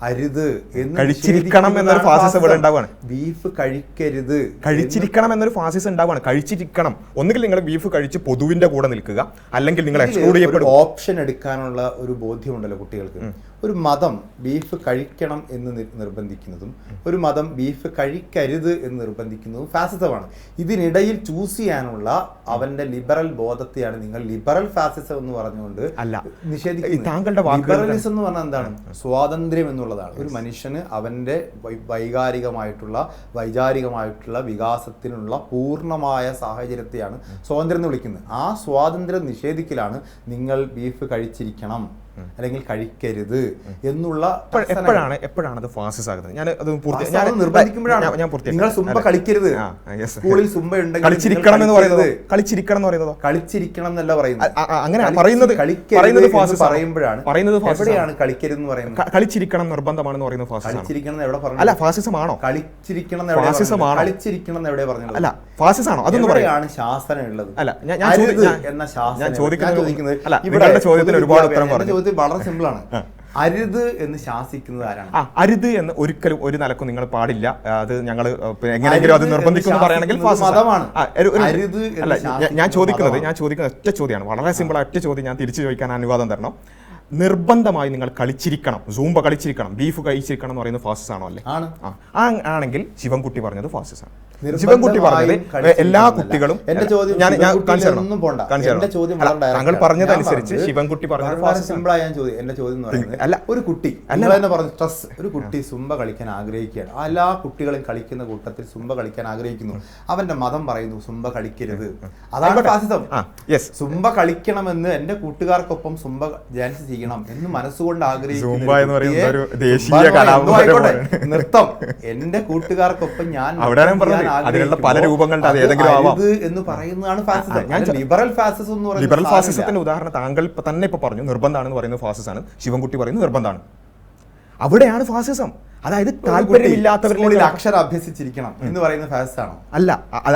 അരുത് എന്ന് കഴിച്ചിരിക്കണം എന്നൊരു ഫാസിസം ഇവിടെ ഉണ്ടാവുകയാണ്. ബീഫ് കഴിക്കരുത്, കഴിച്ചിരിക്കണം എന്നൊരു ഫാസിസം ഉണ്ടാവുകയാണ്. കഴിച്ചിരിക്കണം, ഒന്നുകിൽ നിങ്ങൾ ബീഫ് കഴിച്ച് പൊതുവിന്റെ കൂടെ നിൽക്കുക, അല്ലെങ്കിൽ നിങ്ങൾ എക്സ്ക്ലൂഡ് ചെയ്യപ്പെടും. ഓപ്ഷൻ എടുക്കാനുള്ള ഒരു ബോധ്യമുണ്ടല്ലോ കുട്ടികൾക്ക്. ഒരു മതം ബീഫ് കഴിക്കണം എന്ന് നിർബന്ധിക്കുന്നതും ഒരു മതം ബീഫ് കഴിക്കരുത് എന്ന് നിർബന്ധിക്കുന്നതും ഫാസിസമാണ്. ഇതിനിടയിൽ ചൂസ് ചെയ്യാനുള്ള അവന്റെ ലിബറൽ ബോധത്തെയാണ് നിങ്ങൾ ലിബറൽ ഫാസിസം എന്ന് പറഞ്ഞുകൊണ്ട് നിഷേധിക്കുന്നത്. താങ്കളുടെ ലിബറലിസം എന്ന് പറഞ്ഞാൽ എന്താണ്? സ്വാതന്ത്ര്യം എന്നുള്ളതാണ്. ഒരു മനുഷ്യന് അവന്റെ വൈചാരികമായിട്ടുള്ള വികാസത്തിനുള്ള പൂർണ്ണമായ സാഹചര്യത്തെയാണ് സ്വാതന്ത്ര്യം എന്ന് വിളിക്കുന്നത്. ആ സ്വാതന്ത്ര്യം നിഷേധിക്കലാണ് നിങ്ങൾ ബീഫ് കഴിച്ചിരിക്കണം അല്ലെങ്കിൽ കഴിക്കരുത് എന്നുള്ള. എപ്പോഴാണ് അത് ഫാസിസം ആകുന്നത്? ഞാൻ അത് നിർബന്ധിക്കുമ്പോഴാണ്. നിങ്ങൾ സുംബ കളിക്കരുത്, സ്കൂളിൽ സുംബ ഉണ്ടെങ്കിൽ കളിച്ചിരിക്കണം എന്ന് പറയുന്നത്, കളിച്ചിരിക്കണം എന്നല്ല പറയുന്നത്. അങ്ങനെ പറയുന്നത് പറയുമ്പോഴാണ് എവിടെയാണ് കളിക്കരുത് എന്ന് പറയുന്നത്? കളിച്ചിരിക്കണം നിർബന്ധമാണെന്ന് പറയുന്നത് കളിച്ചിരിക്കണം എവിടെ പറഞ്ഞു? അല്ല, ഫാസിസമാണോ? കളിച്ചിരിക്കണം എവിടെ പറഞ്ഞത്? അല്ല, ഫാസിസമാണോ? അതൊന്നും ശാസനം ഉള്ളത്. അല്ല, എന്ന ശാസനം ചോദിക്കുന്നത് ചോദ്യത്തിന് ഒരുപാട് ഉത്തരം പറഞ്ഞു. വളരെ സിമ്പിൾ ആണ്. അരുത് എന്ന് ശാസിക്കുന്നത് ആരാണ്? അരുത് എന്ന് ഒരിക്കലും ഒരു നിലക്കും നിങ്ങൾ പാടില്ല. അത് ഞങ്ങൾ എങ്ങനെയെങ്കിലും അത് നിർബന്ധിക്കുന്നു പറയുകയാണെങ്കിൽ മതമാണ്. അല്ല, ഞാൻ ചോദിക്കുന്നത് ഒറ്റ ചോദ്യമാണ്, വളരെ സിമ്പിൾ ഒറ്റ ചോദ്യം. ഞാൻ തിരിച്ചു ചോദിക്കാൻ അനുവാദം തരണം. നിർബന്ധമായി നിങ്ങൾ കളിച്ചിരിക്കണം, സൂംബ കളിച്ചിരിക്കണം, ബീഫ് കഴിച്ചിരിക്കണം എന്ന് പറയുന്നത് ഫാസിസാണോ? അല്ലേ? ആണെങ്കിൽ ശിവൻകുട്ടി പറഞ്ഞത് ഫാസിസാണ്. ശിവൻകുട്ടി പറഞ്ഞത് എല്ലാ കുട്ടികളും, താങ്കൾ പറഞ്ഞതനുസരിച്ച് ശിവൻകുട്ടി പറഞ്ഞത് അല്ല. ഒരു കുട്ടി ഒരു കുട്ടി സുംബ കളിക്കാൻ ആഗ്രഹിക്കുകയാണ്. എല്ലാ കുട്ടികളും കളിക്കുന്ന കൂട്ടത്തിൽ സുംബ കളിക്കാൻ ആഗ്രഹിക്കുന്നു. അവന്റെ മതം പറയുന്നു സുംബ കളിക്കരുത്. അതാണ് ഫാസിസം. സുംബ കളിക്കണമെന്ന് എന്റെ കൂട്ടുകാർക്കൊപ്പം സുംബ ഡാൻസ് ചെയ്യണം എന്ന് മനസ്സുകൊണ്ട് ആഗ്രഹിക്കുന്നു. നൃത്തം എന്റെ കൂട്ടുകാർക്കൊപ്പം ഞാൻ പല രൂപങ്ങളുടെ എന്ന് പറയുന്നതാണ് ഫാസിസം. ലിബറൽ ഫാസിസം എന്ന് പറയുന്നത്. ലിബറൽ ഫാസിസത്തിന്റെ ഉദാഹരണം താങ്കൾ തന്നെ ഇപ്പൊ പറഞ്ഞു, നിർബന്ധമാണെന്ന് പറയുന്നത് ഫാസിസാണ്. ശിവൻകുട്ടി പറയുന്നത് നിർബന്ധമാണ്. അവിടെയാണ് ഫാസിസം. അതായത് താല്പര്യമില്ലാത്തവരിൽ അക്ഷരം അഭ്യസിച്ചിരിക്കണം എന്ന് പറയുന്നത് ഫാസിസമാണോ? അല്ല,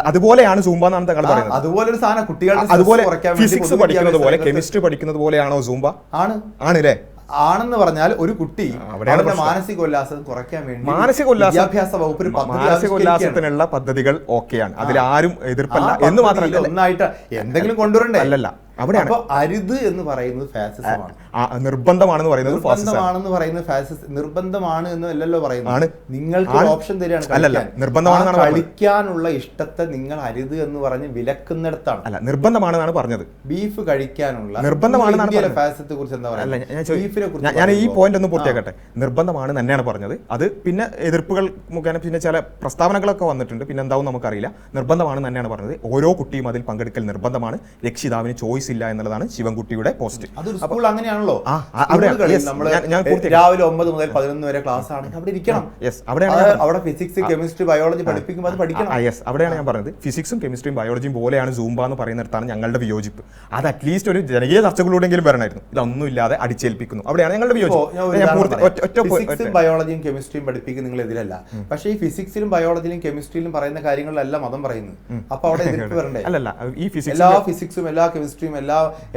അതുപോലെയാണ് സൂംബ എന്നാണ് താങ്കൾ പറയുന്നത്. അതുപോലെ ഒരു സാധനം കുട്ടികൾ അതുപോലെ ഫിസിക്സ് പഠിക്കുന്നത് പോലെ കെമിസ്ട്രി പഠിക്കുന്നത് പോലെയാണോ സൂംബ? ആണല്ലേ? ആണെന്ന് പറഞ്ഞാൽ ഒരു കുട്ടി അവരുടെ മാനസികോല്ലാസം കുറയ്ക്കാൻ വേണ്ടി വിദ്യാഭ്യാസ വകുപ്പ് മാനസികോല്ലാസത്തിനുള്ള പദ്ധതികൾ ഓക്കെയാണ്, അതിൽ ആരും എതിർപ്പല്ല എന്ന് മാത്രമല്ല ഒന്നായിട്ട് എന്തെങ്കിലും കൊണ്ടുവരണ്ടേ? അല്ലല്ല, അവിടെയാണ് അരുത് എന്ന് പറയുന്നത് ഫാസിസമാണ്. നിർബന്ധമാണെന്ന് പറയുന്നത് നിർബന്ധമാണ് എന്ന് അല്ലല്ലോ പറയുന്നത്. നിങ്ങൾക്ക് ഓപ്ഷൻ തരികയാണ്. നിർബന്ധമാണെന്നാണ് കളിക്കാനുള്ള ഇഷ്ടത്തെ നിങ്ങൾ അരുത് എന്ന് പറഞ്ഞ് വിലക്കുന്നിടത്താണ്. അല്ല, നിർബന്ധമാണെന്നാണ് പറഞ്ഞത്. ബീഫ് കഴിക്കാനുള്ള നിർബന്ധമാണെന്നാണ് ഫാസിസത്തെ കുറിച്ച് എന്താ പറയുക? ഞാൻ ഈ പോയിന്റ് ഒന്ന് പൂർത്തിയാക്കട്ടെ. നിർബന്ധമാണ് തന്നെയാണ് പറഞ്ഞത്. അത് പിന്നെ എതിർപ്പുകൾ മുഖേന പിന്നെ ചില പ്രസ്താവനകളൊക്കെ വന്നിട്ടുണ്ട്, പിന്നെ എന്താവും നമുക്കറിയില്ല. നിർബന്ധമാണ് തന്നെയാണ് പറഞ്ഞത്. ഓരോ കുട്ടിയും അതിൽ പങ്കെടുക്കൽ നിർബന്ധമാണ്. രക്ഷിതാവിന് ചോയ്സ് ഇല്ല എന്നുള്ളതാണ് ശിവൻകുട്ടിയുടെ പോസ്റ്റ്. അതൊരു സ്കൂൾ അങ്ങനെയാണല്ലോ. രാവിലെ 9 മുതൽ 11 വരെ ക്ലാസ് ആണെങ്കിൽ അവിടെ ഇരിക്കണം. അവിടെ ഫിസിക്സ് കെമിസ്ട്രി ബയോളജി പഠിപ്പിക്കുമ്പോൾ അത് പഠിക്കണം. അവിടെയാണ് ഞാൻ പറഞ്ഞത്. ഫിസിക്സും കെമിസ്ട്രിയും ബയോളജിയും പോലെയാണ് സൂംബ എന്ന് പറയുന്നിടത്താണ് ഞങ്ങളുടെ വിയോജിപ്പ്. അത് അറ്റ്ലീസ്റ്റ് ഒരു ജനകീയ ചർച്ചകളിലൂടെങ്കിലും വരണമായിരുന്നു. ഇതൊന്നും ഇല്ലാതെ അടിച്ചേൽപ്പിക്കുന്നു. അവിടെയാണ് ഞങ്ങളുടെ വിയോജിപ്പ്. ഫിസിക്സും ബയോളജിയും കെമിസ്ട്രിയും പഠിപ്പിക്കുന്ന നിങ്ങൾ എതിരല്ല. പക്ഷേ ഈ ഫിസിക്സിലും ബയോളജിയിലും കെമിസ്ട്രിയിലും പറയുന്ന കാര്യങ്ങളിലല്ല മതം പറയുന്നത്. അപ്പൊ അവിടെ എതിർപ്പ് വരണ്ടേ? അല്ലല്ല, ഈ എല്ലാ ഫിസിക്സും എല്ലാ കെമിസ്ട്രിയും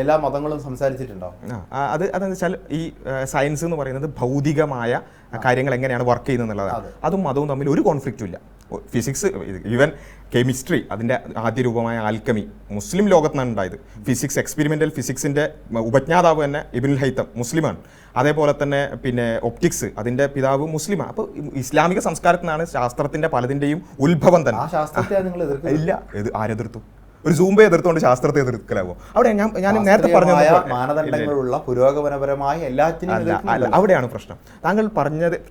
എല്ലാ മതങ്ങളും സംസാരിച്ചിട്ടുണ്ടോ? അതെന്ന് വെച്ചാൽ ഈ സയൻസ് എന്ന് പറയുന്നത് ഭൗതികമായ കാര്യങ്ങൾ എങ്ങനെയാണ് വർക്ക് ചെയ്യുന്നത് എന്നുള്ളതാണ്. അതും മതവും തമ്മിൽ ഒരു കോൺഫ്ലിക്റ്റും ഇല്ല. ഫിസിക്സ്, ഈവൻ കെമിസ്ട്രി, അതിൻ്റെ ആദ്യ രൂപമായ ആൽക്കമി മുസ്ലിം ലോകത്താണ് ഉണ്ടായത്. ഫിസിക്സ്, എക്സ്പെരിമെൻ്റൽ ഫിസിക്സിൻ്റെ ഉപജ്ഞാതാവ് തന്നെ ഇബ്നുൽ ഹൈത്തം മുസ്ലിമാണ്. അതേപോലെ തന്നെ പിന്നെ ഒപ്റ്റിക്സ്, അതിൻ്റെ പിതാവ് മുസ്ലിമാണ്. അപ്പോൾ ഇസ്ലാമിക സംസ്കാരത്തിനാണ് ശാസ്ത്രത്തിൻ്റെ പലതിൻ്റെയും ഉത്ഭവം തന്നെ. ഇല്ല, ആരെതിർത്തു? ഒരു സൂംബയെ എതിർത്തുകൊണ്ട് ശാസ്ത്രത്തെ എതിർക്കലാവോ? അവിടെ ഞാൻ നേരത്തെ മാനദണ്ഡങ്ങളുള്ള പുരോഗമനപരമായ എല്ലാറ്റിനും അവിടെയാണ് പ്രശ്നം. താങ്കൾ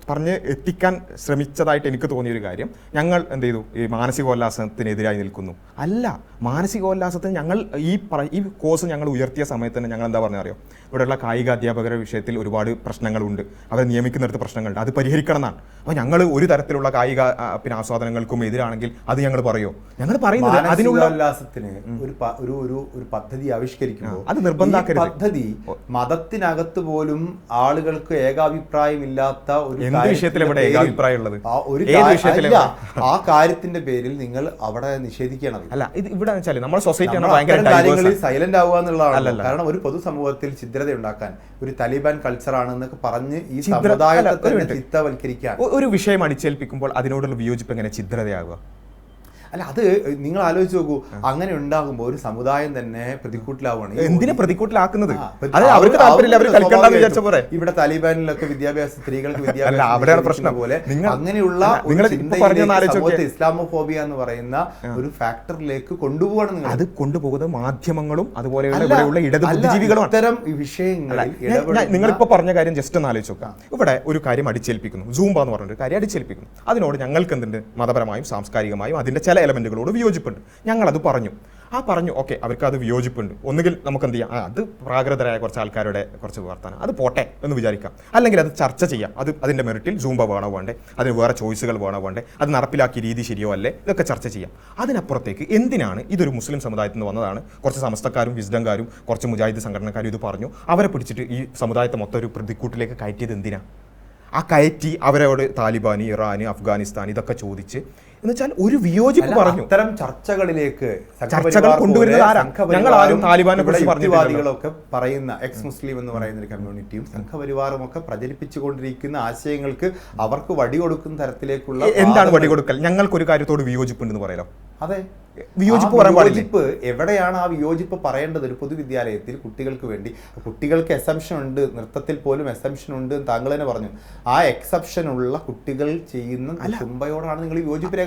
പറഞ്ഞ് എത്തിക്കാൻ ശ്രമിച്ചതായിട്ട് എനിക്ക് തോന്നിയൊരു കാര്യം, ഞങ്ങൾ എന്ത് ചെയ്തു, ഈ മാനസികോല്ലാസത്തിനെതിരായി നിൽക്കുന്നു. അല്ല, മാനസികോല്ലാസത്തിന് ഞങ്ങൾ ഈ കോഴ്സ് ഞങ്ങൾ ഉയർത്തിയ സമയത്ത് തന്നെ ഞങ്ങൾ എന്താ പറഞ്ഞറിയോ, ഇവിടെയുള്ള കായിക അധ്യാപകരുടെ വിഷയത്തിൽ ഒരുപാട് പ്രശ്നങ്ങളുണ്ട്, അവരെ നിയമിക്കുന്നിടത്ത് പ്രശ്നങ്ങളുണ്ട്, അത് പരിഹരിക്കണം എന്നാണ്. അപ്പോൾ ഞങ്ങൾ ഒരു തരത്തിലുള്ള കായിക പിന്നെ ആസ്വാദനങ്ങൾക്കും എതിരാണെങ്കിൽ അത് ഞങ്ങൾ പറയുമോ? ഞങ്ങൾ പറയുന്നത് അതിനുള്ള സമുദായത്തിന് ഒരു പദ്ധതി ആവിഷ്കരിക്കുമ്പോൾ അത് നിർബന്ധമാക്കരുത്. പദ്ധതി മതത്തിനകത്ത് പോലും ആളുകൾക്ക് ഏകാഭിപ്രായമില്ലാത്ത ഒരു ആ കാര്യത്തിന്റെ പേരിൽ നിങ്ങൾ അവിടെ നിഷേധിക്കണം. അല്ല, ഇത് ഇവിടെ നമ്മുടെ കാര്യങ്ങളിൽ സൈലന്റ് ആവുക എന്നുള്ളതാണ്. കാരണം ഒരു പൊതുസമൂഹത്തിൽ ഛിദ്രത ഉണ്ടാക്കാൻ ഒരു താലിബാൻ കൾച്ചറാണെന്നൊക്കെ പറഞ്ഞ് ഈ സമുദായത്തെ ചിത്തവൽക്കരിക്കാൻ ഒരു വിഷയം അടിച്ചേൽപ്പിക്കുമ്പോൾ അതിനോടുള്ള വിയോജിപ്പ് എങ്ങനെ ഛിദ്രതയാകുക? അല്ല, അത് നിങ്ങൾ ആലോചിച്ച് നോക്കൂ. അങ്ങനെ ഉണ്ടാകുമ്പോൾ ഒരു സമുദായം തന്നെ പ്രതിക്കൂട്ടിലാവുകയാണ്. എന്തിനാ പ്രതിക്കൂട്ടിലാക്കുന്നത്? ഇവിടെ താലിബാനിലൊക്കെ വിദ്യാഭ്യാസ സ്ത്രീകൾക്ക് അവിടെയാണ് പ്രശ്നം പോലെ അങ്ങനെയുള്ള ഇസ്ലാമോഫോബിയ എന്ന് പറയുന്ന ഒരു ഫാക്ടറിലേക്ക് കൊണ്ടുപോകണം നിങ്ങൾ. അത് കൊണ്ടുപോകുന്നത് മാധ്യമങ്ങളും അതുപോലെയുള്ള ഇടത് ബുദ്ധിജീവികളുമാണ്. അത്തരം വിഷയങ്ങളിൽ നിങ്ങളിപ്പോ പറഞ്ഞ കാര്യം ജസ്റ്റ് ഒന്ന് ആലോചിച്ച് നോക്കാം. ഇവിടെ ഒരു കാര്യം അടിച്ചേൽപ്പിക്കുന്നു, സൂംബ എന്ന് പറഞ്ഞൊരു കാര്യം അടിച്ചേൽപ്പിക്കുന്നു. അതിനോട് ഞങ്ങൾക്ക് എന്തുണ്ട്, മതപരമായും സാംസ്കാരികമായും അതിന്റെ ചില എലമെന്റുകളോട് വിയോജിപ്പുണ്ട്. ഞങ്ങളത് പറഞ്ഞു. ഓക്കെ, അവർക്ക് അത് വിയോജിപ്പുണ്ട്. ഒന്നുകിൽ നമുക്ക് എന്ത് ചെയ്യാം, അത് പ്രാകൃതരായ കുറച്ച് ആൾക്കാരുടെ കുറച്ച് വർത്താനം, അത് പോട്ടെ എന്ന് വിചാരിക്കാം. അല്ലെങ്കിൽ അത് ചർച്ച ചെയ്യാം. അതിന്റെ മെറിറ്റിൽ സൂംബ വേണോ വേണ്ടേ, അതിന് വേറെ ചോയ്സുകൾ വേണോ വേണ്ടേ, അത് നടപ്പിലാക്കിയ രീതി ശരിയോ അല്ലേ, ഇതൊക്കെ ചർച്ച ചെയ്യാം. അതിനപ്പുറത്തേക്ക് എന്തിനാണ് ഇതൊരു മുസ്ലിം സമുദായത്തിൽ നിന്ന് വന്നതാണ്, കുറച്ച് സമസ്തക്കാരും വിസ്ഡംകാരും കുറച്ച് മുജാഹിദ് സംഘടനക്കാരും ഇത് പറഞ്ഞു, അവരെ പിടിച്ചിട്ട് ഈ സമുദായത്തെ മൊത്തം ഒരു പ്രതിക്കൂട്ടിലേക്ക് കയറ്റിയത് എന്തിനാ? ആ കയറ്റി അവരോട് താലിബാൻ, ഇറാൻ, അഫ്ഗാനിസ്ഥാൻ ഇതൊക്കെ ചോദിച്ച് എന്നുവെച്ചാൽ ഒരു വിയോജിപ്പ് പറഞ്ഞു. ഇത്തരം ചർച്ചകൾ കൊണ്ടുവരുന്നത് ആരാ? ഞങ്ങൾ ആരും താലിബാനെ യുക്തിവാദികളൊക്കെ പറയുന്ന എക്സ് മുസ്ലിം എന്ന് പറയുന്ന ഒരു കമ്മ്യൂണിറ്റിയും സംഘപരിവാറും ഒക്കെ പ്രചരിപ്പിച്ചുകൊണ്ടിരിക്കുന്ന ആശയങ്ങൾക്ക് അവർക്ക് വടി കൊടുക്കുന്ന തരത്തിലേക്കുള്ള എന്താണ് വടി കൊടുക്കൽ? ഞങ്ങൾക്കൊരു കാര്യത്തോട് വിയോജിപ്പുണ്ടെന്ന് പറയാലോ. അതെ, വിയോജിപ്പ് എവിടെയാണ് ആ വിയോജിപ്പ് പറയേണ്ടത്? ഒരു പൊതുവിദ്യാലയത്തിൽ കുട്ടികൾക്ക് വേണ്ടി, കുട്ടികൾക്ക് എക്സംഷൻ ഉണ്ട്, നൃത്തത്തിൽ പോലും എക്സംഷൻ ഉണ്ട് എന്ന് താങ്കൾ തന്നെ പറഞ്ഞു. ആ എക്സംഷൻ ഉള്ള കുട്ടികൾ ചെയ്യുന്ന സുംബയോടാണ് നിങ്ങൾ വിയോജിപ്പ്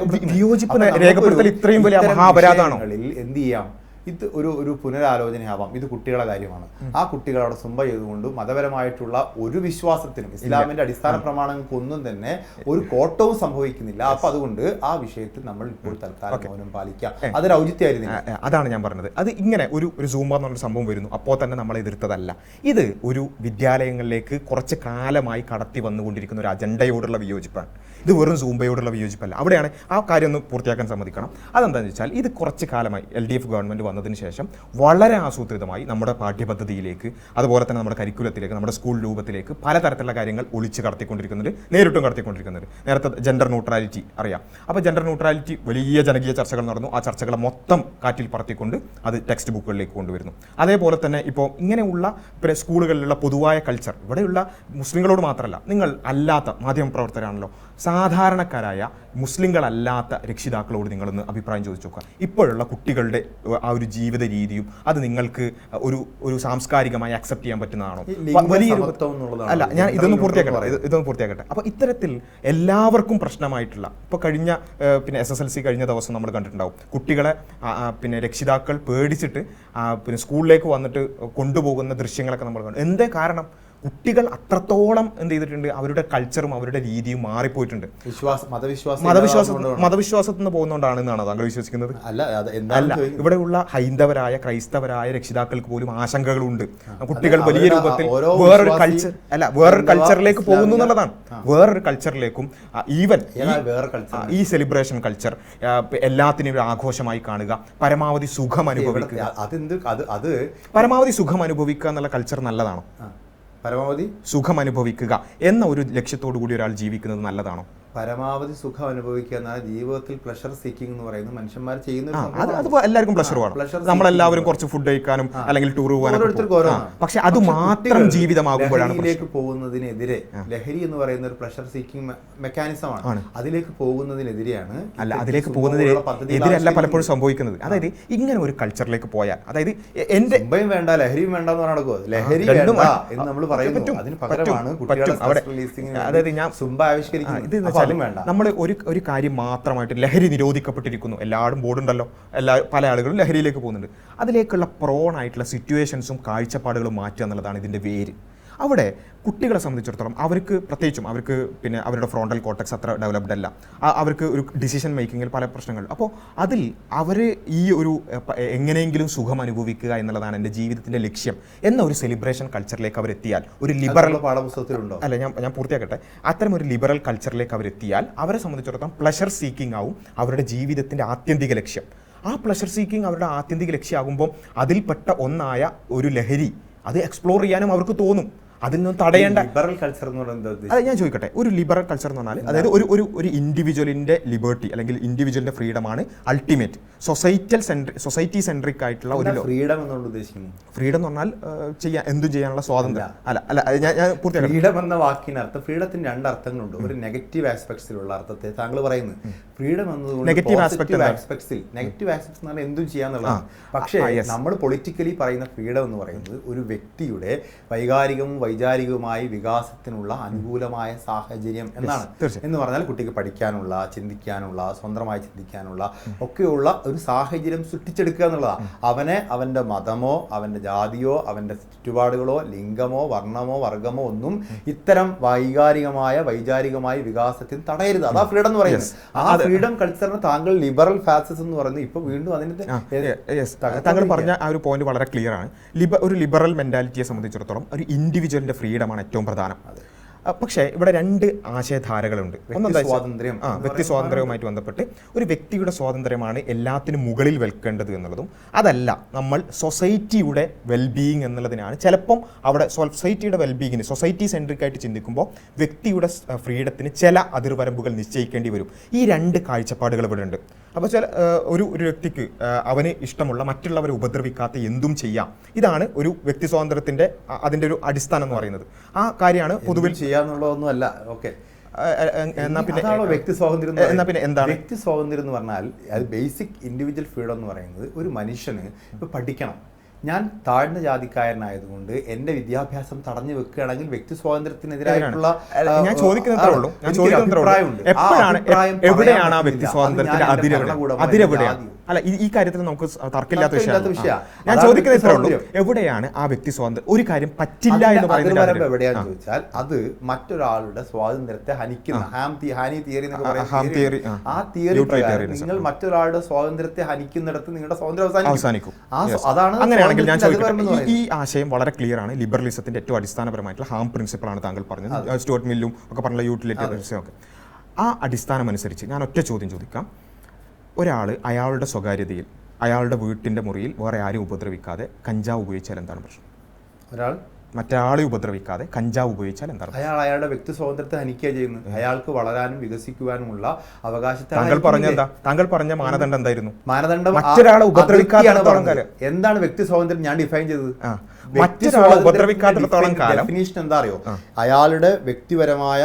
രേഖപ്പെടുത്തൽ ഇത്രയും വലിയ മഹാപരാധമാണോ? എന്ത് ചെയ്യാം? ഇത് ഒരു പുനരാലോചനയാവാം. ഇത് കുട്ടികളുടെ കാര്യമാണ്. ആ കുട്ടികൾ അവിടെ സുംബ ചെയ്തുകൊണ്ട് മതപരമായിട്ടുള്ള ഒരു വിശ്വാസത്തിനും ഇസ്ലാമിന്റെ അടിസ്ഥാന പ്രമാണങ്ങൾക്കൊന്നും തന്നെ ഒരു കോട്ടവും സംഭവിക്കുന്നില്ല. അപ്പൊ അതുകൊണ്ട് ആ വിഷയത്തിൽ നമ്മൾ ഇപ്പോൾ തൽക്കാലം മൗനം പാലിക്കാം. അതൊരു ഔചിത്യമായിരുന്നു. അതാണ് ഞാൻ പറഞ്ഞത്. അത് ഇങ്ങനെ ഒരു സൂംബ എന്നുള്ള സംഭവം വരുന്നു, അപ്പോൾ തന്നെ നമ്മൾ എതിർത്തതല്ല. ഇത് ഒരു വിദ്യാലയങ്ങളിലേക്ക് കുറച്ച് കാലമായി കടത്തി വന്നുകൊണ്ടിരിക്കുന്ന ഒരു അജണ്ടയോടുള്ള വിയോജിപ്പാണ്. ഇത് വെറും സൂംബയോടുള്ള വിയോജിപ്പല്ല. അവിടെയാണ് ആ കാര്യം ഒന്ന് പൂർത്തിയാക്കാൻ സമ്മതിക്കണം. അതെന്താണെന്ന് വെച്ചാൽ ഇത് കുറച്ച് കാലമായി LDF ഗവൺമെൻറ് വന്നതിന് ശേഷം വളരെ ആസൂത്രിതമായി നമ്മുടെ പാഠ്യപദ്ധതിയിലേക്ക്, അതുപോലെ തന്നെ നമ്മുടെ കരിക്കുലത്തിലേക്ക്, നമ്മുടെ സ്കൂൾ രൂപത്തിലേക്ക് പലതരത്തിലുള്ള കാര്യങ്ങൾ ഒളിച്ച് കടത്തിക്കൊണ്ടിരിക്കുന്നുണ്ട്, നേരിട്ടും കടത്തിക്കൊണ്ടിരിക്കുന്നുണ്ട്. നേരത്തെ ജെൻഡർ ന്യൂട്രാലിറ്റി അറിയാം. അപ്പോൾ ജെൻഡർ ന്യൂട്രാലിറ്റി വലിയ ജനകീയ ചർച്ചകൾ നടന്നു. ആ ചർച്ചകളെ മൊത്തം കാറ്റിൽ പറത്തിക്കൊണ്ട് അത് ടെക്സ്റ്റ് ബുക്കുകളിലേക്ക് കൊണ്ടുവരുന്നു. അതേപോലെ തന്നെ ഇപ്പോൾ ഇങ്ങനെയുള്ള സ്കൂളുകളിലുള്ള പൊതുവായ കൾച്ചർ, ഇവിടെയുള്ള മുസ്ലിങ്ങളോട് മാത്രമല്ല, നിങ്ങൾ അല്ലാത്ത മാധ്യമപ്രവർത്തകരാണല്ലോ, സാധാരണക്കാരായ മുസ്ലിങ്ങളല്ലാത്ത രക്ഷിതാക്കളോട് നിങ്ങളൊന്ന് അഭിപ്രായം ചോദിച്ചു നോക്കുക. ഇപ്പോഴുള്ള കുട്ടികളുടെ ആ ഒരു ജീവിത രീതിയും അത് നിങ്ങൾക്ക് ഒരു സാംസ്കാരികമായി അക്സെപ്റ്റ് ചെയ്യാൻ പറ്റുന്നതാണോ? അല്ല, ഞാൻ ഇതൊന്ന് പൂർത്തിയാക്കട്ടെ. അപ്പോൾ ഇത്തരത്തിൽ എല്ലാവർക്കും പ്രശ്നമായിട്ടുള്ള, ഇപ്പോൾ കഴിഞ്ഞ SSLC കഴിഞ്ഞ ദിവസം നമ്മൾ കണ്ടിട്ടുണ്ടാവും, കുട്ടികളെ രക്ഷിതാക്കൾ പേടിച്ചിട്ട് സ്കൂളിലേക്ക് വന്നിട്ട് കൊണ്ടുപോകുന്ന ദൃശ്യങ്ങളൊക്കെ നമ്മൾ കണ്ടു. എന്തേ കാരണം? കുട്ടികൾ അത്രത്തോളം എന്ത് ചെയ്തിട്ടുണ്ട്, അവരുടെ കൾച്ചറും അവരുടെ രീതിയും മാറിപ്പോയിട്ടുണ്ട്. മതവിശ്വാസത്തിൽ നിന്ന് പോകുന്നതുകൊണ്ടാണെന്നാണ് താങ്കൾ വിശ്വസിക്കുന്നത്? അല്ല, ഇവിടെയുള്ള ഹൈന്ദവരായ ക്രൈസ്തവരായ രക്ഷിതാക്കൾക്ക് പോലും ആശങ്കകളുണ്ട്. കുട്ടികൾ വലിയ രൂപത്തിൽ വേറൊരു കൾച്ചറിലേക്ക് പോകുന്നു എന്നുള്ളതാണ്. വേറൊരു കൾച്ചറിലേക്കും, ഈവൻ ഈ സെലിബ്രേഷൻ കൾച്ചർ എല്ലാത്തിനും ഒരു ആഘോഷമായി കാണുക, പരമാവധി സുഖം അനുഭവിക്കുക. പരമാവധി സുഖം അനുഭവിക്കുക എന്നുള്ള കൾച്ചർ നല്ലതാണോ? പരമാവധി സുഖം അനുഭവിക്കുക എന്ന ഒരു ലക്ഷ്യത്തോടു കൂടി ഒരാൾ ജീവിക്കുന്നത് നല്ലതാണോ? പരമാവധി സുഖം അനുഭവിക്കുക എന്നാൽ ജീവിതത്തിൽ പ്ലഷർ സീക്കിംഗ് എന്ന് പറയുന്നത് മനുഷ്യന്മാർ ചെയ്യുന്ന അത് എല്ലാവർക്കും പ്ലഷർ വേണം. നമ്മളെല്ലാവരും കുറച്ച് ഫുഡ് കഴിക്കാനും അല്ലെങ്കിൽ ടൂർ പോകാനും, പക്ഷെ അത് മാത്രം ജീവിതമാകുമ്പോഴാണ് ലഹരിയിലേക്ക് പോകുന്നതിനെതിരെ. ലഹരി എന്ന് പറയുന്ന ഒരു പ്ലഷർ സീക്കിംഗ് മെക്കാനിസമാണ്. അതിലേക്ക് പോകുന്നതിനെതിരെയാണ്. അല്ല, അതിലേക്ക് പോകുന്നതിനെതിരല്ല പലപ്പോഴും സംഭവിക്കുന്നത്. അതായത് ഇങ്ങനെ ഒരു കൾച്ചറിലേക്ക് പോയാൽ, അതായത് എന്റെ വേണ്ട ലഹരിയും വേണ്ട എന്ന് നടക്കുമോ? ലഹരി എന്ന് നമ്മൾ പറയുന്നു, അതിന് പകരമാണ് അതായത് ഞാൻ സുംബ ആവിഷ്കരിക്കുന്നത്. നമ്മൾ ഒരു കാര്യം മാത്രമായിട്ട് ലഹരി നിരോധിക്കപ്പെട്ടിരിക്കുന്നു, എല്ലാവരും ബോർഡുണ്ടല്ലോ, പല ആളുകളും ലഹരിയിലേക്ക് പോകുന്നുണ്ട്. അതിലേക്കുള്ള പ്രോൺ ആയിട്ടുള്ള സിറ്റുവേഷൻസും കാഴ്ചപ്പാടുകളും മാറ്റുക എന്നുള്ളതാണ് ഇതിൻ്റെ വേര്. അവിടെ കുട്ടികളെ സംബന്ധിച്ചിടത്തോളം പ്രത്യേകിച്ചും അവർക്ക് അവരുടെ ഫ്രോണ്ടൽ കോർട്ടക്സ് അത്ര ഡെവലപ്ഡ് അല്ല. അവർക്ക് ഒരു ഡിസിഷൻ മേക്കിങ്ങിൽ പല പ്രശ്നങ്ങൾ. അപ്പോൾ അതിൽ അവർ ഈ ഒരു എങ്ങനെയെങ്കിലും സുഖം അനുഭവിക്കുക എന്നുള്ളതാണ് എൻ്റെ ജീവിതത്തിൻ്റെ ലക്ഷ്യം എന്ന ഒരു സെലിബ്രേഷൻ കൾച്ചറിലേക്ക് അവരെത്തിയാൽ, ഒരു ലിബറൽ പാഠപുസ്തകത്തിലുണ്ടോ? അല്ല, ഞാൻ പൂർത്തിയാക്കട്ടെ. അത്തരം ഒരു ലിബറൽ കൾച്ചറിലേക്ക് അവരെത്തിയാൽ അവരെ സംബന്ധിച്ചിടത്തോളം പ്ലഷർ സീക്കിംഗ് ആവും അവരുടെ ജീവിതത്തിൻ്റെ ആത്യന്തിക ലക്ഷ്യം. ആ പ്ലഷർ സീക്കിങ് അവരുടെ ആത്യന്തിക ലക്ഷ്യമാകുമ്പോൾ അതിൽപ്പെട്ട ഒന്നായ ഒരു ലഹരി അത് എക്സ്പ്ലോർ ചെയ്യാനും അവർക്ക് തോന്നും. അതിൽ നിന്ന് തടയേണ്ട ലിബറൽ കൾച്ചർ എന്ന് പറയുന്നത് അത് ഞാൻ ചോദിക്കട്ടെ, ഒരു ലിബറൽ കൾച്ചർ എന്ന് പറഞ്ഞാൽ അതായത് ഒരു ഇൻഡിവിജ്വലിന്റെ ലിബർട്ടി അല്ലെങ്കിൽ ഇൻഡിവിജ്വലിന്റെ ഫ്രീഡമാണ് അൾട്ടിമേറ്റ് സൊസൈറ്റി സെൻട്രിക് ആയിട്ടുള്ള ഒരു ഫ്രീഡം എന്നുകൊണ്ട് ഉദ്ദേശിക്കുന്നത്. ഫ്രീഡം എന്ന് പറഞ്ഞാൽ എന്തും ചെയ്യാനുള്ള സ്വാതന്ത്ര്യം അല്ല ഞാൻ പൂർത്തിയാക്കാം. ഫ്രീഡം എന്ന വാക്കിന് അർത്ഥം, ഫ്രീഡത്തിന് രണ്ട് അർത്ഥങ്ങളുണ്ട്. ഒരു നെഗറ്റീവ് ആസ്പെക്ട്സിലുള്ള അർത്ഥത്തെ താങ്കൾ പറയുന്നത് ഫ്രീഡം എന്നതുകൊണ്ട് നെഗറ്റീവ് ആസ്പെക്ട്സിൽ നെഗറ്റീവ് ആസ്പെക്ട്സ് എന്ന് പറഞ്ഞാൽ എന്തും ചെയ്യാന്നുള്ളതാണ്. പക്ഷേ നമ്മൾ പൊളിറ്റിക്കലി പറയുന്ന ഫ്രീഡം എന്ന് പറയുന്നത് ഒരു വ്യക്തിയുടെ വൈകാരികവും വൈചാരികവുമായി വികാസത്തിനുള്ള അനുകൂലമായ സാഹചര്യം എന്നാണ്. എന്ന് പറഞ്ഞാൽ കുട്ടിക്ക് പഠിക്കാനുള്ള, ചിന്തിക്കാനുള്ള, സ്വന്തമായി ചിന്തിക്കാനുള്ള ഒക്കെയുള്ള ഒരു സാഹചര്യം സൃഷ്ടിച്ചെടുക്കുക എന്നുള്ളതാണ്. അവനെ അവൻ്റെ മതമോ അവൻ്റെ ജാതിയോ അവൻ്റെ ചുറ്റുപാടുകളോ ലിംഗമോ വർണ്ണമോ വർഗമോ ഒന്നും ഇത്തരം വൈചാരികമായ വികാസത്തിന് തടയരുത്. അതാ ഫ്രീഡം എന്ന് പറയുന്നത്. ആ ഫ്രീഡം കൾച്ചറിന് താങ്കൾ ലിബറൽ ഫാസിസം എന്ന് പറയുന്നത് ഇപ്പൊ വീണ്ടും അതിന്റെ താങ്കൾ പറഞ്ഞ ആ ഒരു പോയിന്റ് വളരെ ക്ലിയർ ആണ്. ഒരു ലിബറൽ മെന്റാലിറ്റിയെ സംബന്ധിച്ചിടത്തോളം ഒരു ഇൻഡിവിജ്വലിന്റെ ഫ്രീഡമാണ് ഏറ്റവും പ്രധാനം. പക്ഷേ ഇവിടെ രണ്ട് ആശയധാരകളുണ്ട്. വ്യക്തി സ്വാതന്ത്ര്യവുമായിട്ട് ബന്ധപ്പെട്ട് ഒരു വ്യക്തിയുടെ സ്വാതന്ത്ര്യമാണ് എല്ലാത്തിനും മുകളിൽ വെൽക്കേണ്ടത് എന്നുള്ളതും, അതല്ല നമ്മൾ സൊസൈറ്റിയുടെ വെൽബീയിങ് എന്നുള്ളതിനാണ്. ചിലപ്പം അവിടെ സൊസൈറ്റിയുടെ വെൽബീയിങ്ങിന് സൊസൈറ്റി സെൻട്രിക് ആയിട്ട് ചിന്തിക്കുമ്പോൾ വ്യക്തിയുടെ ഫ്രീഡത്തിന് ചില അതിർവരമ്പുകൾ നിശ്ചയിക്കേണ്ടി വരും. ഈ രണ്ട് കാഴ്ചപ്പാടുകൾ ഇവിടെ ഉണ്ട്. അപ്പോൾ ഒരു വ്യക്തിക്ക് അവന് ഇഷ്ടമുള്ള മറ്റുള്ളവരെ ഉപദ്രവിക്കാത്ത എന്തും ചെയ്യാം. ഇതാണ് ഒരു വ്യക്തി സ്വാതന്ത്ര്യത്തിന്റെ അതിൻ്റെ ഒരു അടിസ്ഥാനം എന്ന് പറയുന്നത്. ആ കാര്യമാണ് പൊതുവിൽ ചെയ്യാന്നുള്ളതൊന്നുമല്ല. ഓക്കെ, എന്നാ പിന്നെ വ്യക്തി സ്വാതന്ത്ര്യം. എന്നാ പിന്നെ എന്താണ് വ്യക്തി സ്വാതന്ത്ര്യം എന്ന് പറഞ്ഞാൽ അത് ബേസിക് ഇൻഡിവിജ്വൽ ഫ്രീഡം എന്ന് പറയുന്നത് ഒരു മനുഷ്യന് ഇപ്പൊ പഠിക്കണം. ഞാൻ താഴ്ന്ന ജാതിക്കാരനായതുകൊണ്ട് എന്റെ വിദ്യാഭ്യാസം തടഞ്ഞു വെക്കുകയാണെങ്കിൽ വ്യക്തി സ്വാതന്ത്ര്യത്തിനെതിരായിട്ടുള്ള ഞാൻ ചോദിക്കുന്നുണ്ട് എവിടെയാണ് ആ വ്യക്തി സ്വാതന്ത്ര്യത്തിന്റെ അതിരെവിടെയാണ്? അല്ല, ഈ കാര്യത്തിൽ നമുക്ക് തർക്കമില്ലാത്ത വിഷയമാണ്. ഞാൻ ചോദിക്കുന്നത് ഇത്രേ ഉള്ളൂ, എവിടെയാണ് ആ വ്യക്തി സ്വാതന്ത്ര്യം? ഒരു കാര്യം പറ്റില്ല എന്ന് പറയുന്നത് എവിടെയാണെന്ന് ചോദിച്ചാൽ അത് മറ്റൊരാളുടെ സ്വാതന്ത്ര്യത്തെ ഹനിക്കുന്ന ഹാനി തിയറി ആ തിയറി നിങ്ങൾ മറ്റൊരാളുടെ സ്വാതന്ത്ര്യത്തെ ഹനിക്കുന്നിടത്ത് നിങ്ങളുടെ സ്വാതന്ത്ര്യം അവസാനിക്കും. അതാണ് അങ്ങനെയാണെങ്കിൽ ഞാൻ ചോദിക്കട്ടെ, ഈ ആശയം വളരെ ക്ലിയർ ആണ്. ലിബറലിസത്തിന്റെ ഏറ്റവും അടിസ്ഥാനപരമായിട്ടുള്ള ഹാം പ്രിൻസിപ്പിൾ ആണ് താങ്കൾ പറഞ്ഞത്. സ്റ്റുവർട്ട് മില്ലും ഒക്കെ പറഞ്ഞ യൂട്ടിലിറ്റി ഒക്കെ. ആ അടിസ്ഥാനം അനുസരിച്ച് ഞാൻ ഒറ്റ ചോദ്യം ചോദിക്കാം. ഒരാൾ അയാളുടെ സ്വകാര്യതയിൽ അയാളുടെ വീട്ടിൻ്റെ മുറിയിൽ വേറെ ആരും ഉപദ്രവിക്കാതെ കഞ്ചാവ് ഉപയോഗിച്ചാൽ എന്താണ് പ്രശ്നം? ഒരാൾ മറ്റൊരാളെ ഉപദ്രവിക്കാതെ കഞ്ചാവ് ഉപയോഗിച്ചാൽ എന്താണ്? അയാളുടെ വ്യക്തി സ്വാതന്ത്ര്യത്തെ ഹനിക്കുക ചെയ്യുന്നത്. അയാൾക്ക് വളരാനും വികസിക്കുവാനുമുള്ള അവകാശത്തെ താങ്കൾ പറഞ്ഞ മാനദണ്ഡം എന്തായിരുന്നു? മാനദണ്ഡം മറ്റൊരാളെ ഉപദ്രവിക്കാത്തിടത്തോളം കാലം. എന്താണ് വ്യക്തി സ്വാതന്ത്ര്യം ഞാൻ ഡിഫൈൻ ചെയ്തത്? മറ്റൊരാളെ ഉപദ്രവിക്കാത്തിടത്തോളം കാലം. ഡെഫിനിഷൻ എന്താ അറിയോ? അയാളുടെ വ്യക്തിപരമായ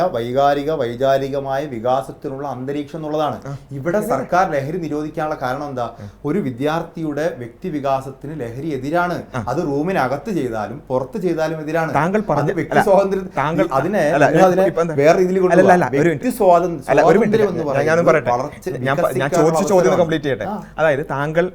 വൈചാരികമായ വികാസത്തിനുള്ള അന്തരീക്ഷം എന്നുള്ളതാണ്. ഇവിടെ സർക്കാർ ലഹരി നിരോധിക്കാനുള്ള കാരണം എന്താ? ഒരു വിദ്യാർത്ഥിയുടെ വ്യക്തി വികാസത്തിന് ലഹരി എതിരാണ്. അത് റൂമിനകത്ത് ചെയ്താലും പുറത്ത് ചെയ്താലും എതിരാണ്. താങ്കൾ പറഞ്ഞ വ്യക്തി സ്വാതന്ത്ര്യം അതിനെ വേറെ രീതിയിൽ വ്യക്തി സ്വാതന്ത്ര്യം എന്ന് പറയുന്നത് ഞാൻ ചോദിച്ച ചോദ്യം കംപ്ലീറ്റ് ചെയ്യട്ടെ. അതായത് താങ്കൾ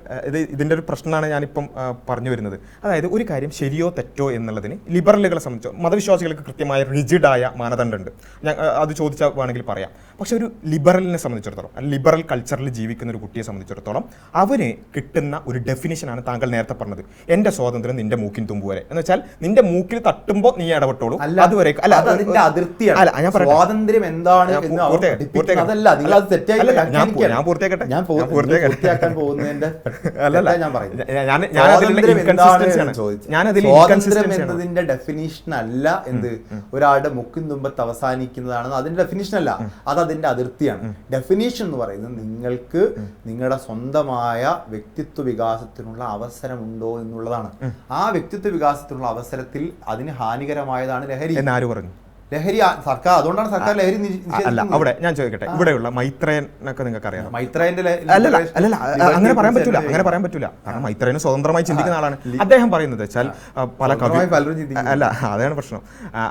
ഇതിന്റെ ഒരു പ്രശ്നമാണ് ഞാനിപ്പം പറഞ്ഞു വരുന്നത്. അതായത് ഒരു കാര്യം ശരിയോ തെറ്റോ എന്നുള്ളതിന് ലിബറലുകളെ സംബന്ധിച്ചോ മതവിശ്വാസികൾക്ക് കൃത്യമായ റിജിഡായ മാനദണ്ഡമുണ്ട്. ഞാൻ അത് ചോദിച്ചാൽ വേണമെങ്കിൽ പറയാം. പക്ഷെ ഒരു ലിബറലിനെ സംബന്ധിച്ചിടത്തോളം, ലിബറൽ കൾച്ചറിൽ ജീവിക്കുന്ന ഒരു കുട്ടിയെ സംബന്ധിച്ചിടത്തോളം അവന് കിട്ടുന്ന ഒരു ഡെഫിനിഷനാണ് താങ്കൾ നേരത്തെ പറഞ്ഞത്. എന്റെ സ്വാതന്ത്ര്യം നിന്റെ മൂക്കിൻ തുമ്പ് വരെ എന്ന് വെച്ചാൽ നിന്റെ മൂക്കിൽ തട്ടുമ്പോൾ നീ ഇടപെട്ടോളൂ. അതുവരെ സ്വാതന്ത്ര്യം എന്താണ് ഞാൻ പൂർത്തിയാക്കട്ടെ. എന്നതിന്റെ ഡെഫിനിഷൻ അല്ല എന്ത് ഒരാളുടെ മുക്കിൻ തുമ്പത്ത് അവസാനിക്കുന്നതാണെന്ന് അതിന്റെ ഡെഫിനിഷൻ അല്ല, അത് അതിന്റെ അതിർത്തിയാണ്. ഡെഫിനിഷൻ എന്ന് പറയുന്നത് നിങ്ങൾക്ക് നിങ്ങളുടെ സ്വന്തമായ വ്യക്തിത്വ വികാസത്തിനുള്ള അവസരമുണ്ടോ എന്നുള്ളതാണ്. ആ വ്യക്തിത്വ വികാസത്തിനുള്ള അവസരത്തിൽ അതിന് ഹാനികരമായതാണ് ലഹരി എന്നാര് പറഞ്ഞു? ലഹരി സർക്കാർ, അതുകൊണ്ടാണ് സർക്കാർ ലഹരി അല്ല. അവിടെ ഞാൻ ചോദിക്കട്ടെ, ഇവിടെയുള്ള മൈത്രേനൊക്കെ നിങ്ങൾക്ക് അറിയാം. മൈത്രേന്റെ അല്ല അങ്ങനെ പറയാൻ പറ്റൂല. കാരണം മൈത്രേന് സ്വതന്ത്രമായി ചിന്തിക്കുന്ന ആളാണ്. അദ്ദേഹം പറയുന്നത് വെച്ചാൽ പല അല്ല, അതാണ് പ്രശ്നം.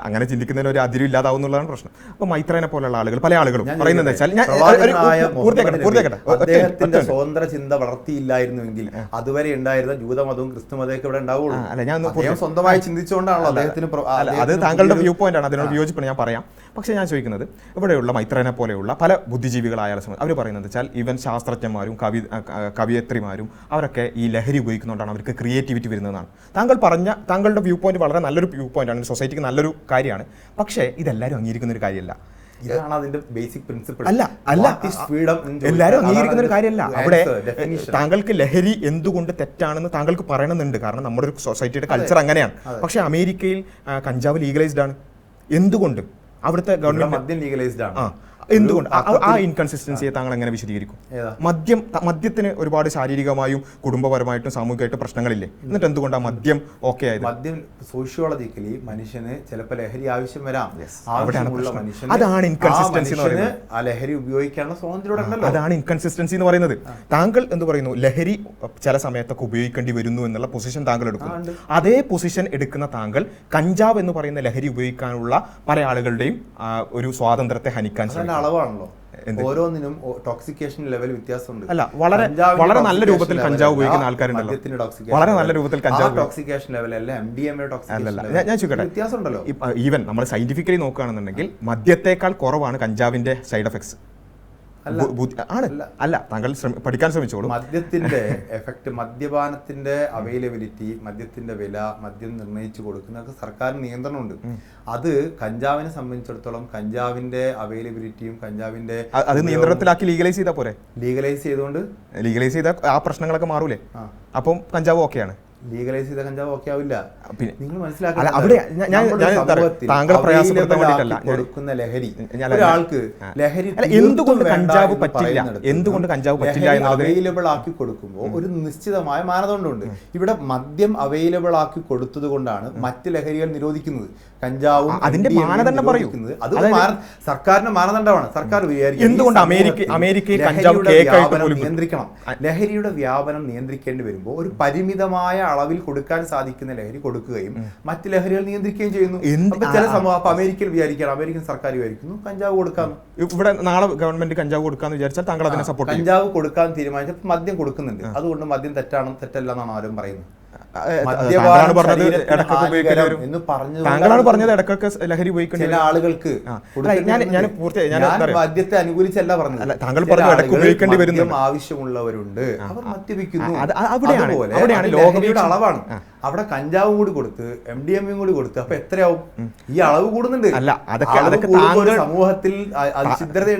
അങ്ങനെ ചിന്തിക്കുന്നതിന് ഒരു അതിരും ഇല്ലാതാവുന്നുള്ളതാണ് പ്രശ്നം. അപ്പൊ മൈത്രേനെ പോലുള്ള ആളുകൾ, പല ആളുകളും പറയുന്നത് വെച്ചാൽ അദ്ദേഹത്തിന്റെ സ്വതന്ത്ര ചിന്ത വളർത്തിയില്ലായിരുന്നുവെങ്കിൽ അതുവരെ ഉണ്ടായിരുന്ന ജൂതമതവും ക്രിസ്തുമതമൊക്കെ ഇവിടെ ഉണ്ടാവുള്ളൂ. അല്ല, ഞാൻ സ്വന്തമായി ചിന്തിച്ചുകൊണ്ടാണല്ലോ അദ്ദേഹത്തിന്. അത് താങ്കളുടെ വ്യൂ പോയിന്റ് ആണ്, അതിനോട് ഞാൻ പറയാം. പക്ഷേ ഞാൻ ചോദിക്കുന്നത്, ഇവിടെയുള്ള മൈത്രേനെ പോലെയുള്ള പല ബുദ്ധിജീവികളായ അവർ പറയുന്നത് വെച്ചാൽ ഈവൻ ശാസ്ത്രജ്ഞന്മാരും കവിയത്രിമാരും അവരൊക്കെ ഈ ലഹരി ഉപയോഗിക്കുന്നതുകൊണ്ടാണ് അവർക്ക് ക്രിയേറ്റിവിറ്റി വരുന്നതാണ്. താങ്കളുടെ വ്യൂ പോയിന്റ് വളരെ നല്ലൊരു വ്യൂ പോയിന്റാണ്, സൊസൈറ്റിക്ക് നല്ലൊരു കാര്യമാണ്. പക്ഷേ ഇതെല്ലാവരും അംഗീകരിക്കുന്ന ഒരു കാര്യമല്ല. ഇതാണ് അതിന്റെ ബേസിക് പ്രിൻസിപ്പിൾ. അല്ല എല്ലാവരും അംഗീകരിക്കുന്ന ഒരു കാര്യമല്ല. അവിടെ താങ്കൾക്ക് ലഹരി എന്തുകൊണ്ട് തെറ്റാണെന്ന് താങ്കൾക്ക് പറയണമെന്നുണ്ട്, കാരണം നമ്മുടെ ഒരു സൊസൈറ്റിയുടെ കൾച്ചർ അങ്ങനെയാണ്. പക്ഷെ അമേരിക്കയിൽ കഞ്ചാവ് ലീഗലൈസ്ഡ് ആണ്. എന്തുകൊണ്ട്? അവിടുത്തെ ഗവൺമെന്റ് മദ്യം ലീഗലൈസ്ഡ് ആണ്. എന്തുകൊണ്ട്? ആ ഇൻകൺസിസ്റ്റൻസിയെ താങ്കൾ എങ്ങനെ വിശദീകരിക്കും? മദ്യത്തിന് ഒരുപാട് ശാരീരികമായും കുടുംബപരമായിട്ടും സാമൂഹികമായിട്ടും പ്രശ്നങ്ങളില്ലേ, എന്നിട്ട് എന്തുകൊണ്ട് ആ മദ്യം ഓക്കെ ആയത്? മദ്യം സോഷ്യോളജിക്കലി മനുഷ്യന് ചിലപ്പോൾ ലഹരി ആവശ്യം വരാം. അതാണ് ഇൻകൺസിസ്റ്റൻസി എന്ന് പറയുന്നത്. ആ ലഹരി ഉപയോഗിക്കാനുള്ള സ്വാതന്ത്ര്യം. അതാണ് ഇൻകൺസിസ്റ്റൻസി എന്ന് പറയുന്നത്. താങ്കൾ എന്ത് പറയുന്നു? ലഹരി ചില സമയത്തൊക്കെ ഉപയോഗിക്കേണ്ടി വരുന്നു എന്നുള്ള പൊസിഷൻ താങ്കൾ എടുക്കുന്നു. അതേ പൊസിഷൻ എടുക്കുന്ന താങ്കൾ കഞ്ചാവ് എന്ന് പറയുന്ന ലഹരി ഉപയോഗിക്കാനുള്ള പല ആളുകളുടെയും ഒരു സ്വാതന്ത്ര്യത്തെ ഹനിക്കാൻ ശ്രമിക്കും. അളവാണല്ലോ, ഓരോന്നിനും ടോക്സിക്കേഷൻ ലെവൽ വ്യത്യാസമുണ്ട്. അല്ല, വളരെ നല്ല രൂപത്തിൽ കഞ്ചാവ് ഉപയോഗിക്കുന്ന ആൾക്കാരുണ്ടല്ലോ. വളരെ നല്ല രൂപത്തിൽ കഞ്ചാവ് ടോക്സിക്കേഷൻ ലെവൽ അല്ല, MDMA ടോക്സിക്കേഷൻ. ഞാൻ ചോദിക്കട്ടെ, വ്യത്യാസമുണ്ടല്ലോ. ഈവൻ നമ്മൾ സയന്റിഫിക്കലി നോക്കുകയാണെന്നുണ്ടെങ്കിൽ മദ്യത്തേക്കാൾ കുറവാണ് കഞ്ചാവിന്റെ സൈഡ് എഫക്ട്സ്. അല്ല, താങ്കൾ പഠിക്കാൻ ശ്രമിച്ചോളൂ. മദ്യത്തിന്റെ എഫക്ട്, മദ്യപാനത്തിന്റെ അവൈലബിലിറ്റി, മദ്യത്തിന്റെ വില, മദ്യം നിർണ്ണയിച്ചു കൊടുക്കുന്നതൊക്കെ സർക്കാരിന് നിയന്ത്രണമുണ്ട്. അത് കഞ്ചാവിനെ സംബന്ധിച്ചിടത്തോളം കഞ്ചാവിന്റെ അവൈലബിലിറ്റിയും കഞ്ചാവിന്റെ അത് നിയന്ത്രണത്തിലാക്കി ലീഗലൈസ് ചെയ്താൽ പോരെ? ലീഗലൈസ് ചെയ്താൽ ആ പ്രശ്നങ്ങളൊക്കെ മാറൂലേ? അപ്പം കഞ്ചാവ് ഓക്കെയാണ്. ലീഗലൈസ് ചെയ്ത കഞ്ചാവ് ഓക്കെ ആവില്ല. നിങ്ങൾ കൊടുക്കുന്ന ലഹരി, ഒരാൾക്ക് ലഹരി എന്തുകൊണ്ട് കഞ്ചാവ് പറ്റില്ല അവൈലബിൾ ആക്കി കൊടുക്കുമ്പോൾ ഒരു നിശ്ചിതമായ മാനദണ്ഡമുണ്ട്. ഇവിടെ മദ്യം അവൈലബിൾ ആക്കി കൊടുത്തത് കൊണ്ടാണ് മറ്റ് ലഹരികൾ നിരോധിക്കുന്നത്. കഞ്ചാവും അതിന്റെ മാനദണ്ഡം പറയുന്നത് അത് സർക്കാരിന്റെ മാനദണ്ഡമാണ്. സർക്കാർ എന്തുകൊണ്ട് അമേരിക്കയിൽ നിയന്ത്രിക്കണം. ലഹരിയുടെ വ്യാപനം നിയന്ത്രിക്കേണ്ടി വരുമ്പോൾ ഒരു പരിമിതമായ അളവിൽ കൊടുക്കാൻ സാധിക്കുന്ന ലഹരി കൊടുക്കുകയും മറ്റ് ലഹരികൾ നിയന്ത്രിക്കുകയും ചെയ്യുന്നു. ചില സമൂഹം അമേരിക്കയിൽ വിചാരിക്കണം, അമേരിക്കൻ സർക്കാർ വിചാരിക്കുന്നു കഞ്ചാവ് കൊടുക്കാന്ന്. ഇവിടെ നാളെ ഗവൺമെന്റ് കഞ്ചാവ് കൊടുക്കാന്ന് വിചാരിച്ചാൽ താങ്കൾ അതിനെ സപ്പോർട്ട് ചെയ്യും. കഞ്ചാവ് കൊടുക്കാൻ തീരുമാനിച്ചപ്പോൾ മദ്യം കൊടുക്കുന്നുണ്ട്. അതുകൊണ്ട് മദ്യം തെറ്റല്ല എന്നാണ് ആരും പറയുന്നത്. താങ്കളാണ് പറഞ്ഞത് ഇടക്കൊക്കെ ലഹരി ഉപയോഗിക്കുന്ന ചില ആളുകൾക്ക്. മദ്യത്തെ അനുകൂലിച്ചല്ല പറഞ്ഞത്. താങ്കൾ പറഞ്ഞു ഇടയ്ക്ക് ഉപയോഗിക്കേണ്ടി വരുന്നു. ആവശ്യമുള്ളവരുണ്ട്, അവർ മദ്യപിക്കുന്നു. അവിടെയാണ് ലഹരിയുടെ അളവാണ്. അവിടെ കഞ്ചാവും കൂടി കൊടുത്ത് MDMA കൂടി കൊടുത്ത് അപ്പൊ എത്രയാവും? ഈ അളവ് കൂടുന്നുണ്ട്. സമൂഹത്തിൽ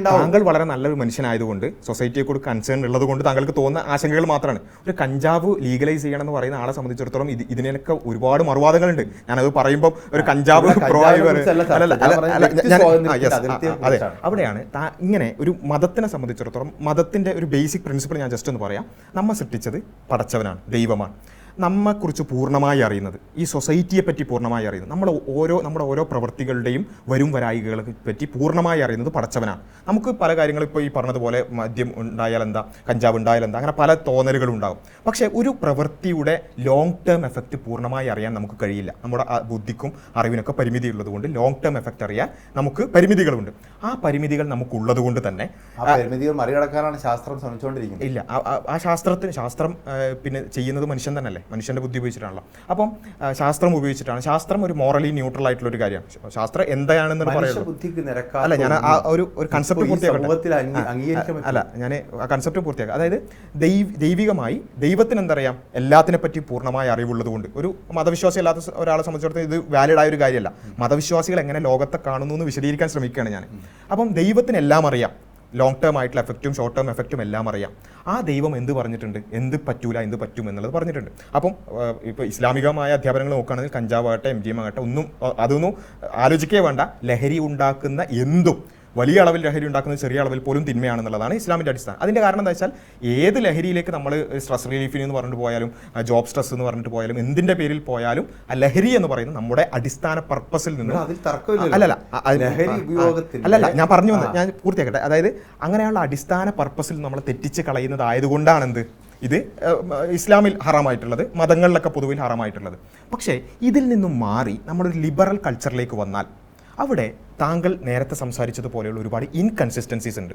താങ്കൾ വളരെ നല്ലൊരു മനുഷ്യനായതുകൊണ്ട്, സൊസൈറ്റിയെ കൂടി കൺസേൺ ഉള്ളത് കൊണ്ട് താങ്കൾക്ക് തോന്നുന്ന ആശങ്കകൾ മാത്രമാണ്. ഒരു കഞ്ചാവ് ലീഗലൈസ് ചെയ്യണം എന്ന് പറയുന്ന ആളെ സംബന്ധിച്ചിടത്തോളം ഇതിനൊക്കെ ഒരുപാട് മറുവാദങ്ങളുണ്ട്. ഞാനത് പറയുമ്പോൾ ഒരു കഞ്ചാവ് അതെ, അവിടെയാണ് ഇങ്ങനെ ഒരു മതത്തിനെ സംബന്ധിച്ചിടത്തോളം മതത്തിന്റെ ഒരു ബേസിക് പ്രിൻസിപ്പിൾ ഞാൻ ജസ്റ്റ് ഒന്ന് പറയാം. നമ്മെ സൃഷ്ടിച്ചത് പടച്ചവനാണ്, ദൈവമാണ്. നമ്മെക്കുറിച്ച് പൂർണ്ണമായി അറിയുന്നത്, ഈ സൊസൈറ്റിയെ പറ്റി പൂർണ്ണമായി അറിയുന്നത്, നമ്മുടെ ഓരോ പ്രവൃത്തികളുടെയും വരും വരായികളെ പറ്റി പൂർണ്ണമായി അറിയുന്നത് പടച്ചവനാണ്. നമുക്ക് പല കാര്യങ്ങളും ഇപ്പോൾ ഈ പറഞ്ഞതുപോലെ മദ്യം ഉണ്ടായാൽ എന്താ, കഞ്ചാവ് ഉണ്ടായാൽ എന്താ, അങ്ങനെ പല തോന്നലുകളും ഉണ്ടാകും. പക്ഷേ ഒരു പ്രവൃത്തിയുടെ ലോങ് ടേം എഫക്റ്റ് പൂർണ്ണമായി അറിയാൻ നമുക്ക് കഴിയില്ല. നമ്മുടെ ബുദ്ധിക്കും അറിവിനൊക്കെ പരിമിതി ഉള്ളതുകൊണ്ട് ലോങ് ടേം എഫക്റ്റ് അറിയാൻ നമുക്ക് പരിമിതികളുണ്ട്. ആ പരിമിതികൾ നമുക്കുള്ളത് കൊണ്ട് തന്നെ പരിമിതികൾ മറികടക്കാനാണ് ശാസ്ത്രം ശ്രമിച്ചുകൊണ്ടിരിക്കുന്നത്. ഇല്ല, ആ ശാസ്ത്രം പിന്നെ ചെയ്യുന്നത് മനുഷ്യൻ തന്നെയല്ലേ, മനുഷ്യന്റെ ബുദ്ധി ഉപയോഗിച്ചിട്ടാണല്ലോ. അപ്പം ശാസ്ത്രം ഉപയോഗിച്ചിട്ടാണ്. ശാസ്ത്രം ഒരു മോറലി ന്യൂട്രൽ ആയിട്ടുള്ള ഒരു കാര്യമാണ്. ശാസ്ത്രം എന്താണെന്ന് പറയുന്നത് അല്ല, ഞാൻ ആ ഒരു കൺസെപ്റ്റ് പൂർത്തിയാക്കട്ടെ. അല്ല, ഞാൻ ആ കൺസെപ്റ്റ് പൂർത്തിയാക്കാം. അതായത് ദൈവികമായി ദൈവത്തിന് എന്തറിയാം, എല്ലാത്തിനെ പറ്റി പൂർണ്ണമായ അറിവുള്ളത് കൊണ്ട്. ഒരു മതവിശ്വാസി അല്ലാത്ത ഒരാളെ സംബന്ധിച്ചിടത്തോളം ഇത് വാലിഡ് ആയ ഒരു കാര്യമല്ല. മതവിശ്വാസികൾ എങ്ങനെ ലോകത്തെ കാണുന്നു എന്ന് വിശദീകരിക്കാൻ ശ്രമിക്കുകയാണ് ഞാൻ. അപ്പം ദൈവത്തിന് എല്ലാം അറിയാം, ലോങ് ടേം ആയിട്ടുള്ള എഫക്റ്റും ഷോർട്ട് ടേം എഫക്റ്റും എല്ലാം അറിയാം. ആ ദൈവം എന്ത് പറഞ്ഞിട്ടുണ്ട്, എന്ത് പറ്റൂല, എന്ത് പറ്റും എന്നുള്ളത് പറഞ്ഞിട്ടുണ്ട്. അപ്പം ഇപ്പോൾ ഇസ്ലാമികമായ അധ്യാപനങ്ങൾ നോക്കുകയാണെങ്കിൽ കഞ്ചാവാകട്ടെ MDMA ആകട്ടെ അതൊന്നും ആലോചിക്കേ വേണ്ട. ലഹരി ഉണ്ടാക്കുന്ന എന്തും, വലിയ അളവിൽ ലഹരി ഉണ്ടാക്കുന്നത് ചെറിയ അളവിൽ പോലും തിന്മയാണെന്നുള്ളതാണ് ഇസ്ലാമിൻ്റെ അടിസ്ഥാനം. അതിൻ്റെ കാരണം എന്താ വെച്ചാൽ ഏത് ലഹരിയിലേക്ക് നമ്മൾ സ്ട്രെസ് റിലീഫിന് എന്ന് പറഞ്ഞിട്ട് പോയാലും, ജോബ് സ്ട്രെസ് എന്ന് പറഞ്ഞിട്ട് പോയാലും, എന്തിൻ്റെ പേരിൽ പോയാലും ആ ലഹരി എന്ന് പറയുന്നത് നമ്മുടെ അടിസ്ഥാന പർപ്പസിൽ നിന്ന് അല്ലല്ല, ഞാൻ പറഞ്ഞു വന്നത് ഞാൻ പൂർത്തിയാക്കട്ടെ. അതായത് അങ്ങനെയുള്ള അടിസ്ഥാന പർപ്പസിൽ നമ്മൾ തെറ്റിച്ച് കളയുന്നതായതുകൊണ്ടാണ് എന്ത് ഇത് ഇസ്ലാമിൽ ഹറാമായിട്ടുള്ളത്, മതങ്ങളിലൊക്കെ പൊതുവിൽ ഹറാമായിട്ടുള്ളത്. പക്ഷേ ഇതിൽ നിന്നും മാറി നമ്മളൊരു ലിബറൽ കൾച്ചറിലേക്ക് വന്നാൽ അവിടെ താങ്കൾ നേരത്തെ സംസാരിച്ചതുപോലെയുള്ള ഒരുപാട് ഇൻകൺസിസ്റ്റൻസീസ് ഉണ്ട്.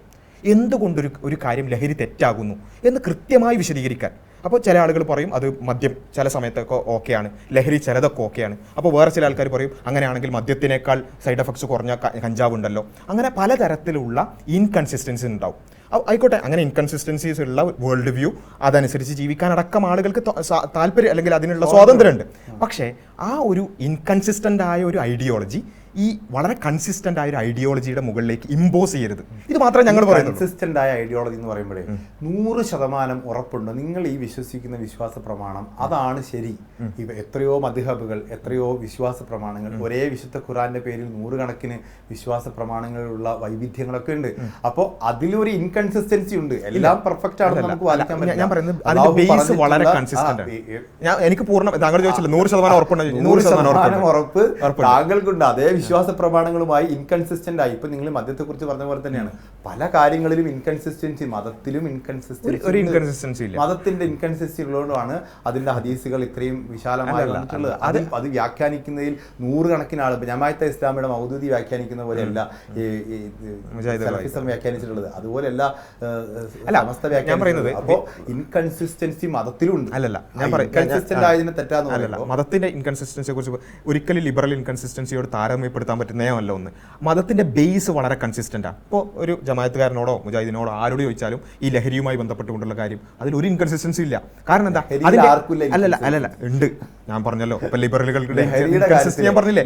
എന്തുകൊണ്ടൊരു കാര്യം ലഹരി തെറ്റാകുന്നു എന്ന് കൃത്യമായി വിശദീകരിക്കാൻ. അപ്പോൾ ചില ആളുകൾ പറയും അത് മദ്യം ചില സമയത്തൊക്കെ ഓക്കെയാണ്, ലഹരി ചിലതൊക്കെ ഓക്കെയാണ്. അപ്പോൾ വേറെ ചില ആൾക്കാർ പറയും അങ്ങനെയാണെങ്കിൽ മദ്യത്തിനേക്കാൾ സൈഡ് എഫക്ട്സ് കുറഞ്ഞ കഞ്ചാവ് ഉണ്ടല്ലോ. അങ്ങനെ പലതരത്തിലുള്ള ഇൻകൺസിസ്റ്റൻസി ഉണ്ടാവും. ആയിക്കോട്ടെ, അങ്ങനെ ഇൻകൺസിസ്റ്റൻസീസ് ഉള്ള വേൾഡ് വ്യൂ, അതനുസരിച്ച് ജീവിക്കാനടക്കം ആളുകൾക്ക് താല്പര്യം അല്ലെങ്കിൽ അതിനുള്ള സ്വാതന്ത്ര്യമുണ്ട്. പക്ഷേ ആ ഒരു ഇൻകൺസിസ്റ്റൻ്റ് ആയ ഒരു ഐഡിയോളജി ഈ വളരെ കൺസിസ്റ്റന്റ് ആയ ഒരു ഐഡിയോളജിയുടെ മുകളിലേക്ക് ഇമ്പോസ് ചെയ്യരുത്. ഇത് മാത്രമേ ഞങ്ങൾ പറയുന്നത്. കൺസിസ്റ്റന്റ് ആയ ഐഡിയോളജി എന്ന് പറയുമ്പോഴേ 100% ഉറപ്പുണ്ട് നിങ്ങൾ ഈ വിശ്വസിക്കുന്ന വിശ്വാസ പ്രമാണം അതാണ് ശരി. എത്രയോ മദ്ഹബുകൾ, എത്രയോ വിശ്വാസ പ്രമാണങ്ങൾ, ഒരേ വിശുദ്ധ ഖുറാന്റെ പേരിൽ 100 കണക്കിന് വിശ്വാസ പ്രമാണങ്ങളിലുള്ള വൈവിധ്യങ്ങളൊക്കെ ഉണ്ട്. അപ്പോൾ അതിലൊരു ഇൻകൺസിസ്റ്റൻസി ഉണ്ട്. എല്ലാം പെർഫെക്റ്റ് ആണെന്ന് നമുക്ക് വാദിക്കാൻ പറ്റില്ല. ഞാൻ പറയുന്നത് അതിന്റെ ബേസ് വളരെ കൺസിസ്റ്റന്റ് ആണ്. എനിക്ക് പൂർണ്ണ താങ്കൾ ചോദിച്ചില്ല 100% ഉറപ്പുണ്ട്. 100% ഉറപ്പ് താങ്കൾക്കുണ്ട്. അതേ വിശ്വാസ പ്രമാണങ്ങളുമായി ഇൻകൺസിസ്റ്റന്റ് ആയി. ഇപ്പൊ നിങ്ങൾ മദ്യത്തെ കുറിച്ച് പറഞ്ഞ പോലെ തന്നെയാണ് പല കാര്യങ്ങളിലും ഇൻകൺസിസ്റ്റൻസി, മതത്തിലും ഇൻകൺസിസ്റ്റൻസി ഇല്ല. മതത്തിന്റെ ഇൻകൺസിസ്റ്റൻസി ഉള്ളതുകൊണ്ടാണ് അതിന്റെ ഹദീസുകൾ ഇത്രയും വിശാലമായി വന്നിട്ടുള്ളത്. അത് വ്യാഖ്യാനിക്കുന്നതിൽ 100 കണക്കിന് ആൾ, ജമാഅത്തെ ഇസ്ലാമിയുടെ മൗദൂദി വ്യാഖ്യാനിക്കുന്ന പോലെയല്ല സലഫിസം വ്യാഖ്യാനിച്ചിട്ടുള്ളത്, അതുപോലെയല്ല സമസ്ത വ്യാഖ്യാനിക്കുന്നത്. അപ്പോൾ ഇൻകൺസിസ്റ്റൻസി മതത്തിലുണ്ട്. ഇൻകൺസിസ്റ്റന്റ് ആയതിനെ തെറ്റാന്ന് അല്ലല്ല, മതത്തിന്റെ ഇൻകൺസിസ്റ്റൻസിയെ കുറിച്ച് ഒരിക്കലും ലിബറൽ ഇൻകൺസിസ്റ്റൻസിയോട് താരതമ്യപ്പെടുത്താൻ പറ്റുന്നതല്ല. ഒന്ന്, മതത്തിന്റെ ബേസ് വളരെ കൺസിസ്റ്റന്റ് ആണ്. ഇപ്പോൾ ഒരു ജമാഅത്തുകാരനോടോ മുജാഹിദിനോടോ ആരോട് ചോദിച്ചാലും ഈ ലഹരിയുമായി ബന്ധപ്പെട്ടുകൊണ്ടുള്ള കാര്യം അതിൽ ഒരു ഇൻകൺസിസ്റ്റൻസി ഇല്ല. കാരണം എന്താ? അല്ലല്ല ഉണ്ട്. ഞാൻ പറഞ്ഞല്ലോ ഇപ്പൊ ലിബറലുകളുടെ ഞാൻ പറഞ്ഞില്ലേ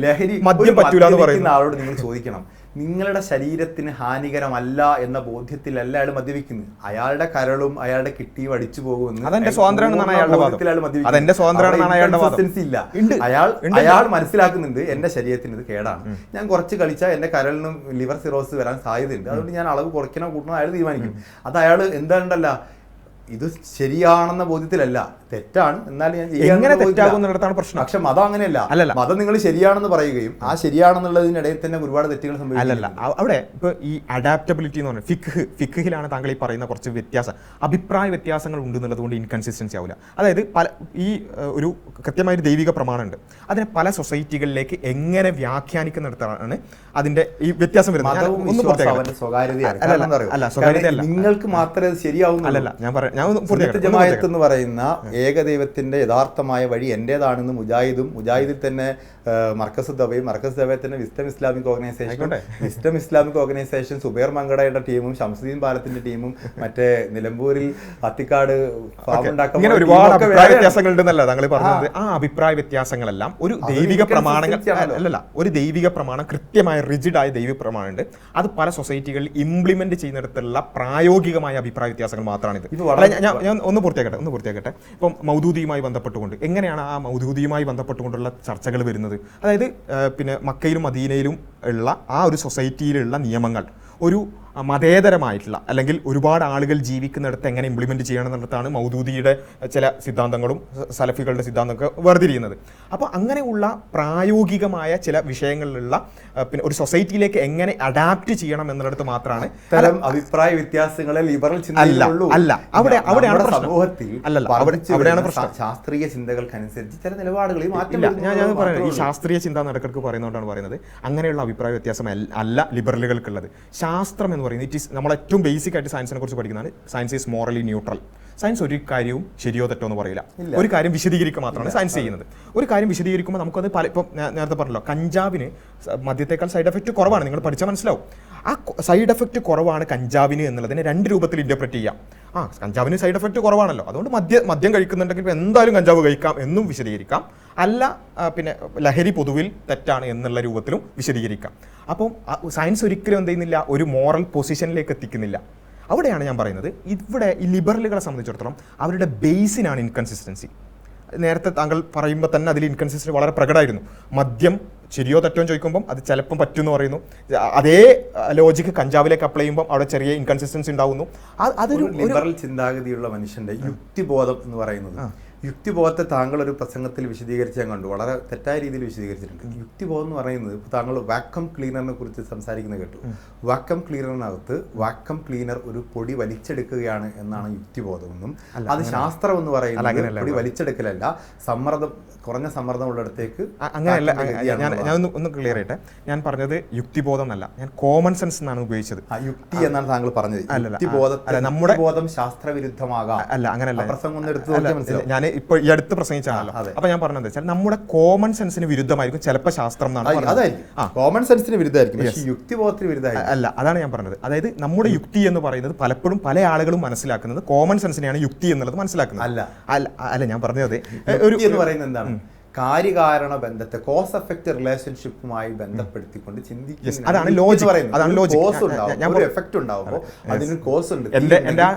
മദ്യം പറ്റൂല എന്ന് പറയുന്ന ആളോട് നിങ്ങൾ ചോദിക്കണം, നിങ്ങളുടെ ശരീരത്തിന് ഹാനികരമല്ല എന്ന ബോധ്യത്തിലല്ല അയാൾ മദ്യപിക്കുന്നത്. അയാളുടെ കരളും അയാളുടെ കിട്ടിയും അടിച്ചു പോകുമെന്ന് അതെന്റെ സ്വാതന്ത്ര്യമാണെന്നാണ് അയാളുടെ വാദം. അതെന്റെ സ്വാതന്ത്ര്യമാണെന്നാണ് അയാളുടെ വാദം. അയാൾ മനസ്സിലാക്കുന്നുണ്ട് എന്റെ ശരീരത്തിന് ഇത് കേടാണ്, ഞാൻ കുറച്ച് കളിച്ചാൽ എന്റെ കരളിനും ലിവർ സിറോസിസ് വരാൻ സാധ്യതയുണ്ട്, അതുകൊണ്ട് ഞാൻ അളവ് കുറയ്ക്കണോ കൂട്ടണോ അയാൾ തീരുമാനിക്കും. അത് അയാൾ എന്താണ്ടല്ല ഇത് ശരിയാണെന്ന ബോധ്യത്തിലല്ല, തെറ്റാണ്, എന്നാലും ഞാൻ എങ്ങനെ തെറ്റാകുന്നിടത്താണ് പ്രശ്നം. പക്ഷെ മതം അങ്ങനെയല്ല. മതം നിങ്ങൾ ശരിയാണെന്ന് പറയുകയും ആ ശരിയാണെന്നുള്ളതിനിടയിൽ തന്നെ ഒരുപാട് തെറ്റുകൾ സംഭവിക്കും. അല്ലല്ല, അവിടെ ഇപ്പൊ ഈ അഡാപ്റ്റബിലിറ്റി എന്ന് പറഞ്ഞാൽ ഫിഖിലാണ് താങ്കൾ ഈ പറയുന്ന കുറച്ച് വ്യത്യാസം, അഭിപ്രായ വ്യത്യാസങ്ങൾ ഉണ്ട് എന്നുള്ളതുകൊണ്ട് ഇൻകൺസിസ്റ്റൻസി ആവില്ല. അതായത് ഈ ഒരു കൃത്യമായൊരു ദൈവിക പ്രമാണമുണ്ട്, അതിനെ പല സൊസൈറ്റികളിലേക്ക് എങ്ങനെ വ്യാഖ്യാനിക്കുന്നിടത്താണ് അതിന്റെ ഈ വ്യത്യാസം വരുന്നത്. നിങ്ങൾക്ക് മാത്രമേ ശരിയാവുന്നു. അല്ലല്ല, ഞാൻ പറയാം, ജമാഅത്ത് എന്ന് പറയുന്ന ഏകദൈവത്തിന്റെ യഥാർത്ഥമായ വഴി എന്റേതാണെന്ന് മുജാഹിദിൽ തന്നെ മർക്കസ് ദവയും തന്നെ വിസ്റ്റം ഇസ്ലാമിക് ഓർഗനൈസേഷൻ സുബൈർ മങ്കടയുടെ ടീമും ഷംസുദ്ദീൻ പാലത്തിന്റെ ടീമും മറ്റേ നിലമ്പൂരിൽ അത്തിക്കാട് ഇങ്ങനെ ഒരുപാട് അഭിപ്രായ വ്യത്യാസങ്ങൾ ഉണ്ടെന്നല്ല താങ്കൾ പറഞ്ഞത്. ആ അഭിപ്രായ വ്യത്യാസങ്ങളെല്ലാം ഒരു ദൈവിക പ്രമാണങ്ങൾ അല്ലല്ല, ഒരു ദൈവിക പ്രമാണം, കൃത്യമായ റിജിഡായ ദൈവിക പ്രമാണം ഉണ്ട്. അത് പല സൊസൈറ്റികളിൽ ഇംപ്ലിമെന്റ് ചെയ്യുന്നിടത്തുള്ള പ്രായോഗികമായ അഭിപ്രായ വ്യത്യാസങ്ങൾ മാത്രമാണ് ഇത്. ഞാൻ ഒന്ന് പൂർത്തിയാക്കട്ടെ. ഇപ്പം മൗദൂദിയുമായി ബന്ധപ്പെട്ടുകൊണ്ട് എങ്ങനെയാണ് ആ മൗദൂദിയുമായി ബന്ധപ്പെട്ടുകൊണ്ടുള്ള ചർച്ചകൾ വരുന്നത്? അതായത് പിന്നെ മക്കയിലും മദീനയിലും ഉള്ള ആ ഒരു സൊസൈറ്റിയിലുള്ള നിയമങ്ങൾ ഒരു മതേതരമായിട്ടുള്ള അല്ലെങ്കിൽ ഒരുപാട് ആളുകൾ ജീവിക്കുന്നിടത്ത് എങ്ങനെ ഇംപ്ലിമെൻറ്റ് ചെയ്യണം എന്നുള്ളതാണ് മൗദൂദിയുടെ ചില സിദ്ധാന്തങ്ങളും സലഫികളുടെ സിദ്ധാന്തമൊക്കെ വേർതിരിയുന്നത്. അപ്പോൾ അങ്ങനെയുള്ള പ്രായോഗികമായ ചില വിഷയങ്ങളിലുള്ള പിന്നെ ഒരു സൊസൈറ്റിയിലേക്ക് എങ്ങനെ അഡാപ്റ്റ് ചെയ്യണം എന്നുള്ളത് മാത്രമാണ് അഭിപ്രായ വ്യത്യാസങ്ങളെ ലിബറൽ അവിടെയാണ് സമൂഹത്തിൽ അവിടെയാണ് പ്രശ്നം. ശാസ്ത്രീയ ചിന്തകൾക്കനുസരിച്ച് ചില നിലപാടുകളിൽ മാറ്റില്ല. ഞാൻ പറയുന്നത് ഈ ശാസ്ത്രീയ ചിന്ത നടക്കിടക്ക് പറയുന്നതുകൊണ്ടാണ് പറയുന്നത് അങ്ങനെയുള്ള അഭിപ്രായ വ്യത്യാസം അല്ല ലിബറലുകൾക്കുള്ളത്. ശാസ്ത്രം എന്ന് പറയുന്നത് ഇറ്റ് ഈസ് നമ്മൾ ഏറ്റവും ബേസിക് ആയിട്ട് സയൻസിനെ കുറിച്ച് പഠിക്കുന്നതാണ്. Science is morally neutral. Science ഒരു കാര്യവും ശരിയോ തെറ്റോ എന്ന് പറയില്ല. ഒരു കാര്യം വിശദീകരിക്കുക മാത്രമാണ് സയൻസ് ചെയ്യുന്നത്. ഒരു കാര്യം വിശദീകരിക്കുമ്പോൾ നമുക്കത് ഇപ്പം നേരത്തെ പറഞ്ഞല്ലോ, കഞ്ചാവിന് മദ്യത്തേക്കാൾ സൈഡ് എഫക്റ്റ് കുറവാണ്. നിങ്ങൾ പഠിച്ചാൽ മനസ്സിലാവും. ആ സൈഡ് എഫക്റ്റ് കുറവാണ് കഞ്ചാവിന് എന്നുള്ളതിനെ 2 രൂപത്തിൽ ഇന്റർപ്രറ്റ് ചെയ്യാം. കഞ്ചാവിന് സൈഡ് എഫക്റ്റ് കുറവാണല്ലോ, അതുകൊണ്ട് മദ്യം കഴിക്കുന്നുണ്ടെങ്കിൽ എന്തായാലും കഞ്ചാവ് കഴിക്കാം എന്നും വിശദീകരിക്കാം. അല്ല പിന്നെ ലഹരി പൊതുവിൽ തെറ്റാണ് എന്നുള്ള രൂപത്തിലും വിശദീകരിക്കാം. അപ്പം സയൻസ് ഒരിക്കലും എന്ത് ചെയ്യുന്നില്ല, ഒരു മോറൽ പൊസിഷനിലേക്ക് എത്തിക്കുന്നില്ല. അവിടെയാണ് ഞാൻ പറയുന്നത് ഇവിടെ ഈ ലിബറലുകളെ സംബന്ധിച്ചിടത്തോളം അവരുടെ ബേസിനാണ് ഇൻകൺസിസ്റ്റൻസി. നേരത്തെ താങ്കൾ പറയുമ്പോൾ തന്നെ അതിൽ ഇൻകൺസിസ്റ്റൻസി വളരെ പ്രകടമായിരുന്നു. മദ്യം ശരിയോ തെറ്റോ ചോദിക്കുമ്പം അത് ചിലപ്പം പറ്റുമെന്ന് പറയുന്നു. അതേ ലോജിക്ക് കഞ്ചാവിലേക്ക് അപ്ലൈ ചെയ്യുമ്പോൾ അവിടെ ചെറിയ ഇൻകൺസിസ്റ്റൻസി ഉണ്ടാകുന്നു. അതൊരു ലിബറൽ ചിന്താഗതിയുള്ള മനുഷ്യന്റെ യുക്തിബോധം എന്ന് പറയുന്നത്, യുക്തിബോധത്തെ താങ്കൾ ഒരു പ്രസംഗത്തിൽ വിശദീകരിച്ച് ഞാൻ കണ്ടു, വളരെ തെറ്റായ രീതിയിൽ വിശദീകരിച്ചിട്ടുണ്ട്. യുക്തിബോധം എന്ന് പറയുന്നത് ഇപ്പോൾ താങ്കൾ വാക്വം ക്ലീനറിനെ കുറിച്ച് സംസാരിക്കുന്നത് കേട്ടു. വാക്വം ക്ലീനറിനകത്ത് വാക്വം ക്ലീനർ ഒരു പൊടി വലിച്ചെടുക്കുകയാണ് എന്നാണ് യുക്തിബോധമെന്നും അത് ശാസ്ത്രം എന്ന് പറയുന്നത് പൊടി വലിച്ചെടുക്കലല്ല, സമ്മർദ്ദം കുറഞ്ഞ സമ്മർദ്ദമുള്ളിടത്തേക്ക് അങ്ങനെയല്ല. ഞാൻ ഒന്ന് ക്ലിയർ ചെയ്യട്ടെ. ഞാൻ പറഞ്ഞത് യുക്തിബോധം എന്നല്ല, ഞാൻ കോമൺ സെൻസ് എന്നാണ് ഉപയോഗിച്ചത്. യുക്തി എന്നാണ് താങ്കൾ പറഞ്ഞത്. നമ്മുടെ ബോധം ശാസ്ത്രവിരുദ്ധമാകാം അല്ല, അങ്ങനെയല്ല. പ്രസംഗം ഒന്ന് എടുത്ത് ഞാൻ ഇപ്പോൾ ഈ അടുത്ത് പ്രസംഗിച്ചാണല്ലോ. അപ്പൊ ഞാൻ പറഞ്ഞത് വെച്ചാൽ നമ്മുടെ കോമൺ സെൻസിന് വിരുദ്ധമായിരിക്കും ചിലപ്പോൾ ശാസ്ത്രം എന്നാണ്. കോമൺ സെൻസിന് വിരുദ്ധമായിരിക്കും, യുക്തിബോധത്തിന് വിരുദ്ധമായി അല്ല. അതാണ് ഞാൻ പറഞ്ഞത്. അതായത് നമ്മുടെ യുക്തി എന്ന് പറയുന്നത് പലപ്പോഴും പല ആളുകളും മനസ്സിലാക്കുന്നത് കോമൺ സെൻസിനെയാണ് യുക്തി എന്നുള്ളത് മനസ്സിലാക്കുന്നത്. അല്ല, ഞാൻ പറഞ്ഞത് ഒരു എന്ന് പറയുന്നത് എന്താണ്, കാര്യകാരണ ബന്ധത്തെ കോസ് എഫക്റ്റ് റിലേഷൻഷിപ്പുമായി ബന്ധപ്പെടുത്തിക്കൊണ്ട് അതാണ് ലോജിക്. അതാണ് ലോജിക്. എഫക്റ്റ് ഉണ്ടാവുമ്പോൾ അതിന് കോസ് ഉണ്ട്.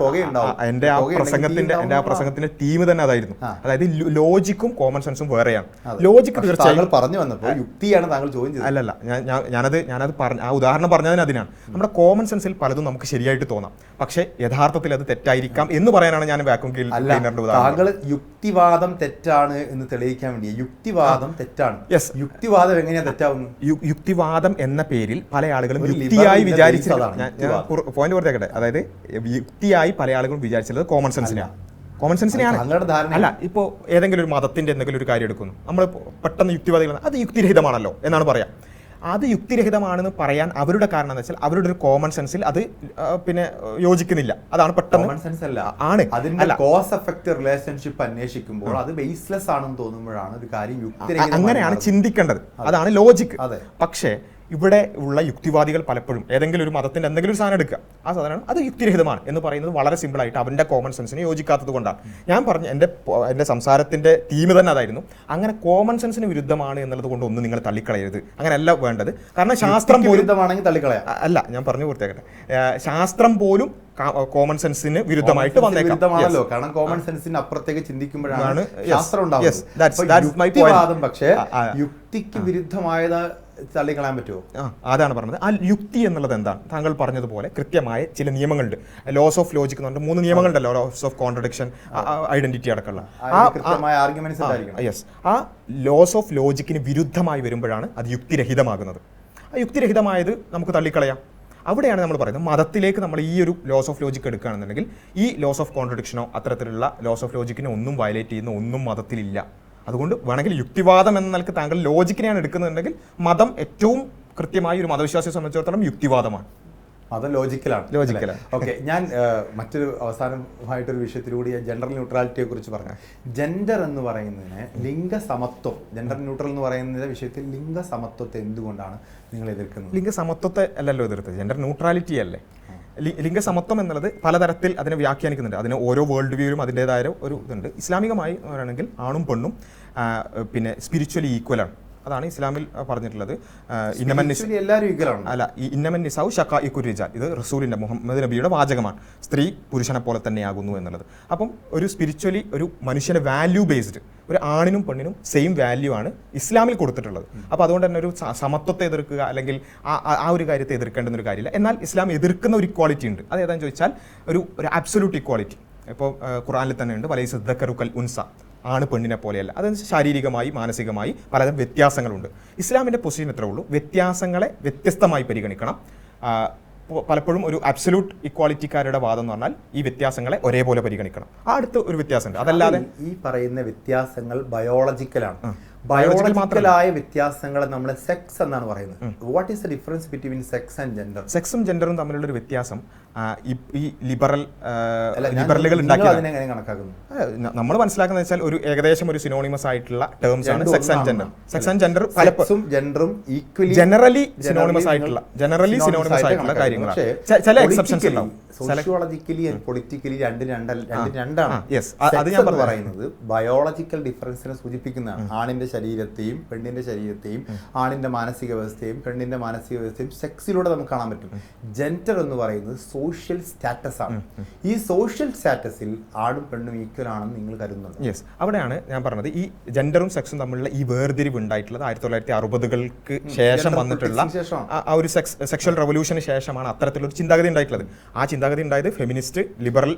എന്റെ ആ പ്രസംഗത്തിന്റെ തീം തന്നെ അതായിരുന്നു. അതായത് ലോജിക്കും കോമൺ സെൻസും വേറെയാണ്. ലോജിക്ക് തീർച്ചയായും പറഞ്ഞു വന്നപ്പോൾ യുക്തിയാണ് താങ്കൾ ചോദിച്ചത്. അല്ലല്ല, ഞാനത് പറഞ്ഞ ആ ഉദാഹരണം പറഞ്ഞതിന് അതിനാണ്. നമ്മുടെ കോമൺ സെൻസിൽ പലതും നമുക്ക് ശരിയായിട്ട് തോന്നാം, പക്ഷേ യഥാർത്ഥത്തിൽ അത് തെറ്റായിരിക്കാം എന്ന് പറയാനാണ് ഞാൻ വാക്വം ക്ലീനറിന്റെ ഉദാഹരണം. താങ്കൾ യുക്തിവാദം തെറ്റാണ് എന്ന് തെളിയിക്കാൻ വേണ്ടി യുക്തിവാദം തെറ്റാണ്. യുക്തിവാദം എങ്ങനെയാ തെറ്റാവുന്നു? യുക്തിവാദം എന്ന പേരിൽ പല ആളുകളും യുക്തിയായി വിചാരിച്ചതാണ്. പോയിന്റ് പറഞ്ഞേക്കട്ടെ. അതായത് യുക്തിയായി പല ആളുകളും വിചാരിച്ചത് കോമൺ സെൻസിനെയാണ്. കോമൺ സെൻസിനെയാണ്. അല്ല, ഇപ്പോൾ ഏതെങ്കിലും ഒരു മതത്തിന്റെ എന്തെങ്കിലും ഒരു കാര്യം എടുക്കുന്നു, നമ്മൾ പെട്ടെന്ന് യുക്തിവാദികൾ അത് യുക്തിരഹിതമാണല്ലോ എന്നാണ് പറയാം. അത് യുക്തിരഹിതമാണെന്ന് പറയാൻ അവരുടെ കാരണം എന്ന് വെച്ചാൽ അവരുടെ ഒരു കോമൺ സെൻസിൽ അത് പിന്നെ യോജിക്കുന്നില്ല. അതാണ് പെട്ടെന്ന് കോമൺ സെൻസ് അല്ല, ആണ് അതിന്റെ കോസ് എഫക്റ്റ് റിലേഷൻഷിപ്പ് അന്വേഷിക്കുമ്പോൾ അത് ബേസ്ലെസ് ആണെന്ന് തോന്നുമ്പോഴാണ് ഒരു കാര്യം യുക്തിരഹിതം. അങ്ങനെയാണ് ചിന്തിക്കേണ്ടത്. അതാണ് ലോജിക്ക്. പക്ഷേ ഇവിടെ ഉള്ള യുക്തിവാദികൾ പലപ്പോഴും ഏതെങ്കിലും ഒരു മതത്തിന്റെ എന്തെങ്കിലും ഒരു സാധനം എടുക്കുക, ആ സാധനം അത് യുക്തിരഹിതമാണ് എന്ന് പറയുന്നത് വളരെ സിമ്പിളായിട്ട് അവരുടെ കോമൺ സെൻസിന് യോജിക്കാത്തത് കൊണ്ടാണ്. ഞാൻ പറഞ്ഞ എൻ്റെ സംസാരത്തിന്റെ തീം തന്നെ അതായിരുന്നു. അങ്ങനെ കോമൺ സെൻസിന് വിരുദ്ധമാണ് എന്നുള്ളത് കൊണ്ട് ഒന്നും നിങ്ങൾ തള്ളിക്കളയരുത്. അങ്ങനെയല്ല വേണ്ടത്. കാരണം ശാസ്ത്രം വിരുദ്ധമാണെങ്കിൽ തള്ളിക്കളയാം. അല്ല, ഞാൻ പറഞ്ഞു പൂർത്തിയാക്കട്ടെ. ശാസ്ത്രം പോലും കോമൺ സെൻസിന് വിരുദ്ധമായിട്ട് വന്നേക്കാം. കാരണം കോമൺ സെൻസിന് അപ്പുറത്തേക്ക് ചിന്തിക്കുമ്പോഴാണ് ശാസ്ത്രം ഉണ്ടാവുന്നത്. പക്ഷേ യുക്തിക്ക് വിരുദ്ധമായത് തള്ളിക്കളയാൻ പറ്റുമോ? അതാണ് പറഞ്ഞത്. ആ യുക്തി എന്നുള്ളത് എന്താണ്? താങ്കൾ പറഞ്ഞതുപോലെ കൃത്യമായ ചില നിയമങ്ങളുണ്ട്. ലോസ് ഓഫ് ലോജിക് എന്ന് പറഞ്ഞിട്ട് 3 നിയമങ്ങളുണ്ടല്ലോ. ലോസ് ഓഫ് കോൺട്രഡിക്ഷൻ, ഐഡന്റിറ്റി അടക്കമുള്ള ആ ലോസ് ഓഫ് ലോജിക്കിന് വിരുദ്ധമായി വരുമ്പോഴാണ് അത് യുക്തിരഹിതമാകുന്നത്. ആ യുക്തിരഹിതമായത് നമുക്ക് തള്ളിക്കളയാം. അവിടെയാണ് നമ്മൾ പറയുന്നത് മതത്തിലേക്ക് നമ്മൾ ഈ ഒരു ലോസ് ഓഫ് ലോജിക്ക് എടുക്കുകയാണെന്നുണ്ടെങ്കിൽ ഈ ലോസ് ഓഫ് കോൺട്രഡിക്ഷനോ അത്തരത്തിലുള്ള ലോസ് ഓഫ് ലോജിക്കിനെ ഒന്നും വയലേറ്റ് ചെയ്യുന്ന ഒന്നും മതത്തിലില്ല. അതുകൊണ്ട് വേണമെങ്കിൽ യുക്തിവാദം എന്ന നിലക്ക് താങ്കൾ ലോജിക്കിനെയാണ് എടുക്കുന്നുണ്ടെങ്കിൽ മതം ഏറ്റവും കൃത്യമായി ഒരു മതവിശ്വാസിയെ സംബന്ധിച്ചിടത്തോളം യുക്തിവാദമാണ്. അത് ലോജിക്കലാണ്. ഓക്കെ, ഞാൻ മറ്റൊരു അവസാനമായിട്ടൊരു വിഷയത്തിലൂടെ ജെൻഡർ ന്യൂട്രാലിറ്റിയെ കുറിച്ച് പറഞ്ഞു. ജെൻഡർ എന്ന് പറയുന്നതിനെ ലിംഗസമത്വം, ജെൻഡർ ന്യൂട്രൽ എന്ന് പറയുന്ന വിഷയത്തിൽ ലിംഗസമത്വത്തെ എന്തുകൊണ്ടാണ് നിങ്ങൾ എതിർക്കുന്നത്? ലിംഗസമത്വത്തെ അല്ലല്ലോ എതിർത്തത്, ജെൻഡർ ന്യൂട്രാലിറ്റി അല്ലേ. ലിംഗസമത്വം എന്നുള്ളത് പലതരത്തിൽ അതിനെ വ്യാഖ്യാനിക്കുന്നുണ്ട്. അതിന് ഓരോ വേൾഡ് വ്യൂവിലും അതിൻ്റെതായ ഒരു ഇതുണ്ട്. ഇസ്ലാമികമായി പറയുകയാണെങ്കിൽ ആണും പെണ്ണും പിന്നെ സ്പിരിച്വലി ഈക്വലാണ്. അതാണ് ഇസ്ലാമിൽ പറഞ്ഞിട്ടുള്ളത്. ഇന്നമൻ നിസാഉ ശഖാഇഖു റിജാൽ, ഇത് റസൂലിന്റെ മുഹമ്മദ് നബിയുടെ വാചകമാണ്. സ്ത്രീ പുരുഷനെ പോലെ തന്നെയാകുന്നു എന്നുള്ളത്. അപ്പം ഒരു സ്പിരിച്വലി ഒരു മനുഷ്യനെ വാല്യൂ ബേസ്ഡ്, ഒരു ആണിനും പെണ്ണിനും സെയിം വാല്യൂ ആണ് ഇസ്ലാമിൽ കൊടുത്തിട്ടുള്ളത്. അപ്പോൾ അതുകൊണ്ട് തന്നെ ഒരു സമത്വത്തെ എതിർക്കുക അല്ലെങ്കിൽ ആ ഒരു കാര്യത്തെ എതിർക്കേണ്ടുന്ന ഒരു കാര്യമില്ല. എന്നാൽ ഇസ്ലാം എതിർക്കുന്ന ഒരു ഇക്വാളിറ്റി ഉണ്ട്. അത് ഏതാണെന്ന് ചോദിച്ചാൽ ഒരു അബ്സൊല്യൂട്ട് ഇക്വാളിറ്റി. ഇപ്പോൾ ഖുർആനിൽ തന്നെ ഉണ്ട്, വലൈസ ദക്കറുക്കൽ ഉൻസ, ആണ് പെണ്ണിനെ പോലെയല്ല. അത് ശാരീരികമായി മാനസികമായി പലതരം വ്യത്യാസങ്ങളുണ്ട്. ഇസ്ലാമിൻ്റെ പൊസിഷൻ എത്രേ ഉള്ളൂ, വ്യത്യാസങ്ങളെ വ്യത്യസ്തമായി പരിഗണിക്കണം. പലപ്പോഴും ഒരു അബ്സല്യൂട്ട് ഇക്വാലിറ്റിക്കാരുടെ വാദം എന്ന് പറഞ്ഞാൽ ഈ വ്യത്യാസങ്ങളെ ഒരേപോലെ പരിഗണിക്കണം. ആ അടുത്ത് ഒരു വ്യത്യാസമുണ്ട്. അതല്ലാതെ ഈ പറയുന്ന വ്യത്യാസങ്ങൾ ബയോളജിക്കലാണ്. ബയോളജിക്കലായ വ്യത്യാസങ്ങളെ നമ്മൾ സെക്സ് എന്നാണ് പറയുന്നത്. What is the difference between sex and gender? സെക്സും ജെൻഡറും തമ്മിലുള്ള ഒരു വ്യത്യാസം ഈ ലിബറലുകൾ ഉണ്ടാക്കിയത് നമ്മൾ മനസ്സിലാക്കുന്നത് വെച്ചാൽ ഒരു ഏകദേശം ഒരു സിനോണിമസ് ആയിട്ടുള്ള ടേംസ് ആണ് sex and gender. Sex and gender പലപ്പോഴും ജെൻഡറും ജനറലി സിനോണിമസ് ആയിട്ടുള്ള കാര്യങ്ങളാണ്. ചില എക്സെപ്ഷൻസ് ഉണ്ടാവും. സോഷ്യോളജിക്കലി ആൻഡ് പൊളിറ്റിക്കലി രണ്ടാണ്. അത് ഞാൻ പറയുന്നത് ബയോളജിക്കൽ ഡിഫറൻസിനെ സൂചിപ്പിക്കുന്നതാണ്. ആണിന്റെ ശരീരത്തെയും പെണ്ണിന്റെ ശരീരത്തെയും ആണിന്റെ മാനസിക വ്യവസ്ഥയും പെണ്ണിന്റെ മാനസിക വ്യവസ്ഥയും സെക്സിലൂടെ നമുക്ക് കാണാൻ പറ്റും. ജെൻഡർ എന്ന് പറയുന്നത് സോഷ്യൽ സ്റ്റാറ്റസ് ആണ്. ഈ സോഷ്യൽ സ്റ്റാറ്റസിൽ ആണും പെണ്ണും ഈക്വൽ ആണെന്ന് നിങ്ങൾ കരുതുന്നുണ്ട്? യെസ്, അവിടെയാണ് ഞാൻ പറഞ്ഞത് ഈ ജെൻഡറും സെക്സും തമ്മിലുള്ള ഈ വേർതിരിവ് ഉണ്ടായിട്ടുള്ളത് 1960-കൾക്ക് ശേഷം വന്നിട്ടുള്ള ആ ഒരു സെക്ഷൽ റെവല്യൂഷന് ശേഷമാണ് അത്തരത്തിലൊരു ചിന്താഗതി ഉണ്ടായിട്ടുള്ളത്. ആ ചിന്താഗതി ഉണ്ടായത് ഫെമിനിസ്റ്റ് ലിബറൽ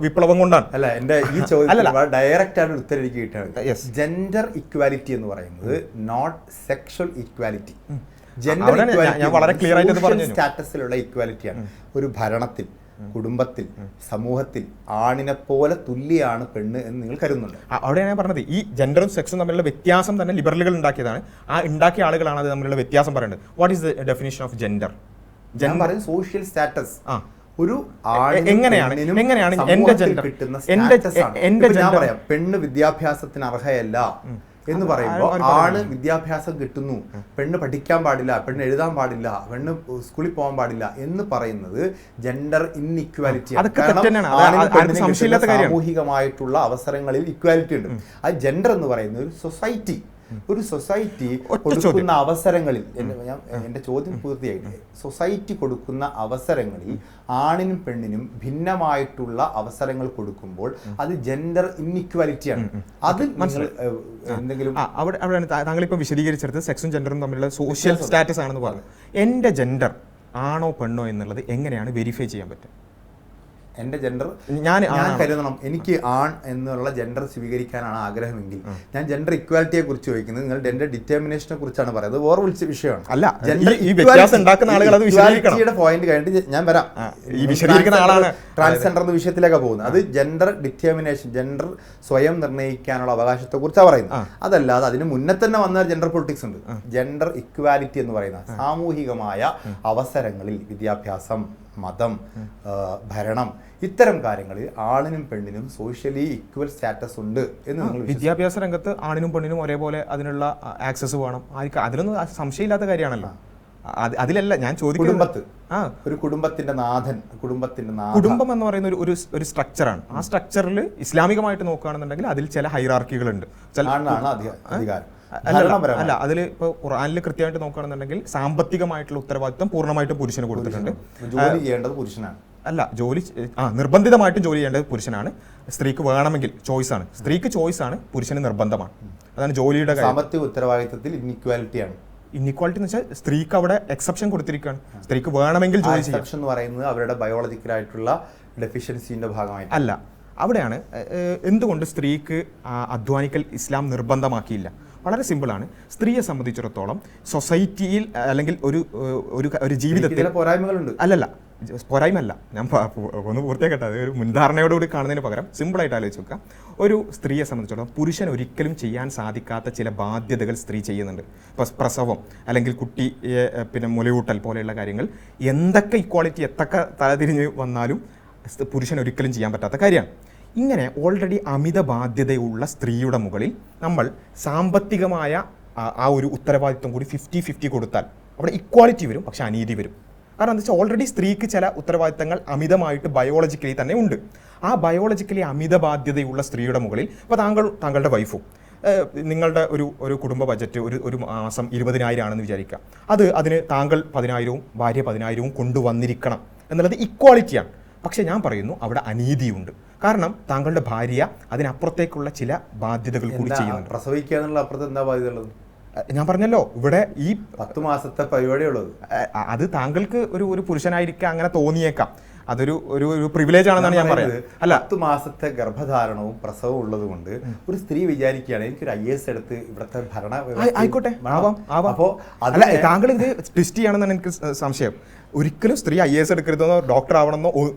വിപ്ലവം കൊണ്ടാണ്. അല്ല, എന്റെ ഈ ചോദ്യം ഡയറക്റ്റ് ആയിട്ട് ഉത്തരം എനിക്ക് കിട്ടുകയാണ്. ജെൻഡർ ഇക്വാലിറ്റി എന്ന് പറയുന്നത് not sexual equality. Gender equality സ്റ്റാറ്റസിലുള്ള ഇക്വാലിറ്റിയാണ്. ഒരു ഭരണത്തിൽ, കുടുംബത്തിൽ, സമൂഹത്തിൽ ആണിനെ പോലെ തുല്യാണ് പെണ്ണ് എന്ന് നിങ്ങൾ കരുതുന്നുണ്ട്? അവിടെയാണ് ഞാൻ പറഞ്ഞത് ഈ ജെൻഡറും സെക്സും തമ്മിലുള്ള വ്യത്യാസം തന്നെ ലിബറലുകൾ ഉണ്ടാക്കിയതാണ്. ആ ഉണ്ടാക്കിയ ആളുകളാണ് അത് തമ്മിലുള്ള വ്യത്യാസം പറയുന്നത്. What is the definition of gender? Social status. ഒരു എങ്ങനെയാണ് എന്റെ ജെൻഡർ? ഞാൻ പറയാം, പെണ്ണ് വിദ്യാഭ്യാസത്തിന് അർഹയല്ല, എന്ന് പറയുമ്പോൾ ആണ് വിദ്യാഭ്യാസം കിട്ടുന്നു, പെണ്ണ് പഠിക്കാൻ പാടില്ല, പെണ്ണ് എഴുതാൻ പാടില്ല, പെണ്ണ് സ്കൂളിൽ പോകാൻ പാടില്ല എന്ന് പറയുന്നത് ജെൻഡർ ഇൻഇക്വാലിറ്റി. സാമൂഹികമായിട്ടുള്ള അവസരങ്ങളിൽ ഇക്വാലിറ്റി ഉണ്ട്. അത് ജെൻഡർ എന്ന് പറയുന്ന ഒരു സൊസൈറ്റി കൊടുക്കുന്ന അവസരങ്ങളിൽ, എന്റെ ചോദ്യം പൂർത്തിയായിട്ട്, സൊസൈറ്റി കൊടുക്കുന്ന അവസരങ്ങളിൽ ആണിനും പെണ്ണിനും ഭിന്നമായിട്ടുള്ള അവസരങ്ങൾ കൊടുക്കുമ്പോൾ അത് ജെൻഡർ ഇൻഇക്വാലിറ്റിയാണ്. അത് എന്തെങ്കിലും അവിടെയാണ് താങ്കൾ ഇപ്പം വിശദീകരിച്ചെടുത്ത് സെക്സും ജെൻഡറും തമ്മിലുള്ള സോഷ്യൽ സ്റ്റാറ്റസ് ആണെന്ന് പറഞ്ഞു. എൻ്റെ ജെൻഡർ ആണോ പെണ്ണോ എന്നുള്ളത് എങ്ങനെയാണ് വെരിഫൈ ചെയ്യാൻ പറ്റുക? എൻ്റെ ജെൻഡർ ഞാൻ കരുതണം, എനിക്ക് ആൺ എന്നുള്ള ജെൻഡർ സ്വീകരിക്കാനാണ് ആഗ്രഹമെങ്കിൽ ഞാൻ ജെൻഡർ ഇക്വാലിറ്റിയെ കുറിച്ച് ചോദിക്കുന്നത്, നിങ്ങൾ ജെൻഡർ ഡിറ്റർമിനേഷനെ കുറിച്ചാണ് പറയുന്നത്. വേറെ വിളിച്ച വിഷയമാണ്. അല്ല, ഇക്വാലിറ്റിയുടെ പോയിന്റ് കഴിഞ്ഞിട്ട് ഞാൻ വരാം. ട്രാൻസ്ജെൻഡർ എന്ന വിഷയത്തിലേക്കാണ് പോകുന്നത്. അത് ജെൻഡർ ഡിറ്റർമിനേഷൻ, ജെൻഡർ സ്വയം നിർണ്ണയിക്കാനുള്ള അവകാശത്തെ കുറിച്ചാണ് പറയുന്നത്. അതല്ലാതെ അതിന് മുന്നേ തന്നെ വന്ന ജെൻഡർ പൊളിറ്റിക്സ് ഉണ്ട്. ജെൻഡർ ഇക്വാലിറ്റി എന്ന് പറയുന്ന സാമൂഹികമായ അവസരങ്ങളിൽ വിദ്യാഭ്യാസം, മതം, ഭരണം, ഇത്തരം കാര്യങ്ങളിൽ ആണിനും പെണ്ണിനും സോഷ്യലി ഈക്വൽ സ്റ്റാറ്റസ് ഉണ്ട് എന്ന് നിങ്ങൾ വിദ്യാഭ്യാസ രംഗത്ത് ആണിനും പെണ്ണിനും ഒരേപോലെ അതിനുള്ള ആക്സസ് വേണം. അതിലൊന്നും സംശയമില്ലാത്ത കാര്യമാണല്ലോ. അതിലല്ല ഞാൻ ചോദിക്കുന്നത്. ഒരു കുടുംബത്തിന്റെ നാഥൻ, കുടുംബം എന്ന് പറയുന്ന ഒരു സ്ട്രക്ചറാണ്. ആ സ്ട്രക്ചറിൽ ഇസ്ലാമികമായിട്ട് നോക്കുകയാണെന്നുണ്ടെങ്കിൽ അതിൽ ചില ഹൈറാർക്കികളുണ്ട്. അല്ല, അതിൽ ഇപ്പോൾ ഖുർആനിൽ കൃത്യമായിട്ട് നോക്കുകയാണെന്നുണ്ടെങ്കിൽ സാമ്പത്തികമായിട്ടുള്ള ഉത്തരവാദിത്വം പൂർണ്ണമായിട്ടും പുരുഷന് കൊടുത്തിട്ടുണ്ട്. ജോലി ചെയ്യേണ്ടത് പുരുഷനാണ്. അല്ല, നിർബന്ധിതമായിട്ടും ജോലി ചെയ്യേണ്ടത് പുരുഷനാണ്. സ്ത്രീക്ക് വേണമെങ്കിൽ ചോയ്സാണ്. സ്ത്രീക്ക് ചോയ്സാണ്, പുരുഷന് നിർബന്ധമാണ്. അതാണ് ജോലിയുടെ സാമ്പത്തിക ഉത്തരവാദിത്തത്തിൽ ഇൻഇക്വാലിറ്റിയാണ്. ഇൻഇക്വാലിറ്റി എന്ന് വെച്ചാൽ സ്ത്രീക്ക് അവിടെ എക്സെപ്ഷൻ കൊടുത്തിരിക്കുകയാണ്. സ്ത്രീക്ക് വേണമെങ്കിൽ ജോലി ചെയ്യാം എന്ന് പറയുന്നത് അവരുടെ ബയോളജിക്കലായിട്ടുള്ള ഡെഫിഷ്യൻസിന്റെ ഭാഗമായിട്ട് അല്ല. അവിടെയാണ് എന്തുകൊണ്ട് സ്ത്രീക്ക് അധ്വാനിക്കൽ ഇസ്ലാം നിർബന്ധമാക്കിയില്ല. വളരെ സിമ്പിളാണ്. സ്ത്രീയെ സംബന്ധിച്ചിടത്തോളം സൊസൈറ്റിയിൽ അല്ലെങ്കിൽ ഒരു ജീവിതത്തിൽ പോരായ്മകളുണ്ട്. അല്ലല്ല, പോരായ്മല്ല, ഞാൻ ഒന്ന് പൂർത്തിയാക്കട്ടെ. അത് ഒരു മുൻധാരണയോടുകൂടി കാണുന്നതിന് പകരം സിമ്പിളായിട്ട് ആലോചിച്ച് നോക്കാം. ഒരു സ്ത്രീയെ സംബന്ധിച്ചിടത്തോളം പുരുഷൻ ഒരിക്കലും ചെയ്യാൻ സാധിക്കാത്ത ചില ബാധ്യതകൾ സ്ത്രീ ചെയ്യുന്നുണ്ട്. ഇപ്പോൾ പ്രസവം അല്ലെങ്കിൽ കുട്ടിയെ മുലയൂട്ടൽ പോലെയുള്ള കാര്യങ്ങൾ, എന്തൊക്കെ ഇക്വാളിറ്റി എത്തൊക്കെ തലതിരിഞ്ഞ് വന്നാലും പുരുഷൻ ഒരിക്കലും ചെയ്യാൻ പറ്റാത്ത കാര്യമാണ്. ഇങ്ങനെ ഓൾറെഡി അമിത ബാധ്യതയുള്ള സ്ത്രീയുടെ മുകളിൽ നമ്മൾ സാമ്പത്തികമായ ആ ഒരു ഉത്തരവാദിത്വം കൂടി 50-50 കൊടുത്താൽ അവിടെ ഇക്വാളിറ്റി വരും, പക്ഷെ അനീതി വരും. കാരണം എന്താ വെച്ചാൽ ഓൾറെഡി സ്ത്രീക്ക് ചില ഉത്തരവാദിത്തങ്ങൾ അമിതമായിട്ട് ബയോളജിക്കലി തന്നെ ഉണ്ട്. ആ ബയോളജിക്കലി അമിത ബാധ്യതയുള്ള സ്ത്രീയുടെ മുകളിൽ ഇപ്പോൾ താങ്കളുടെ വൈഫും നിങ്ങളുടെ ഒരു കുടുംബ ബജറ്റ് ഒരു മാസം 20,000 ആണെന്ന് വിചാരിക്കുക. അതിന് താങ്കൾ 10,000-ഉം ഭാര്യ 10,000-ഉം കൊണ്ടുവന്നിരിക്കണം എന്നുള്ളത് ഇക്വാളിറ്റിയാണ്. പക്ഷെ ഞാൻ പറയുന്നു അവിടെ അനീതിയുണ്ട്. കാരണം താങ്കളുടെ ഭാര്യ അതിനപ്പുറത്തേക്കുള്ള ചില ബാധ്യതകൾ കൂടി ചെയ്യുന്നുണ്ട്. പ്രസവിക്കുക എന്നുള്ള അപ്പുറത്ത് എന്താ ബാധ്യത ഉള്ളത്? ഞാൻ പറഞ്ഞല്ലോ, ഇവിടെ ഈ 10 മാസത്തെ പരിപാടിയുള്ളത്. അത് താങ്കൾക്ക് ഒരു പുരുഷനായിരിക്കാം അങ്ങനെ തോന്നിയേക്കാം. അതൊരു പ്രിവിലേജ് ആണെന്നാണ് ഞാൻ പറയുന്നത്. അല്ല, 10 മാസത്തെ ഗർഭധാരണവും പ്രസവവും ഉള്ളത് കൊണ്ട് ഒരു സ്ത്രീ വിചാരിക്കുകയാണ് എനിക്കൊരു IAS എടുത്ത് ഇവിടുത്തെ ഭരണ ആയിക്കോട്ടെ ആവാം. അപ്പോൾ അല്ല, താങ്കൾ ഇത് ട്വിസ്റ്റ് ചെയ്യണമെന്നാണ് എനിക്ക് സംശയം. ഒരിക്കലും സ്ത്രീ IAS എടുക്കരുതെന്നോ ഡോക്ടർ ആവണമെന്നോ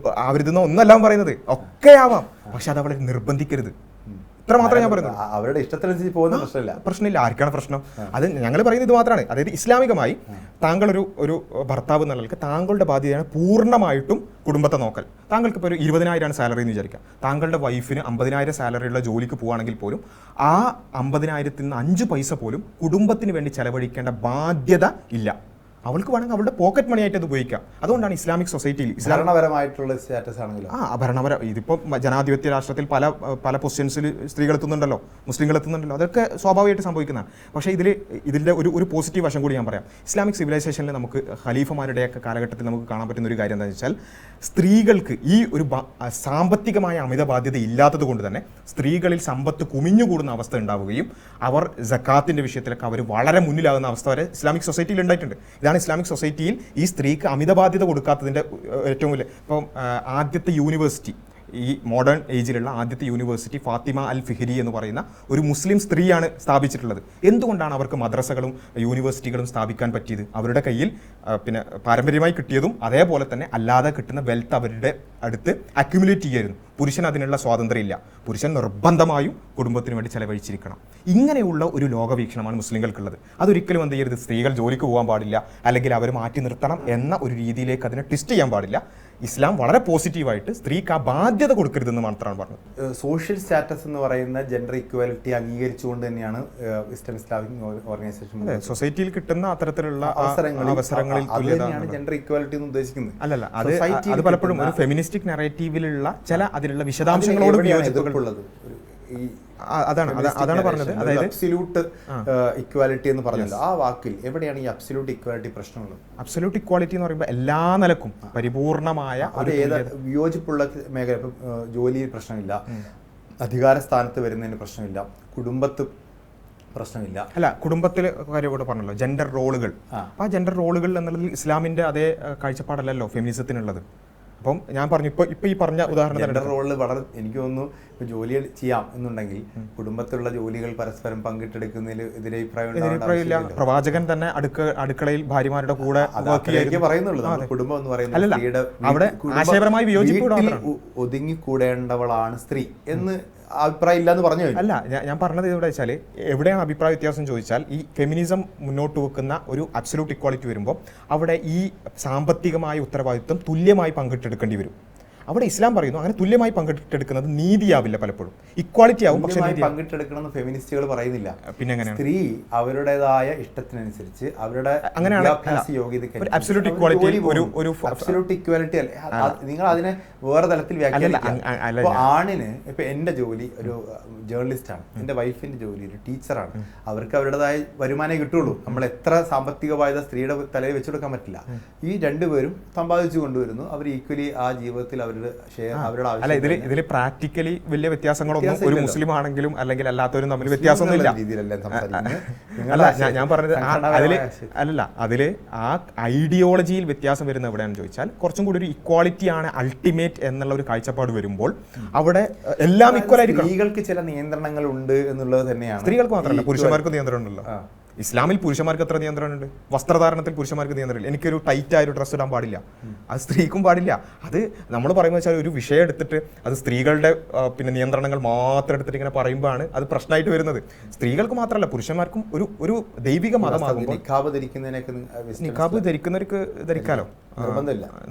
ആവരുതെന്നോ ഒന്നല്ല പറയുന്നത്. ഒക്കെ ആവാം, പക്ഷെ അത് അവളെ നിർബന്ധിക്കരുത്. ഇത്ര മാത്രമേ ഞാൻ പറയുന്നത്. അവരുടെ ഇഷ്ടത്തിനനുസരിച്ച് പോകുന്ന പ്രശ്നമില്ല. ആർക്കാണ് പ്രശ്നം? അത് ഞങ്ങൾ പറയുന്നത് ഇത് മാത്രമാണ്. അതായത് ഇസ്ലാമികമായി താങ്കൾ ഒരു ഭർത്താവ് എന്ന നിലയ്ക്ക് താങ്കളുടെ ബാധ്യതയാണ് പൂർണ്ണമായിട്ടും കുടുംബത്തെ നോക്കൽ. താങ്കൾക്ക് ഇപ്പോൾ ഒരു 20,000 സാലറി എന്ന് വിചാരിക്കാം. താങ്കളുടെ വൈഫിന് 50,000 സാലറിയുള്ള ജോലിക്ക് പോവുകയാണെങ്കിൽ പോലും ആ 50,000-ൽ നിന്ന് 5 പൈസ പോലും കുടുംബത്തിന് വേണ്ടി ചെലവഴിക്കേണ്ട ബാധ്യത ഇല്ല. അവൾക്ക് വേണമെങ്കിൽ അവളുടെ പോക്കറ്റ് മണി ആയിട്ട് അത് ഉപയോഗിക്കാം. അതുകൊണ്ടാണ് ഇസ്ലാമിക് സൊസൈറ്റിയിൽ ഭരണപരമായിട്ടുള്ള സ്റ്റാറ്റസ് ആണെങ്കിലും ഭരണപരം ഇതിപ്പോൾ ജനാധിപത്യ രാഷ്ട്രത്തിൽ പല പൊസിഷൻസിൽ സ്ത്രീകൾ എത്തുന്നുണ്ടല്ലോ, മുസ്ലിങ്ങൾ എത്തുന്നുണ്ടല്ലോ. അതൊക്കെ സ്വാഭാവികമായിട്ട് സംഭവിക്കുന്നതാണ്. പക്ഷേ ഇതിൻ്റെ ഒരു പോസിറ്റീവ് വശം കൂടി ഞാൻ പറയാം. ഇസ്ലാമിക് സിവിലൈസേഷനിൽ നമുക്ക് ഖലീഫമാരുടെയൊക്കെ കാലഘട്ടത്തിൽ നമുക്ക് കാണാൻ പറ്റുന്ന ഒരു കാര്യം എന്താണെന്ന് വെച്ചാൽ, സ്ത്രീകൾക്ക് ഈ ഒരു സാമ്പത്തികമായ അമിത ബാധ്യത ഇല്ലാത്തത് കൊണ്ട് തന്നെ സ്ത്രീകളിൽ സമ്പത്ത് കുമിഞ്ഞുകൂടുന്ന അവസ്ഥ ഉണ്ടാവുകയും അവർ സക്കാത്തിൻ്റെ വിഷയത്തിലൊക്കെ അവർ വളരെ മുന്നിലാകുന്ന അവസ്ഥ വരെ ഇസ്ലാമിക് സൊസൈറ്റിയിൽ ഉണ്ടായിട്ടുണ്ട്. ഇതാണ് ഇസ്ലാമിക് സൊസൈറ്റിയിൽ ഈ സ്ത്രീക്ക് അമിത ബാധ്യത കൊടുക്കാത്തതിൻ്റെ ഏറ്റവും വലിയ. ഇപ്പം ആദ്യത്തെ യൂണിവേഴ്സിറ്റി, ഈ മോഡേൺ ഏജിലുള്ള ആദ്യത്തെ യൂണിവേഴ്സിറ്റി ഫാത്തിമ അൽ ഫിഹരി എന്ന് പറയുന്ന ഒരു മുസ്ലിം സ്ത്രീയാണ് സ്ഥാപിച്ചിട്ടുള്ളത്. എന്തുകൊണ്ടാണ് അവർക്ക് മദ്രസകളും യൂണിവേഴ്സിറ്റികളും സ്ഥാപിക്കാൻ പറ്റിയത്? അവരുടെ കയ്യിൽ പാരമ്പര്യമായി കിട്ടിയതും അതേപോലെ തന്നെ അല്ലാതെ കിട്ടുന്ന വെൽത്ത് അവരുടെ അടുത്ത് അക്യുമുലേറ്റ് ചെയ്യായിരുന്നു. പുരുഷൻ അതിനുള്ള സ്വാതന്ത്ര്യമില്ല, പുരുഷൻ നിർബന്ധമായും കുടുംബത്തിന് വേണ്ടി ചെലവഴിച്ചിരിക്കണം. ഇങ്ങനെയുള്ള ഒരു ലോകവീക്ഷണമാണ് മുസ്ലിങ്ങൾക്കുള്ളത്. അതൊരിക്കലും എന്ത് ചെയ്യരുത്, സ്ത്രീകൾ ജോലിക്ക് പോകാൻ പാടില്ല, അല്ലെങ്കിൽ അവർ മാറ്റി നിർത്തണം എന്ന ഒരു രീതിയിലേക്ക് അതിനെ ട്വിസ്റ്റ് ചെയ്യാൻ പാടില്ല. ഇസ്ലാം വളരെ പോസിറ്റീവായിട്ട് സ്ത്രീക്ക് ആ ബാധ്യത കൊടുക്കരുതെന്ന് മാത്രമാണ് പറഞ്ഞത്. സോഷ്യൽ സ്റ്റാറ്റസ് എന്ന് പറയുന്ന ജെൻഡർ ഇക്വാലിറ്റി അംഗീകരിച്ചുകൊണ്ട് തന്നെയാണ് വെസ്റ്റേൺ ഇസ്ലാമിക് ഓർഗനൈസേഷൻ സൊസൈറ്റിയിൽ കിട്ടുന്ന അത്തരത്തിലുള്ള അവസരങ്ങളിൽ തുല്യതയാണ് ജെൻഡർ ഇക്വാലിറ്റി എന്ന് ഉദ്ദേശിക്കുന്നത്. അല്ലല്ല, അത് പലപ്പോഴും ഒരു ഫെമിനിസ്റ്റിക് നറേറ്റീവിലുള്ള ചില അതിലുള്ള വിശദാംശങ്ങളോട് വിയോജിപ്പുള്ളത് അതാണ് പറഞ്ഞത്. അതായത് അബ്സല്യൂട്ട് ഇക്വാലിറ്റി എന്ന് പറഞ്ഞല്ലോ, ആ വാക്കിൽ എവിടെയാണ് ഈ അബ്സല്യൂട്ട് ഇക്വാലിറ്റി പ്രശ്നമുള്ളത്? അബ്സല്യൂട്ട് ഇക്വാലിറ്റി എന്ന് പറയുമ്പോൾ എല്ലാ നിലക്കും പരിപൂർണമായ വിയോജിപ്പുള്ള മേഖല. ഇപ്പം ജോലിയിൽ പ്രശ്നമില്ല, അധികാര സ്ഥാനത്ത് വരുന്നതിന് പ്രശ്നമില്ല, കുടുംബത്ത് പ്രശ്നമില്ല. അല്ല, കുടുംബത്തിലെ കാര്യം കൂടെ പറഞ്ഞല്ലോ, ജെൻഡർ റോളുകൾ. ആ ജെൻഡർ റോളുകൾ എന്നുള്ളതിൽ ഇസ്ലാമിന്റെ അതേ കാഴ്ചപ്പാടല്ലല്ലോ ഫെമിനിസത്തിനുള്ളത്. അപ്പം ഞാൻ പറഞ്ഞു, ഇപ്പൊ ഈ പറഞ്ഞ ഉദാഹരണത്തിന് റോളിൽ വളരെ എനിക്ക് തോന്നുന്നു, ഇപ്പൊ ജോലി ചെയ്യാം എന്നുണ്ടെങ്കിൽ കുടുംബത്തിലുള്ള ജോലികൾ പരസ്പരം പങ്കിട്ടെടുക്കുന്നതിൽ എതിരഭിപ്രായമില്ല. പ്രവാചകൻ തന്നെ അടുക്കളയിൽ ഭാര്യമാരുടെ കൂടെ പറയുന്നുള്ളൂ. കുടുംബം എന്ന് പറയുന്നത് അവിടെ ആശയപരമായി വിയോജിപ്പ് ഒതുങ്ങിക്കൂടേണ്ടവളാണ് സ്ത്രീ എന്ന് അഭിപ്രായം ഇല്ല എന്ന് പറഞ്ഞു. അല്ല, ഞാൻ പറഞ്ഞത് ഇവിടെ വെച്ചാൽ എവിടെയാണ് അഭിപ്രായ വ്യത്യാസം ചോദിച്ചാൽ, ഈ ഫെമിനിസം മുന്നോട്ട് വെക്കുന്ന ഒരു അബ്സല്യൂട്ട് ഇക്വാളിറ്റി വരുമ്പോൾ അവിടെ ഈ സാമ്പത്തികമായ ഉത്തരവാദിത്വം തുല്യമായി പങ്കിട്ടെടുക്കേണ്ടി വരും. അവിടെ ഇസ്ലാം പറയുന്നു അങ്ങനെ തുല്യമായി പങ്കിട്ടെടുക്കുന്നത് നീതിയാവില്ല, പലപ്പോഴും ഇക്വാലിറ്റി ആവും. പക്ഷേ പങ്കിട്ടെടുക്കണമെന്ന് ഫെമിനിസ്റ്റുകൾ പറയുന്നില്ല. പിന്നെ എങ്ങനെയാണ് സ്ത്രീ അവരുടേതായ ഇഷ്ടത്തിനനുസരിച്ച് അവരുടെ അബ്സല്യൂട്ട് ഇക്വാലിറ്റി അബ്സല്യൂട്ട് ഇക്വാലിറ്റി അല്ല, നിങ്ങൾ അതിനെ വേറെ തലത്തിൽ വ്യാഖ്യാനിക്കാം. ആണിന് ഇപ്പൊ എന്റെ ജോലി ഒരു ജേർണലിസ്റ്റ് ആണ്, എന്റെ വൈഫിന്റെ ജോലി ഒരു ടീച്ചറാണ്. അവർക്ക് അവരുടേതായ വരുമാനമേ കിട്ടുള്ളൂ. നമ്മൾ എത്ര സാമ്പത്തിക ബാധ്യത സ്ത്രീയുടെ തലയിൽ വെച്ചെടുക്കാൻ പറ്റില്ല. ഈ രണ്ടുപേരും സമ്പാദിച്ചു കൊണ്ടുവരുന്നു. അവർ ഈക്വലി ആ ജീവിതത്തിൽ അല്ല, ഇതിൽ പ്രാക്ടിക്കലി വലിയ വ്യത്യാസങ്ങളൊന്നും ഒരു മുസ്ലിം ആണെങ്കിലും അല്ലെങ്കിൽ അല്ലാത്തവരും തമ്മിൽ വ്യത്യാസമൊന്നുമില്ല. അല്ല, ഞാൻ പറഞ്ഞത് അതില് ആ ഐഡിയോളജിയിൽ വ്യത്യാസം വരുന്ന എവിടെയാണെന്ന് ചോദിച്ചാൽ, കുറച്ചും കൂടി ഒരു ഇക്വാളിറ്റി ആണ് അൾട്ടിമേറ്റ് എന്നുള്ള ഒരു കാഴ്ചപ്പാട് വരുമ്പോൾ അവിടെ എല്ലാം ഈക്വൽ ആയിരിക്കും. സ്ത്രീകൾക്ക് ചില നിയന്ത്രണങ്ങൾ ഉണ്ട് എന്നുള്ളത് തന്നെയാണ്. സ്ത്രീകൾക്ക് മാത്രമല്ല, പുരുഷന്മാർക്ക് നിയന്ത്രണം ഉണ്ടല്ലോ. ഇസ്ലാമിൽ പുരുഷന്മാർക്ക് എത്ര നിയന്ത്രണമുണ്ട്? വസ്ത്രധാരണത്തിൽ പുരുഷന്മാർക്ക് നിയന്ത്രണമില്ല. എനിക്കൊരു ടൈറ്റ് ആയ ഒരു ഡ്രസ്സ് ഇടാൻ പാടില്ല, അത് സ്ത്രീക്കും പാടില്ല. അത് നമ്മൾ പറയുമ്പോൾ വെച്ചാൽ ഒരു വിഷയം എടുത്തിട്ട് അത് സ്ത്രീകളുടെ പിന്നെ നിയന്ത്രണങ്ങൾ മാത്രം എടുത്തിട്ട് ഇങ്ങനെ പറയുമ്പോഴാണ് അത് പ്രശ്നമായിട്ട് വരുന്നത്. സ്ത്രീകൾക്ക് മാത്രമല്ല, പുരുഷന്മാർക്കും ഒരു ദൈവിക മതമാകുമ്പോൾ നിക്കാബ് ധരിക്കുന്നവർക്ക് ധരിക്കാലോ,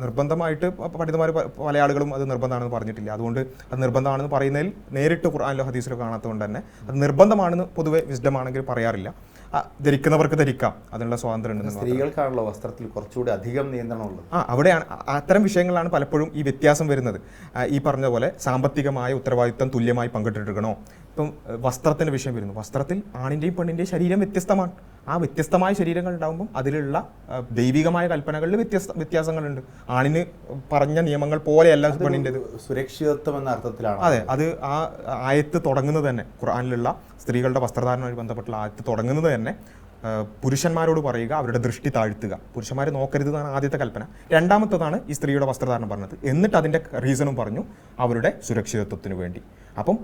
നിർബന്ധമായിട്ട് പണ്ഡിതന്മാർ പല ആളുകളും അത് നിർബന്ധമാണെന്ന് പറഞ്ഞിട്ടില്ല. അതുകൊണ്ട് അത് നിർബന്ധമാണെന്ന് പറയുന്നതിൽ നേരിട്ട് ഖുർആനിലോ ഹദീസിലോ കാണാത്തതുകൊണ്ട് തന്നെ അത് നിർബന്ധമാണെന്ന് പൊതുവെ വിസ്ഡം ആണെങ്കിൽ പറയാറില്ല. ധരിക്കുന്നവർക്ക് ധരിക്കാം, അതിനുള്ള സ്വാതന്ത്ര്യം ഉണ്ട്. സ്ത്രീകൾക്കാണല്ലോ വസ്ത്രത്തിൽ കുറച്ചുകൂടി അധികം നിയന്ത്രണമുള്ളത്. അവിടെയാണ് അത്തരം വിഷയങ്ങളാണ് പലപ്പോഴും ഈ വ്യത്യാസം വരുന്നത്. ഈ പറഞ്ഞ പോലെ സാമ്പത്തികമായ ഉത്തരവാദിത്തം തുല്യമായി പങ്കിട്ടെടുക്കണോ? ഇപ്പം വസ്ത്രത്തിൻ്റെ വിഷയം വരുന്നു. വസ്ത്രത്തിൽ ആണിൻ്റെയും പെണ്ണിൻ്റെയും ശരീരം വ്യത്യസ്തമാണ്. ആ വ്യത്യസ്തമായ ശരീരങ്ങൾ ഉണ്ടാകുമ്പം അതിലുള്ള ദൈവികമായ കൽപ്പനകളിൽ വ്യത്യാസങ്ങളുണ്ട്. ആണിന് പറഞ്ഞ നിയമങ്ങൾ പോലെയല്ല പെണ്ണിൻ്റെത്. സുരക്ഷിതത്വം എന്ന അർത്ഥത്തിലാണ്. അതെ, അത് ആ ആയത്ത് തുടങ്ങുന്നത് തന്നെ, ഖുർആനിലുള്ള സ്ത്രീകളുടെ വസ്ത്രധാരണവുമായി ബന്ധപ്പെട്ടുള്ള ആയത്ത് തുടങ്ങുന്നത് തന്നെ പുരുഷന്മാരോട് പറയുക അവരുടെ ദൃഷ്ടി താഴ്ത്തുക, പുരുഷന്മാരെ നോക്കരുത് എന്നാണ് ആദ്യത്തെ കൽപ്പന. രണ്ടാമത്തതാണ് ഈ സ്ത്രീയുടെ വസ്ത്രധാരണം പറഞ്ഞത്. എന്നിട്ട് അതിൻ്റെ റീസണും പറഞ്ഞു, അവരുടെ സുരക്ഷിതത്വത്തിന് വേണ്ടി. അപ്പം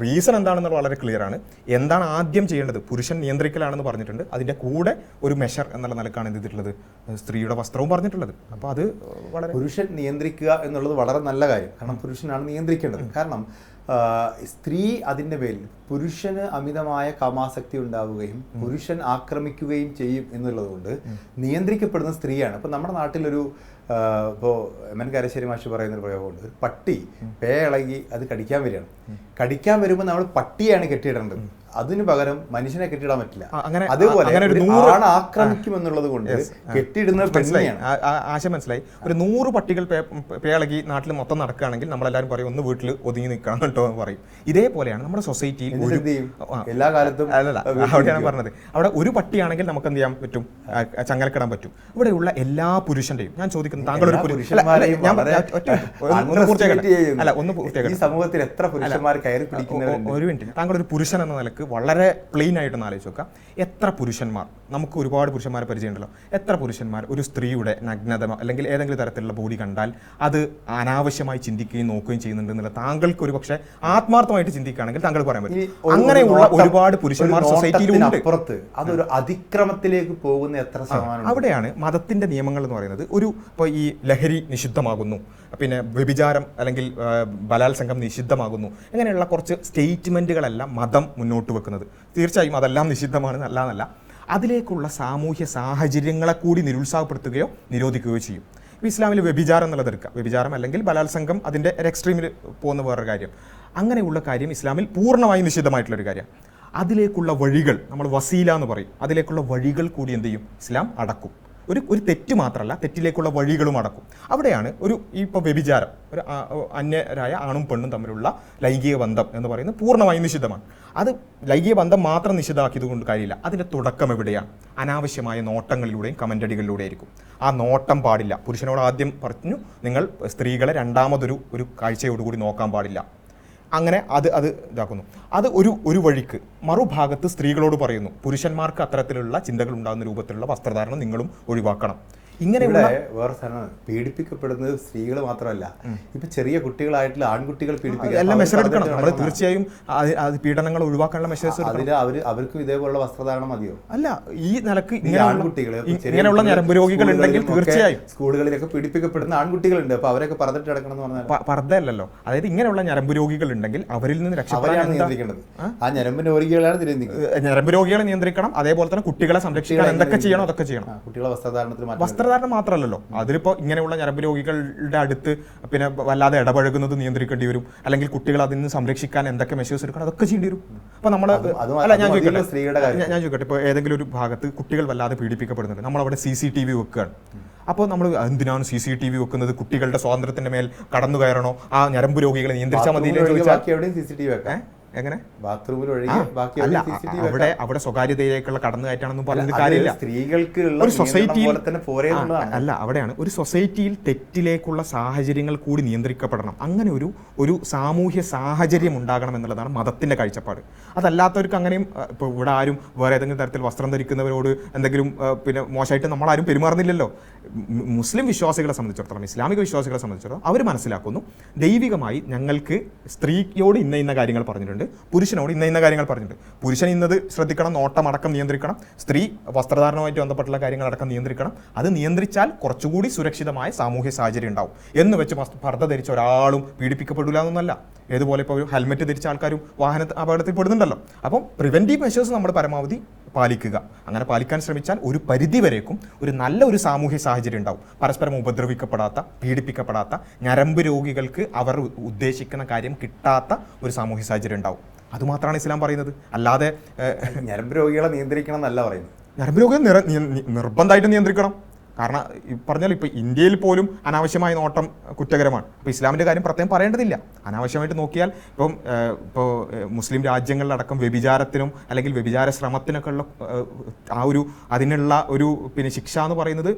റീസൺ എന്താണെന്നുള്ളത് വളരെ ക്ലിയർ ആണ്. എന്താണ് ആദ്യം ചെയ്യേണ്ടത്? പുരുഷൻ നിയന്ത്രിക്കലാണെന്ന് പറഞ്ഞിട്ടുണ്ട്. അതിൻ്റെ കൂടെ ഒരു മെഷർ എന്നുള്ള നിലക്കാണ് എന്ത് ചെയ്തിട്ടുള്ളത്, സ്ത്രീയുടെ വസ്ത്രവും പറഞ്ഞിട്ടുള്ളത്. അപ്പോൾ അത് വളരെ പുരുഷൻ നിയന്ത്രിക്കുക എന്നുള്ളത് വളരെ നല്ല കാര്യം. കാരണം പുരുഷനാണ് നിയന്ത്രിക്കേണ്ടത്. കാരണം സ്ത്രീ അതിൻ്റെ പേരിൽ പുരുഷന് അമിതമായ കാമാസക്തി ഉണ്ടാവുകയും പുരുഷൻ ആക്രമിക്കുകയും ചെയ്യും എന്നുള്ളത് കൊണ്ട് നിയന്ത്രിക്കപ്പെടുന്ന സ്ത്രീയാണ്. ഇപ്പം നമ്മുടെ നാട്ടിലൊരു ഇപ്പോൾ എം എൻ കാരശ്ശേരി മാഷ് പറയുന്നൊരു പ്രയോഗമുണ്ട്, ഒരു പട്ടി പേ ഇളകി അത് കടിക്കാൻ വരികയാണ്. കടിക്കാൻ വരുമ്പോൾ നമ്മൾ പട്ടിയാണ് കെട്ടിയിടേണ്ടത്, അതിന് പകരം മനുഷ്യനെ കെട്ടിടാൻ പറ്റില്ല. അതുപോലെ ആണ് ആക്രമിക്കുമെന്നുള്ളത് കൊണ്ട് കെട്ടിയിടുന്ന പെണ്ണിനെയാണ്. ആശയം മനസ്സിലായി. ഒരു 100 പട്ടികൾ പേളകി നാട്ടിൽ മൊത്തം നടക്കുകയാണെങ്കിൽ നമ്മളെല്ലാവരും പറയും ഒന്ന് വീട്ടിൽ ഒതുങ്ങി നിൽക്കണം കേട്ടോ എന്ന് പറയും. ഇതേപോലെയാണ് നമ്മുടെ സൊസൈറ്റിയിൽ എല്ലാ കാലത്തും. അവിടെയാണ് പറഞ്ഞത്, അവിടെ ഒരു പട്ടിയാണെങ്കിൽ നമുക്ക് എന്ത് ചെയ്യാൻ പറ്റും, ചങ്ങലക്കിടാൻ പറ്റും. ഇവിടെയുള്ള എല്ലാ പുരുഷന്റെയും ഞാൻ ചോദിക്കുന്നത്, താങ്കൾ ഒരു സമൂഹത്തിൽ എത്ര പുരുഷന്മാർ കയറി പിടിക്കുന്നത്? ഒരു മിനിറ്റ്, താങ്കൾ ഒരു പുരുഷൻ എന്ന നിലക്ക് നമുക്ക് വളരെ പ്ലെയിൻ ആയിട്ടൊന്ന് ആലോചിച്ച് നോക്കാം. എത്ര പുരുഷന്മാർ, നമുക്ക് ഒരുപാട് പുരുഷന്മാരെ പരിചയമുണ്ടല്ലോ, എത്ര പുരുഷന്മാർ ഒരു സ്ത്രീയുടെ നഗ്നത അല്ലെങ്കിൽ ഏതെങ്കിലും തരത്തിലുള്ള ബോഡി കണ്ടാൽ അത് അനാവശ്യമായി ചിന്തിക്കുകയും നോക്കുകയും ചെയ്യുന്നുണ്ട് എന്നുള്ള താങ്കൾക്ക് ഒരു പക്ഷേ ആത്മാർത്ഥമായിട്ട് ചിന്തിക്കുകയാണെങ്കിൽ താങ്കൾ പറയാൻ പറ്റും. അങ്ങനെയുള്ള ഒരുപാട് പുരുഷന്മാർ സൊസൈറ്റിയിലുണ്ട്. അതൊരു അതിക്രമത്തിലേക്ക് പോകുന്ന എത്ര ശതമാനം? അവിടെയാണ് മതത്തിന്റെ നിയമങ്ങൾ എന്ന് പറയുന്നത്. ഇപ്പോൾ ഈ ലഹരി നിഷിദ്ധമാകുന്നു, പിന്നെ വ്യഭിചാരം അല്ലെങ്കിൽ ബലാത്സംഗം നിഷിദ്ധമാകുന്നു, ഇങ്ങനെയുള്ള കുറച്ച് സ്റ്റേറ്റ്മെന്റുകളെല്ലാം മതം മുന്നോട്ട് വെക്കുന്നത്. തീർച്ചയായും അതെല്ലാം നിഷിദ്ധമാണ്, അല്ലാന്നല്ല. അതിലേക്കുള്ള സാമൂഹ്യ സാഹചര്യങ്ങളെ കൂടി നിരുത്സാഹപ്പെടുത്തുകയോ നിരോധിക്കുകയോ ചെയ്യും. ഇപ്പോൾ ഇസ്ലാമിൽ വ്യഭിചാരം എന്നുള്ളത് എടുക്കുക, വ്യഭിചാരം അല്ലെങ്കിൽ ബലാത്സംഗം അതിൻ്റെ ഒരു എക്സ്ട്രീമിൽ പോകുന്ന വേറൊരു കാര്യം. അങ്ങനെയുള്ള കാര്യം ഇസ്ലാമിൽ പൂർണ്ണമായും നിഷിദ്ധമായിട്ടുള്ളൊരു കാര്യം. അതിലേക്കുള്ള വഴികൾ, നമ്മൾ വസീല എന്ന് പറയും, അതിലേക്കുള്ള വഴികൾ കൂടി എന്ത് ചെയ്യും? ഇസ്ലാം അടക്കും. ഒരു തെറ്റ് മാത്രമല്ല, തെറ്റിലേക്കുള്ള വഴികളും അടക്കും. അവിടെയാണ് ഇപ്പോൾ വ്യഭിചാരം, ഒരു അന്യരായ ആണും പെണ്ണും തമ്മിലുള്ള ലൈംഗിക ബന്ധം എന്ന് പറയുന്നത് പൂർണ്ണമായും നിഷിദ്ധമാണ്. അത് ലൈംഗിക ബന്ധം മാത്രം നിഷിദ്ധമാക്കിയത് കൊണ്ട് കാര്യമില്ല. അതിൻ്റെ തുടക്കം എവിടെയാണ്? അനാവശ്യമായ നോട്ടങ്ങളിലൂടെയും കമൻ്റടികളിലൂടെ ആയിരിക്കും. ആ നോട്ടം പാടില്ല. പുരുഷനോട് ആദ്യം പറഞ്ഞു, നിങ്ങൾ സ്ത്രീകളെ രണ്ടാമതൊരു കാഴ്ചയോടുകൂടി നോക്കാൻ പാടില്ല. അങ്ങനെ അത് ഇതാക്കുന്നു. അത് ഒരു വഴിക്ക്. മറുഭാഗത്ത് സ്ത്രീകളോട് പറയുന്നു, പുരുഷന്മാർക്ക് അത്തരത്തിലുള്ള ചിന്തകൾ ഉണ്ടാകുന്ന രൂപത്തിലുള്ള വസ്ത്രധാരണം നിങ്ങളും ഒഴിവാക്കണം. ഇങ്ങനെയുള്ള വേറെ സാധനം, പീഡിപ്പിക്കപ്പെടുന്നത് സ്ത്രീകൾ മാത്രമല്ല, ഇപ്പൊ ചെറിയ കുട്ടികളായിട്ടുള്ള ആൺകുട്ടികൾ എല്ലാം മെഷർ എടുക്കണം. നമ്മൾ തീർച്ചയായും പീഡനങ്ങൾ ഒഴിവാക്കാനുള്ള മെഷേഴ്സ് അവർക്കും ഇതേപോലുള്ള വസ്ത്രധാരണം മതിയോ? അല്ല, ഈ നിലക്ക് ആൺകുട്ടികൾ ഇങ്ങനെയുള്ള ഞരമ്പ് രോഗികൾ ഉണ്ടെങ്കിൽ തീർച്ചയായും സ്കൂളുകളിലൊക്കെ പീഡിപ്പിക്കപ്പെടുന്ന ആൺകുട്ടികളുണ്ട്. അപ്പൊ അവരൊക്കെ പറഞ്ഞിട്ട് കിടക്കണം എന്ന് പറഞ്ഞാൽ പർദ്ദയല്ലല്ലോ. അതായത് ഇങ്ങനെയുള്ള ഞരമ്പ് രോഗികൾ ഉണ്ടെങ്കിൽ അവരിൽ നിന്ന് രക്ഷപ്പെടാൻ നിയന്ത്രിക്കേണ്ടത് ആ ഞരമ്പ് രോഗികളാണ് നിയന്ത്രിക്കുന്നത്. ഞരമ്പ് രോഗികളെ നിയന്ത്രിക്കണം. അതേപോലെ തന്നെ കുട്ടികളെ സംരക്ഷിക്കാൻ എന്തൊക്കെ ചെയ്യണോ അതൊക്കെ ചെയ്യണം. കുട്ടികളെ വസ്ത്രധാരണം മാത്രമല്ലല്ലോ, അതിലിപ്പോൾ ഇങ്ങനെയുള്ള ഞരമ്പ് രോഗികളുടെ അടുത്ത് പിന്നെ വല്ലാതെ ഇടപഴകുന്നത് നിയന്ത്രിക്കേണ്ടി വരും. അല്ലെങ്കിൽ കുട്ടികൾ അതിൽ നിന്ന് സംരക്ഷിക്കാൻ എന്തൊക്കെ മെഷേഴ്സ് എടുക്കണം അതൊക്കെ ചെയ്യേണ്ടി വരും. അപ്പോൾ നമ്മൾ ഞാൻ ചോദിക്കട്ടെ, ഇപ്പോൾ ഏതെങ്കിലും ഒരു ഭാഗത്ത് കുട്ടികൾ വല്ലാതെ പീഡിപ്പിക്കപ്പെടുന്നുണ്ട്, നമ്മളവിടെ CCTV വെക്കുകയാണ്. അപ്പോൾ നമ്മൾ എന്തിനാണ് CCTV വെക്കുന്നത്? കുട്ടികളുടെ സ്വാതന്ത്ര്യത്തിന്റെ മേൽ കടന്നു കയറണോ? ആ ഞരമ്പ് രോഗികളെ നിയന്ത്രിച്ചാൽ മതി ചോദിച്ചാൽ എങ്ങനെ? അല്ല, അവിടെ സ്വകാര്യതയിലേക്കുള്ള കടന്നുകയറ്റാണെന്നും പറഞ്ഞിട്ട് കാര്യമില്ല. സ്ത്രീകൾക്ക് ഒരു സൊസൈറ്റിയിൽ അല്ല, അവിടെയാണ് ഒരു സൊസൈറ്റിയിൽ തെറ്റിലേക്കുള്ള സാഹചര്യങ്ങൾ കൂടി നിയന്ത്രിക്കപ്പെടണം. അങ്ങനെ ഒരു സാമൂഹ്യ സാഹചര്യം ഉണ്ടാകണം എന്നുള്ളതാണ് മതത്തിന്റെ കാഴ്ചപ്പാട്. അതല്ലാത്തവർക്ക് അങ്ങനെയും ഇപ്പോൾ ഇവിടെ ആരും വേറെ ഏതെങ്കിലും തരത്തിൽ വസ്ത്രം ധരിക്കുന്നവരോട് എന്തെങ്കിലും പിന്നെ മോശമായിട്ട് നമ്മളാരും പെരുമാറുന്നില്ലല്ലോ. മുസ്ലിം വിശ്വാസികളെ സംബന്ധിച്ചിടത്തോളം, ഇസ്ലാമിക വിശ്വാസികളെ സംബന്ധിച്ചിടത്തോളം അവർ മനസ്സിലാക്കുന്നു, ദൈവികമായി ഞങ്ങൾക്ക് സ്ത്രീയോട് ഇന്ന കാര്യങ്ങൾ പറഞ്ഞിട്ടുണ്ട്, പുരുഷനോട് ഇന്ന കാര്യങ്ങൾ പറഞ്ഞിട്ടുണ്ട്. പുരുഷൻ ഇന്നത് ശ്രദ്ധിക്കണം, നോട്ടമടക്കം നിയന്ത്രിക്കണം, സ്ത്രീ വസ്ത്രധാരണവുമായിട്ട് ബന്ധപ്പെട്ടുള്ള കാര്യങ്ങളടക്കം നിയന്ത്രിക്കണം. അത് നിയന്ത്രിച്ചാൽ കുറച്ചുകൂടി സുരക്ഷിതമായ സാമൂഹ്യ സാഹചര്യം ഉണ്ടാവും. എന്ന് വെച്ച് പർദ്ദ ധരിച്ച ഒരാളും പീഡിപ്പിക്കപ്പെടില്ല എന്നൊന്നല്ല. ഏതുപോലെ ഇപ്പോൾ ഒരു ഹെൽമെറ്റ് ധരിച്ച ആൾക്കാരും വാഹന അപകടത്തിൽ പെടുന്നുണ്ടല്ലോ. അപ്പം പ്രിവെന്റീവ് മെഷേഴ്സ് നമ്മൾ പരമാവധി പാലിക്കുക. അങ്ങനെ പാലിക്കാൻ ശ്രമിച്ചാൽ ഒരു പരിധി വരേക്കും ഒരു സാമൂഹ്യ സാഹചര്യം ഉണ്ടാവും. പരസ്പരം ഉപദ്രവിക്കപ്പെടാത്ത, പീഡിപ്പിക്കപ്പെടാത്ത, ഞരമ്പ് രോഗികൾക്ക് അവർ ഉദ്ദേശിക്കുന്ന കാര്യം കിട്ടാത്ത ഒരു സാമൂഹ്യ സാഹചര്യം ഉണ്ടാവും. അതുമാത്രമാണ് ഇസ്ലാം പറയുന്നത്. അല്ലാതെ ഞരമ്പ് രോഗികളെ നിയന്ത്രിക്കണം എന്നല്ല പറയുന്നത്. ഞരമ്പ് രോഗികളെ നിർബന്ധമായിട്ട് നിയന്ത്രിക്കണം. കാരണം പറഞ്ഞാൽ ഇപ്പോൾ ഇന്ത്യയിൽ പോലും അനാവശ്യമായ നോട്ടം കുറ്റകരമാണ്. അപ്പോൾ ഇസ്ലാമിൻ്റെ കാര്യം പ്രത്യേകം പറയേണ്ടതില്ല. അനാവശ്യമായിട്ട് നോക്കിയാൽ ഇപ്പോൾ മുസ്ലിം രാജ്യങ്ങളിലടക്കം വ്യഭിചാരത്തിനും അല്ലെങ്കിൽ വ്യഭിചാര ശ്രമത്തിനൊക്കെ ഉള്ള അതിനുള്ള പിന്നെ ശിക്ഷ എന്ന് പറയുന്നത്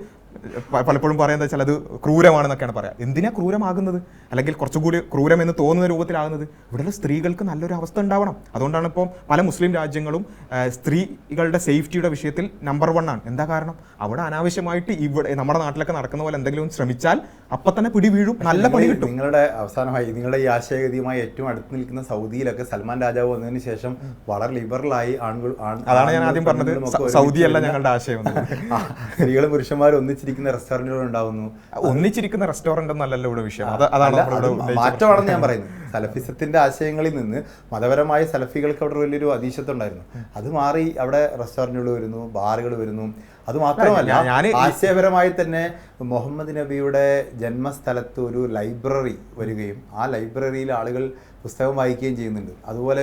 പലപ്പോഴും പറയുന്നത് വെച്ചാൽ അത് ക്രൂരമാണെന്നൊക്കെയാണ് പറയാം. എന്തിനാ ക്രൂരമാകുന്നത്? അല്ലെങ്കിൽ കുറച്ചുകൂടി ക്രൂരമെന്ന് തോന്നുന്ന രൂപത്തിലാകുന്നത്? ഇവിടെയുള്ള സ്ത്രീകൾക്ക് നല്ലൊരു അവസ്ഥ ഉണ്ടാവണം. അതുകൊണ്ടാണ് ഇപ്പോൾ പല മുസ്ലിം രാജ്യങ്ങളും സ്ത്രീകളുടെ സേഫ്റ്റിയുടെ വിഷയത്തിൽ നമ്പർ 1 ആണ്. എന്താ കാരണം? അവിടെ അനാവശ്യമായിട്ട് ഇവിടെ നമ്മുടെ നാട്ടിലൊക്കെ നടക്കുന്ന പോലെ എന്തെങ്കിലും ശ്രമിച്ചാൽ അപ്പം തന്നെ പിടി വീഴും, നല്ല പണി കിട്ടും. നിങ്ങളുടെ ഈ ആശയഗതിയുമായി ഏറ്റവും അടുത്ത് നിൽക്കുന്ന സൗദിയിലൊക്കെ സൽമാൻ രാജാവ് വന്നതിന് ശേഷം വളരെ ലിബറലായി അതാണ് ഞാൻ ആദ്യം പറഞ്ഞത്, സൗദിയല്ല ഞങ്ങളുടെ ആശയം. സ്ത്രീകളും പുരുഷന്മാരും ഒന്നിച്ചിരിക്കുന്ന റെസ്റ്റോറന്റുകൾ ഉണ്ടാവുന്നു. ഒന്നിച്ചിരിക്കുന്ന റെസ്റ്റോറന്റ് എന്നല്ലല്ലോ ഇവിടെ വിഷയം. അതാണ് മാറ്റമാണെന്ന് ഞാൻ പറയുന്നത്. സലഫിസത്തിന്റെ ആശയങ്ങളിൽ നിന്ന് മതപരമായ സലഫികൾക്ക് അവിടെ വലിയൊരു അതീശത്വം. അത് മാറി അവിടെ റെസ്റ്റോറന്റുകൾ വരുന്നു, ബാറുകൾ വരുന്നു. അത് മാത്രമല്ല, ആശയപരമായി തന്നെ മുഹമ്മദ് നബിയുടെ ജന്മസ്ഥലത്ത് ഒരു ലൈബ്രറി വരികയും ആ ലൈബ്രറിയിൽ ആളുകൾ പുസ്തകം വായിക്കുകയും ചെയ്യുന്നുണ്ട്. അതുപോലെ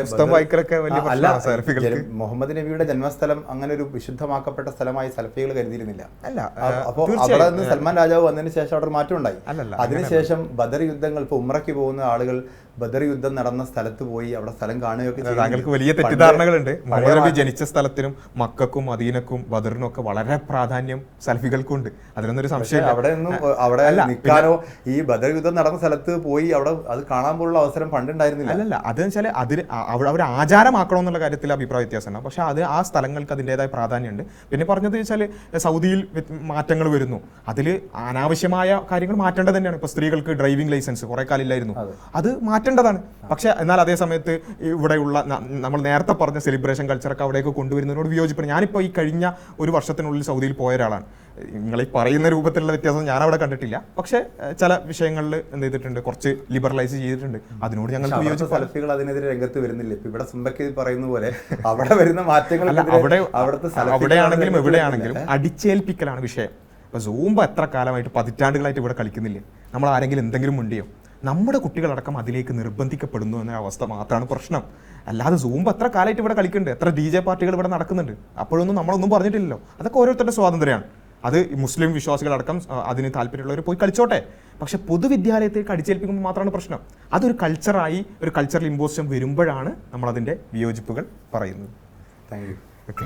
മുഹമ്മദ് നബിയുടെ ജന്മസ്ഥലം അങ്ങനെ ഒരു വിശുദ്ധമാക്കപ്പെട്ട സ്ഥലമായി സലഫികൾ കരുതിയിരുന്നില്ല. അപ്പോൾ അവിടെ നിന്ന് സൽമാൻ രാജാവ് വന്നതിന് ശേഷം അവിടെ ഒരു മാറ്റം ഉണ്ടായി. അതിനുശേഷം ബദർ യുദ്ധങ്ങൾ, ഇപ്പോൾ ഉംറയ്ക്ക് പോകുന്ന ആളുകൾ ബദർ യുദ്ധം നടന്ന സ്ഥലത്ത് പോയി അവിടെ സ്ഥലം കാണുകയൊക്കെ. താങ്കൾക്ക് വലിയ തെറ്റിദ്ധാരണകളുണ്ട്. മുഹമ്മദ് നബി ജനിച്ച സ്ഥലത്തിനും മക്കക്കും മദീനക്കും ബദറിനും ഒക്കെ വളരെ പ്രാധാന്യം സലഫികൾക്കുണ്ട്. അതിലൊന്നൊരു സംശയം. അവിടെ നിൽക്കാനോ ഈ ബദർ യുദ്ധം നടന്ന സ്ഥലത്ത് പോയി അവിടെ അത് കാണാൻ പോലുള്ള അവസരം പണ്ടുണ്ടായിരുന്നില്ല. അല്ലല്ല, അതെന്ന് വെച്ചാൽ അതിന് അവർ ആചാരമാക്കണമെന്നുള്ള കാര്യത്തിൽ അഭിപ്രായ വ്യത്യാസമാണ്. പക്ഷേ അത് ആ സ്ഥലങ്ങൾക്ക് അതിൻ്റെതായ പ്രാധാന്യമുണ്ട്. പിന്നെ പറഞ്ഞത് വെച്ചാൽ സൗദിയിൽ മാറ്റങ്ങൾ വരുന്നു, അതിൽ അനാവശ്യമായ കാര്യങ്ങൾ മാറ്റേണ്ടത് തന്നെയാണ്. ഇപ്പോൾ സ്ത്രീകൾക്ക് ഡ്രൈവിംഗ് ലൈസൻസ് കുറേ കാലം ഇല്ലായിരുന്നു, അത് മാറ്റേണ്ടതാണ്. പക്ഷേ എന്നാൽ അതേ സമയത്ത് ഇവിടെയുള്ള നമ്മൾ നേരത്തെ പറഞ്ഞ സെലിബ്രേഷൻ കൾച്ചറൊക്കെ അവിടേക്ക് കൊണ്ടുവരുന്നതിനോട് വിയോജിപ്പാണ്. ഞാനിപ്പോൾ ഈ കഴിഞ്ഞ ഒരു വർഷത്തിനുള്ളിൽ സൗദിയിൽ പോയ ഒരാളാണ്. നിങ്ങൾ ഈ പറയുന്ന രൂപത്തിലുള്ള വ്യത്യാസം ഞാൻ അവിടെ കണ്ടിട്ടില്ല. പക്ഷേ ചില വിഷയങ്ങളിൽ എന്ത് ചെയ്തിട്ടുണ്ട്, കുറച്ച് ലിബറലൈസ് ചെയ്തിട്ടുണ്ട്. അതിനോട് ഞങ്ങൾ സലഫികൾ അതിനെതിരെ രംഗത്ത് വരുന്നില്ല. ഇപ്പൊ ഇവിടെ സുംബക്ക് പറയുന്ന പോലെ അവിടെ വരുന്ന മാറ്റങ്ങൾ അവിടെയാണെങ്കിലും എവിടെയാണെങ്കിലും അടിച്ചേൽപ്പിക്കലാണ് വിഷയം. ഇപ്പോൾ സൂംബ എത്ര കാലമായിട്ട് പതിറ്റാണ്ടുകളായിട്ട് ഇവിടെ കളിക്കുന്നില്ലേ? നമ്മൾ ആരെങ്കിലും എന്തെങ്കിലും മുണ്ടിയോ? നമ്മുടെ കുട്ടികളടക്കം അതിലേക്ക് നിർബന്ധിക്കപ്പെടുന്നു എന്ന അവസ്ഥ മാത്രമാണ് പ്രശ്നം. അല്ലാതെ സൂംബ എത്ര കാലമായിട്ട് ഇവിടെ കളിക്കുന്നുണ്ട്, എത്ര DJ പാർട്ടികൾ ഇവിടെ നടക്കുന്നുണ്ട്, അപ്പോഴൊന്നും നമ്മളൊന്നും പറഞ്ഞിട്ടില്ലല്ലോ. അതൊക്കെ ഓരോരുത്തരുടെ സ്വാതന്ത്ര്യമാണ്. അത് മുസ്ലിം വിശ്വാസികളടക്കം അതിന് താല്പര്യമുള്ളവർ പോയി കളിച്ചോട്ടെ. പക്ഷെ പൊതുവിദ്യാലയത്തേക്ക് അടിച്ചേൽപ്പിക്കുമ്പോൾ മാത്രമാണ് പ്രശ്നം. അതൊരു കൾച്ചറായി, ഒരു കൾച്ചറൽ ഇമ്പോസിഷൻ വരുമ്പോഴാണ് നമ്മളതിൻ്റെ വിയോജിപ്പുകൾ പറയുന്നത്. Thank you. ഓക്കെ.